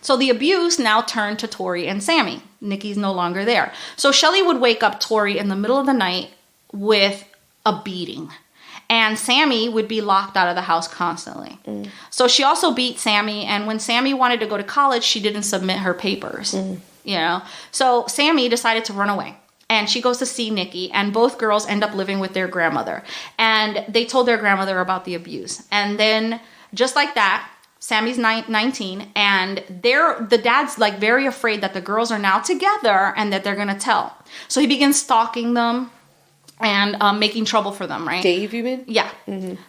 Speaker 2: So the abuse now turned to Tori and Sammy. Nikki's no longer there. So Shelley would wake up Tori in the middle of the night with a beating. And Sammy would be locked out of the house constantly. So she also beat Sammy. And when Sammy wanted to go to college, she didn't submit her papers. So Sammy decided to run away. And she goes to see Nikki. And both girls end up living with their grandmother. And they told their grandmother about the abuse. And then, just like that, Sammy's 19. And the dad's very afraid that the girls are now together and that they're going to tell. So he begins stalking them and making trouble for them, right?
Speaker 3: Dave, you mean?
Speaker 2: Yeah.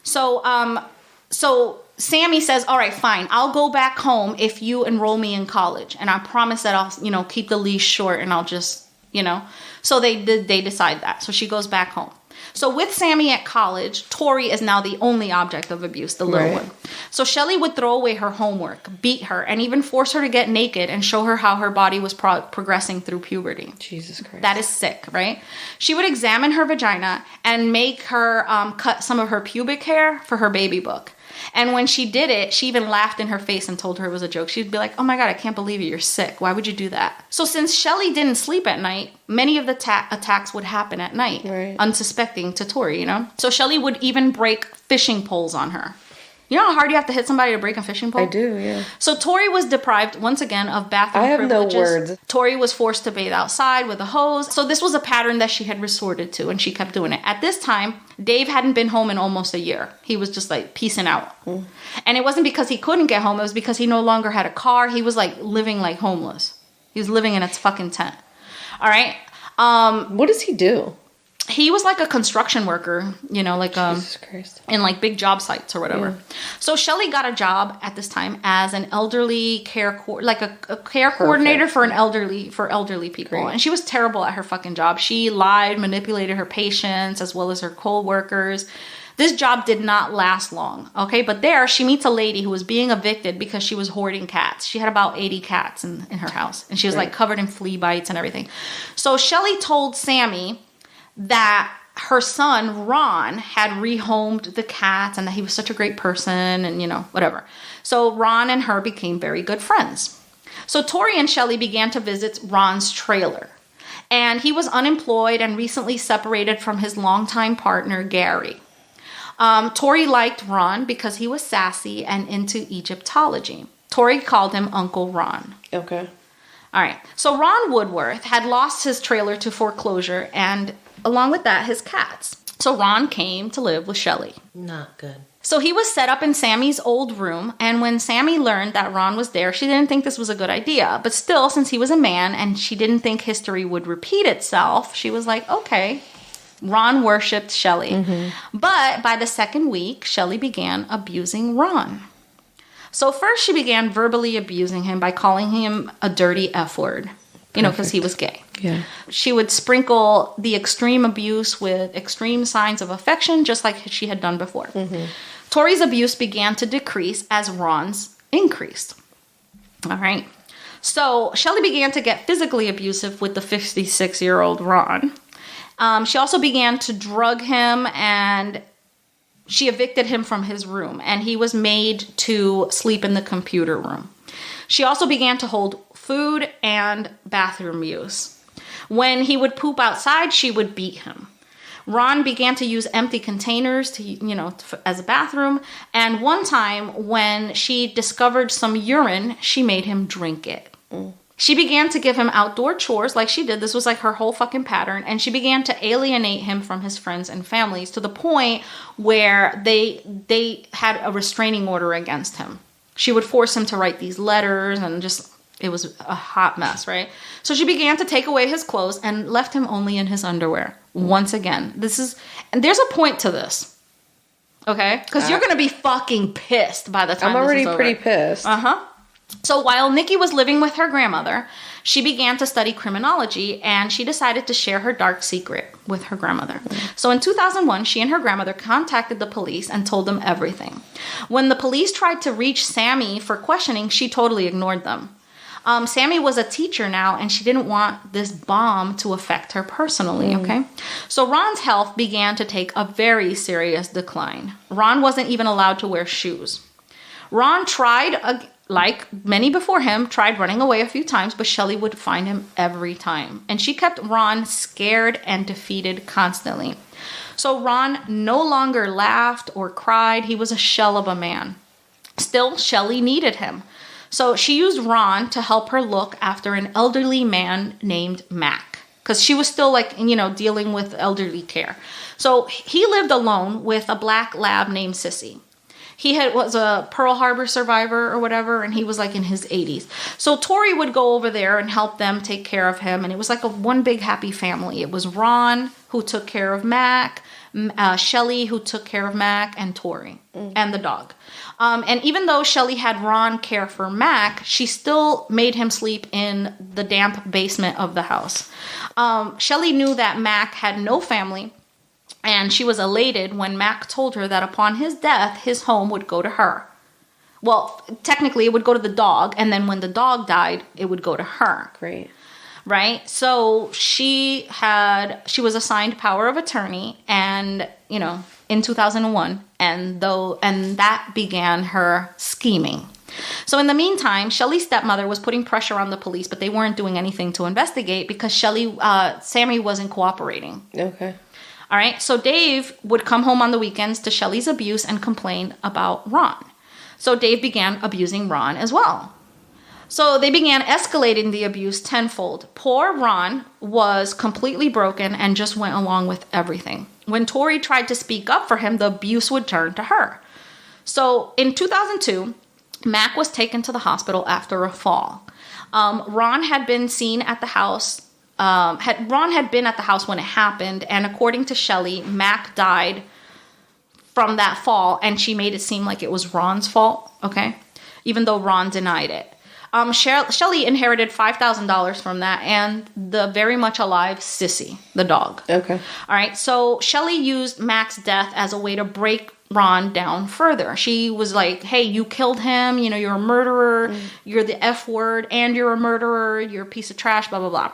Speaker 2: So Sammy says, all right, fine. I'll go back home if you enroll me in college. And I promise that I'll, keep the leash short and I'll just, So they decide that. So she goes back home. So with Sammy at college, Tori is now the only object of abuse, the little one. So Shelley would throw away her homework, beat her, and even force her to get naked and show her how her body was progressing through puberty.
Speaker 3: Jesus Christ.
Speaker 2: That is sick, right? She would examine her vagina and make her cut some of her pubic hair for her baby book. And when she did it, she even laughed in her face and told her it was a joke. She'd be like, oh my God, I can't believe you. You're sick. Why would you do that? So since Shelley didn't sleep at night, many of the attacks would happen at night, unsuspecting to Tori, you know? So Shelley would even break fishing poles on her. You know how hard you have to hit somebody to break a fishing pole?
Speaker 3: I do, yeah.
Speaker 2: So Tori was deprived, once again, of bathroom privileges.
Speaker 3: I have no words.
Speaker 2: Tori was forced to bathe outside with a hose. So this was a pattern that she had resorted to, and she kept doing it. At this time, Dave hadn't been home in almost a year. He was just like peacing out. And it wasn't because he couldn't get home. It was because he no longer had a car. He was like living like homeless. He was living in a fucking tent. All right?
Speaker 3: What does he do?
Speaker 2: He was like a construction worker, you know, like
Speaker 3: Jesus Christ.
Speaker 2: in like big job sites or whatever. So Shelley got a job at this time as an elderly care care coordinator for elderly people. Great. And she was terrible at her fucking job. She lied, manipulated her patients as well as her co-workers. This job did not last long, okay? But there, she meets a lady who was being evicted because she was hoarding cats. She had about 80 cats in her house. And she was like covered in flea bites and everything. So Shelley told Sammy that her son, Ron, had rehomed the cats and that he was such a great person and, you know, whatever. So Ron and her became very good friends. So Tori and Shelley began to visit Ron's trailer. And he was unemployed and recently separated from his longtime partner, Gary. Tori liked Ron because he was sassy and into Egyptology. Tori called him Uncle Ron.
Speaker 3: Okay.
Speaker 2: All right. So Ron Woodworth had lost his trailer to foreclosure and along with that, his cats. So Ron came to live with Shelley.
Speaker 4: Not good.
Speaker 2: So he was set up in Sammy's old room, and when Sammy learned that Ron was there, she didn't think this was a good idea. But still, since he was a man and she didn't think history would repeat itself, she was like, okay. Ron worshipped Shelley. But by the second week, Shelley began abusing Ron. So first she began verbally abusing him by calling him a dirty F word. You know, because he was gay.
Speaker 3: Yeah.
Speaker 2: She would sprinkle the extreme abuse with extreme signs of affection, just like she had done before. Tori's abuse began to decrease as Ron's increased. All right. So Shelley began to get physically abusive with the 56-year-old Ron. She also began to drug him, and she evicted him from his room, and he was made to sleep in the computer room. She also began to hold food and bathroom use. When he would poop outside, she would beat him. Ron began to use empty containers to, you know, as a bathroom. And one time when she discovered some urine, she made him drink it. She began to give him outdoor chores like she did. This was like her whole fucking pattern. And she began to alienate him from his friends and families to the point where they had a restraining order against him. She would force him to write these letters and just, it was a hot mess, right? So she began to take away his clothes and left him only in his underwear. Once again, and there's a point to this, okay? Because you're going to be fucking pissed by the time
Speaker 3: I'm already
Speaker 2: this is
Speaker 3: pretty
Speaker 2: over.
Speaker 3: pissed.
Speaker 2: So while Nikki was living with her grandmother, she began to study criminology, and she decided to share her dark secret with her grandmother. So in 2001, she and her grandmother contacted the police and told them everything. When the police tried to reach Sammy for questioning, she totally ignored them. Sammy was a teacher now, and she didn't want this bomb to affect her personally, okay? So Ron's health began to take a very serious decline. Ron wasn't even allowed to wear shoes. Ron tried, like many before him, tried running away a few times, but Shelley would find him every time. And she kept Ron scared and defeated constantly. So Ron no longer laughed or cried. He was a shell of a man. Still, Shelley needed him. So she used Ron to help her look after an elderly man named Mac, because she was still dealing with elderly care. So he lived alone with a black lab named Sissy. He was a Pearl Harbor survivor or whatever, and he was like in his 80s. So Tori would go over there and help them take care of him, and it was like one big happy family. It was Ron who took care of Mac, Shelley who took care of Mac, and Tori and the dog. And even though Shelley had Ron care for Mac, she still made him sleep in the damp basement of the house. Shelley knew that Mac had no family, And she was elated when Mac told her that upon his death, his home would go to her. Well, technically, it would go to the dog. And then when the dog died, it would go to her.
Speaker 3: Great.
Speaker 2: Right? So she was assigned power of attorney and, in 2001. And that began her scheming. So in the meantime, Shelly's stepmother was putting pressure on the police, but they weren't doing anything to investigate because Sammy wasn't cooperating.
Speaker 3: Okay.
Speaker 2: All right. So Dave would come home on the weekends to Shelly's abuse and complain about Ron. So Dave began abusing Ron as well. So they began escalating the abuse tenfold. Poor Ron was completely broken and just went along with everything. When Tori tried to speak up for him, the abuse would turn to her. So in 2002, Mac was taken to the hospital after a fall. Ron had been seen at the house. Ron had been at the house when it happened, and according to Shelley, Mac died from that fall, and she made it seem like it was Ron's fault. Okay, even though Ron denied it. Shelley inherited $5,000 from that, and the very much alive Sissy, the dog.
Speaker 3: Okay.
Speaker 2: All right. So Shelley used Mac's death as a way to break Ron down further. She was like, hey, you killed him. You're a murderer. You're the F word, and you're a murderer. You're a piece of trash, blah, blah, blah.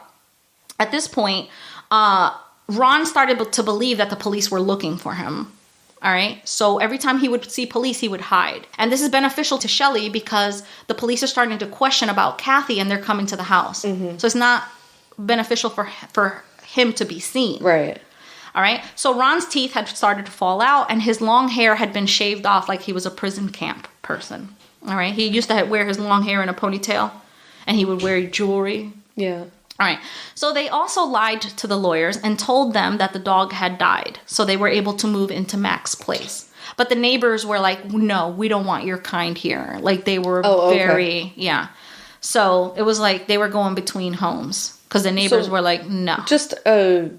Speaker 2: At this point, Ron started to believe that the police were looking for him. All right. So every time he would see police, he would hide. And this is beneficial to Shelley because the police are starting to question about Kathy and they're coming to the house. Mm-hmm. So it's not beneficial for him to be seen.
Speaker 3: Right.
Speaker 2: All right. So Ron's teeth had started to fall out and his long hair had been shaved off like he was a prison camp person. All right. He used to wear his long hair in a ponytail and he would wear jewelry.
Speaker 3: Yeah.
Speaker 2: All right. So they also lied to the lawyers and told them that the dog had died. So they were able to move into Mac's place. But the neighbors were like, no, we don't want your kind here. Like they were very, yeah. So it was like they were going between homes because the neighbors were like, no.
Speaker 3: Just a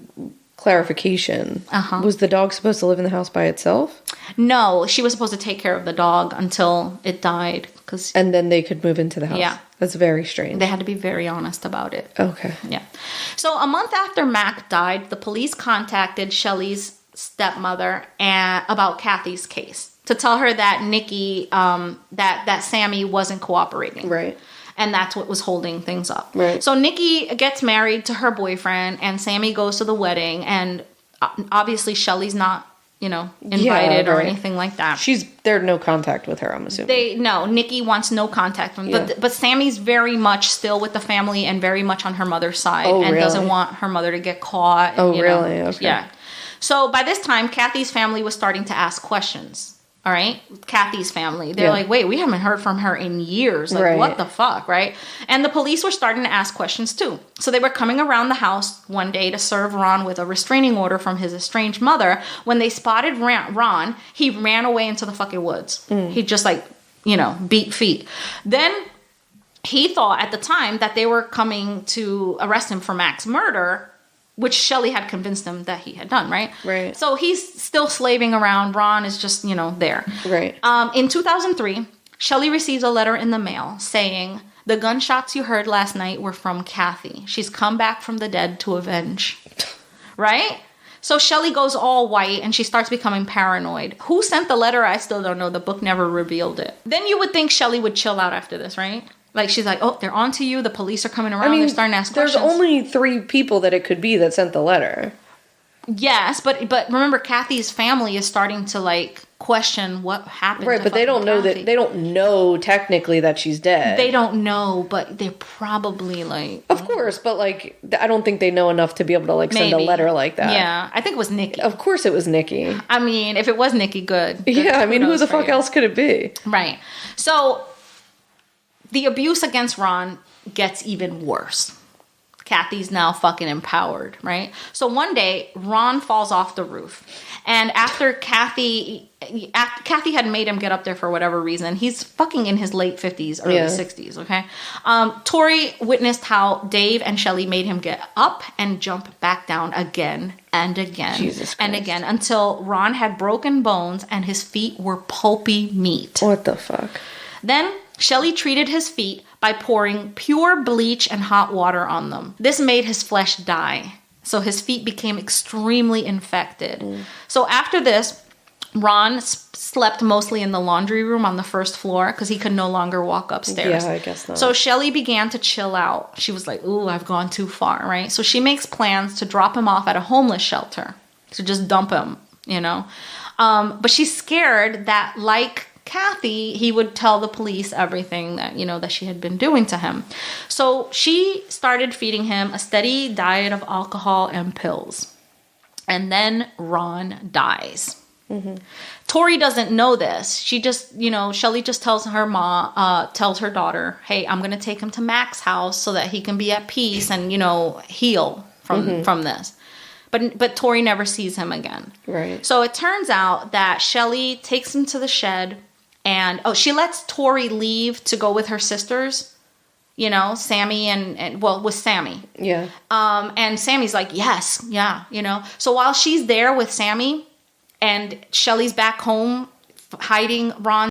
Speaker 3: clarification.
Speaker 2: Uh-huh.
Speaker 3: Was the dog supposed to live in the house by itself?
Speaker 2: No, she was supposed to take care of the dog until it died.
Speaker 3: And then they could move into the house.
Speaker 2: Yeah.
Speaker 3: That's very strange.
Speaker 2: They had to be very honest about it.
Speaker 3: Okay.
Speaker 2: Yeah. So a month after Mac died, the police contacted Shelley's stepmother about Kathy's case to tell her that Nikki, that Sammy wasn't cooperating.
Speaker 3: Right.
Speaker 2: And that's what was holding things up.
Speaker 3: Right.
Speaker 2: So Nikki gets married to her boyfriend and Sammy goes to the wedding and obviously Shelley's not, invited or anything like that.
Speaker 3: There's no contact with her, I'm assuming.
Speaker 2: Nikki wants no contact with him. But Sammy's very much still with the family and very much on her mother's side and doesn't want her mother to get caught.
Speaker 3: Really? Okay.
Speaker 2: Yeah. So by this time, Kathy's family was starting to ask questions. All right. Kathy's family. They're like, wait, we haven't heard from her in years. Like, what the fuck? Right. And the police were starting to ask questions too. So they were coming around the house one day to serve Ron with a restraining order from his estranged mother. When they spotted Ron, he ran away into the fucking woods. He just beat feet. Then he thought at the time that they were coming to arrest him for Mac's murder, which Shelley had convinced him that he had done, right?
Speaker 3: Right.
Speaker 2: So he's still slaving around. Ron is just, there.
Speaker 3: Right.
Speaker 2: In 2003, Shelley receives a letter in the mail saying, the gunshots you heard last night were from Kathy. She's come back from the dead to avenge. Right? So Shelley goes all white and she starts becoming paranoid. Who sent the letter? I still don't know. The book never revealed it. Then you would think Shelley would chill out after this, right? Like, she's like, oh, they're on to you. The police are coming around. They're starting to ask questions.
Speaker 3: There's only 3 people that it could be that sent the letter.
Speaker 2: Yes, but remember, Kathy's family is starting to, question what happened.
Speaker 3: Right, but they don't know
Speaker 2: Kathy.
Speaker 3: they don't know technically that she's dead.
Speaker 2: They don't know, but they're probably,
Speaker 3: Of course, but, I don't think they know enough to be able to, send a letter like that.
Speaker 2: Yeah, I think it was Nikki.
Speaker 3: Of course it was Nikki.
Speaker 2: I mean, if it was Nikki, good.
Speaker 3: Yeah, I mean, who the fuck else could it be?
Speaker 2: Right. So the abuse against Ron gets even worse. Kathy's now fucking empowered, right? So one day, Ron falls off the roof. And after Kathy had made him get up there for whatever reason, he's fucking in his late 50s, early 60s, okay? Tori witnessed how Dave and Shelley made him get up and jump back down again and again.
Speaker 3: Jesus Christ.
Speaker 2: And again, until Ron had broken bones and his feet were pulpy meat.
Speaker 3: What the fuck?
Speaker 2: Then Shelley treated his feet by pouring pure bleach and hot water on them. This made his flesh die. So his feet became extremely infected. So after this, Ron slept mostly in the laundry room on the first floor because he could no longer walk upstairs.
Speaker 3: Yeah, I guess not.
Speaker 2: So Shelley began to chill out. She was like, ooh, I've gone too far, right? So she makes plans to drop him off at a homeless shelter, to just dump him, you know. But she's scared that, like Kathy, he would tell the police everything that, you know, that she had been doing to him. So she started feeding him a steady diet of alcohol and pills. And then Ron dies. Tori doesn't know this. She just, you know, Shelley just tells her mom, tells her daughter, hey, I'm going to take him to Mac's house so that he can be at peace and, you know, heal from this. But Tori never sees him again.
Speaker 3: Right.
Speaker 2: So it turns out that Shelley takes him to the shed and, she lets Tori leave to go with her sisters, you know, Sammy and with Sammy.
Speaker 3: Yeah.
Speaker 2: And Sammy's like, yes, yeah, you know. So while she's there with Sammy, and Shelley's back home hiding Ron